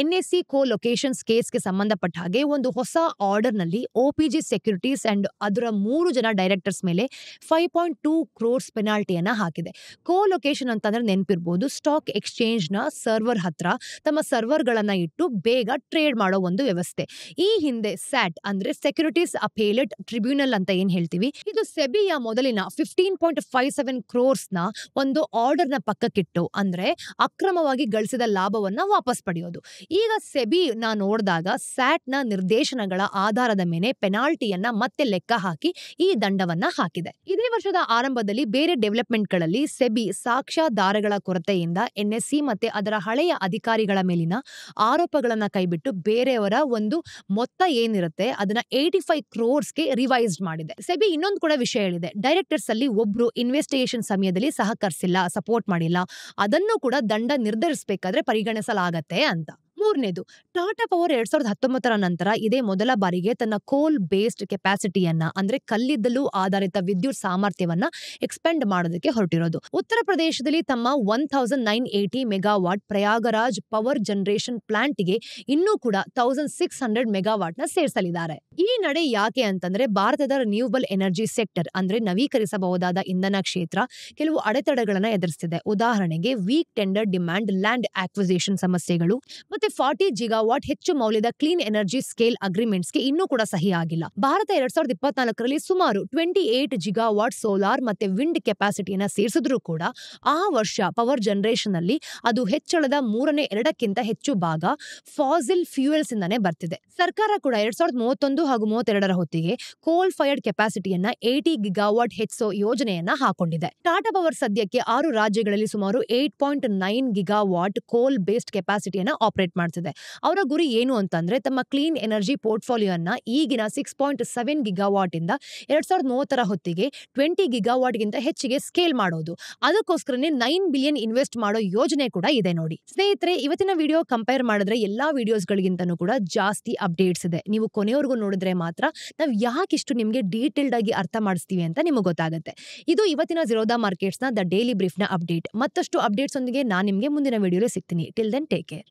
S1: NSE co locations ಕೇಸ್ಗೆ ಸಂಬಂಧಪಟ್ಟ ಹಾಗೆ ಒಂದು ಹೊಸ ಆರ್ಡರ್ ನಲ್ಲಿ OPG ಸೆಕ್ಯೂರಿಟೀಸ್ ಅಂಡ್ ಅದರ 3 ಜನ ಡೈರೆಕ್ಟರ್ಸ್ ಮೇಲೆ 5.2 crores ಪೆನಾಲ್ಟಿಯನ್ನ ಹಾಕಿದೆ. ಕೋ ಲೊಕೇಶನ್ ಅಂತಂದ್ರೆ ನೆನಪಿರ್ಬೋದು, ಸ್ಟಾಕ್ ಎಕ್ಸ್ಚೇಂಜ್ ನ ಸರ್ವರ್ ಹತ್ರ ತಮ್ಮ ಸರ್ವರ್ ಗಳನ್ನ ಇಟ್ಟು ಬೇಗ ಟ್ರೇಡ್ ಮಾಡೋ ಒಂದು ವ್ಯವಸ್ಥೆ. ಈ ಹಿಂದೆ ಸ್ಯಾಟ್ ಅಂದ್ರೆ ಸೆಕ್ಯೂರಿಟೀಸ್ ಅಪೇಲೆಟ್ ಟ್ರಿಬ್ಯುನಲ್ ಅಂತ ಏನ್ ಹೇಳ್ತೀವಿ, ಇದು ಸೆಬಿಯ ಮೊದಲಿನ 15.57 crores ನ ಒಂದು ಆರ್ಡರ್ ನ ಪಕ್ಕಕ್ಕಿಟ್ಟು ಅಂದ್ರೆ ಅಕ್ರಮವಾಗಿ ಗಳಿಸಿದ ಲಾಭವನ್ನ ವಾಪಸ್ ಪಡೆಯೋದು. ಈಗ ಸೆಬಿ ನೋಡಿದಾಗ ಸ್ಯಾಟ್ ನ ನಿರ್ದೇಶನಗಳ ಆಧಾರದ ಮೇಲೆ ಪೆನಾಲ್ಟಿಯನ್ನ ಮತ್ತೆ ಲೆಕ್ಕ ಹಾಕಿ ಈ ದಂಡವನ್ನ ಹಾಕಿದೆ. ಇದೇ ವರ್ಷದ ಆರಂಭದಲ್ಲಿ ಬೇರೆ ಡೆವಲಪ್ಮೆಂಟ್ ಗಳಲ್ಲಿ ಸೆಬಿ ಸಾಕ್ಷ್ಯಾಧಾರಗಳ ಕೊರತೆಯಿಂದ NSE ಮತ್ತೆ ಅದರ ಹಳೆಯ ಅಧಿಕಾರಿಗಳ ಮೇಲಿನ ಆರೋಪಗಳನ್ನ ಕೈಬಿಟ್ಟು ಬೇರೆಯವರ ಒಂದು ಮೊತ್ತ ಏನಿರುತ್ತೆ ಅದನ್ನ 85 crores ರಿವೈಸ್ ಮಾಡಿದೆ. ಸೆಬಿ ಇನ್ನೊಂದು ಕೂಡ ವಿಷಯ ಹೇಳಿದೆ, ಡೈರೆಕ್ಟರ್ಸ್ ಅಲ್ಲಿ ಒಬ್ರು ಇನ್ವೆಸ್ಟಿಗೇಷನ್ ಸಮಯದಲ್ಲಿ ಸಹಕರಿಸಿಲ್ಲ, ಸಪೋರ್ಟ್ ಮಾಡಿಲ್ಲ, ಅದನ್ನು ಕೂಡ ದಂಡ ನಿರ್ಧರಿಸಬೇಕಾದ್ರೆ ಪರಿಗಣಿಸಲಾಗತ್ತೆ ಅಂತ. ಮೂರನೇದು ಟಾಟಾ ಪವರ್ 2019 ನಂತರ ಇದೇ ಮೊದಲ ಬಾರಿಗೆ ತನ್ನ ಕೋಲ್ ಬೇಸ್ಡ್ ಕೆಪಾಸಿಟಿಯನ್ನ ಅಂದ್ರೆ ಕಲ್ಲಿದ್ದಲು ಆಧಾರಿತ ವಿದ್ಯುತ್ ಸಾಮರ್ಥ್ಯವನ್ನ ಎಕ್ಸ್ಪೆಂಡ್ ಮಾಡೋದಕ್ಕೆ ಹೊರಟಿರೋದು. ಉತ್ತರ ಪ್ರದೇಶದಲ್ಲಿ ತಮ್ಮ 1,980 ಮೆಗಾವಾಟ್ ಪ್ರಯಾಗರಾಜ್ ಪವರ್ ಜನರೇಷನ್ ಪ್ಲಾಂಟ್ಗೆ ಇನ್ನೂ ಕೂಡ 1,600 ಮೆಗಾವಾಟ್ ನ ಸೇರಿಸಲಿದ್ದಾರೆ. ಈ ನಡೆ ಯಾಕೆ ಅಂತಂದ್ರೆ ಭಾರತದ ರಿನ್ಯೂವಬಲ್ ಎನರ್ಜಿ ಸೆಕ್ಟರ್ ಅಂದ್ರೆ ನವೀಕರಿಸಬಹುದಾದ ಇಂಧನ ಕ್ಷೇತ್ರ ಕೆಲವು ಅಡೆತಡೆಗಳನ್ನ ಎದುರಿಸುತ್ತಿದೆ. ಉದಾಹರಣೆಗೆ weak tender demand, land acquisition ಸಮಸ್ಯೆಗಳು ಮತ್ತೆ 40 ಗಿಗಾವಾಟ್ ಹೆಚ್ಚು ಮೌಲ್ಯದ ಕ್ಲೀನ್ ಎನರ್ಜಿ ಸ್ಕೇಲ್ ಅಗ್ರಿಮೆಂಟ್ಸ್ಗೆ ಇನ್ನೂ ಕೂಡ ಸಹಿ ಆಗಿಲ್ಲ. ಭಾರತ 2024ರಲ್ಲಿ ಸುಮಾರು 28 ಗಿಗಾವಾಟ್ ಸೋಲಾರ್ ಮತ್ತೆ ವಿಂಡ್ ಕೆಪಾಸಿಟಿಯನ್ನ ಸೇರಿಸಿದ್ರೂ ಕೂಡ ಆ ವರ್ಷ ಪವರ್ ಜನರೇಷನ್ ಅಲ್ಲಿ ಅದು ಹೆಚ್ಚಳದ 3/2 ಹೆಚ್ಚು ಭಾಗ ಫಾಸಿಲ್ ಫ್ಯೂಯಲ್ಸ್ ಇಂದಾನೆ ಬರ್ತಿದೆ. ಸರ್ಕಾರ ಕೂಡ 2031 ಹಾಗೂ 32 ಹೊತ್ತಿಗೆ ಕೋಲ್ ಫೈರ್ಡ್ ಕೆಪಾಸಿಟಿಯನ್ನ 80 ಗಿಗಾವಾಟ್ ಹೆಚ್ಚಿಸೋ ಯೋಜನೆಯನ್ನ ಹಾಕೊಂಡಿದೆ. ಟಾಟಾ ಪವರ್ ಸದ್ಯಕ್ಕೆ 6 ರಾಜ್ಯಗಳಲ್ಲಿ ಸುಮಾರು 8.9 ಗಿಗಾವಾಟ್ ಕೋಲ್ ಬೇಸ್ಡ್ ಕೆಪಾಸಿಟಿಯನ್ನ ಆಪರೇಟ್ ಮಾಡ್ತಿದೆ. ಅವರ ಗುರಿ ಏನು ಅಂತಂದ್ರೆ ತಮ್ಮ ಕ್ಲೀನ್ ಎನರ್ಜಿ ಪೋರ್ಟ್ಫೋಲಿಯೋನ ಈಗಿನ 6.7 ಗಿಗಾವಾಟ್ ಇಂದ 2030 ಹೊತ್ತಿಗೆ 20 ಗಿಗಾವಾಟ್ ಗಿಂತ ಹೆಚ್ಚಿಗೆ ಸ್ಕೇಲ್ ಮಾಡೋದು. ಅದಕ್ಕೋಸ್ಕರನೇ 9 ಬಿಲಿಯನ್ ಇನ್ವೆಸ್ಟ್ ಮಾಡೋ ಯೋಜನೆ ಕೂಡ ಇದೆ ನೋಡಿ. ಸ್ನೇಹಿತರೆ, ಇವತ್ತಿನ ವಿಡಿಯೋ ಕಂಪೇರ್ ಮಾಡಿದ್ರೆ ಎಲ್ಲಾ ವಿಡಿಯೋಸ್ ಗಳಿಗಿಂತನೂ ಕೂಡ ಜಾಸ್ತಿ ಅಪ್ಡೇಟ್ಸ್ ಇದೆ. ನೀವು ಕೊನೆಯವರೆಗೂ ನೋಡಿದ್ರೆ ಮಾತ್ರ ನಾವು ಯಾಕಿಷ್ಟು ನಿಮ್ಗೆ ಡೀಟೇಲ್ಡ್ ಆಗಿ ಅರ್ಥ ಮಾಡಿಸ್ತೀವಿ ಅಂತ ನಿಮಗೆ ಗೊತ್ತಾಗುತ್ತೆ. ಇದು ಇವತ್ತಿನ ಜಿರೋದಾ ಮಾರ್ಕೆಟ್ಸ್ ನ ದ ಡೈಲಿ ಬ್ರೀಫ್ ನ ಅಪ್ಡೇಟ್. ಮತ್ತಷ್ಟು ಅಪ್ಡೇಟ್ಸ್ ಒಂದಿಗೆ ನಾನು ನಿಮ್ಗೆ ಮುಂದಿನ ವಿಡಿಯೋಲಿ ಸಿಗ್ತೀನಿ. Till then take care.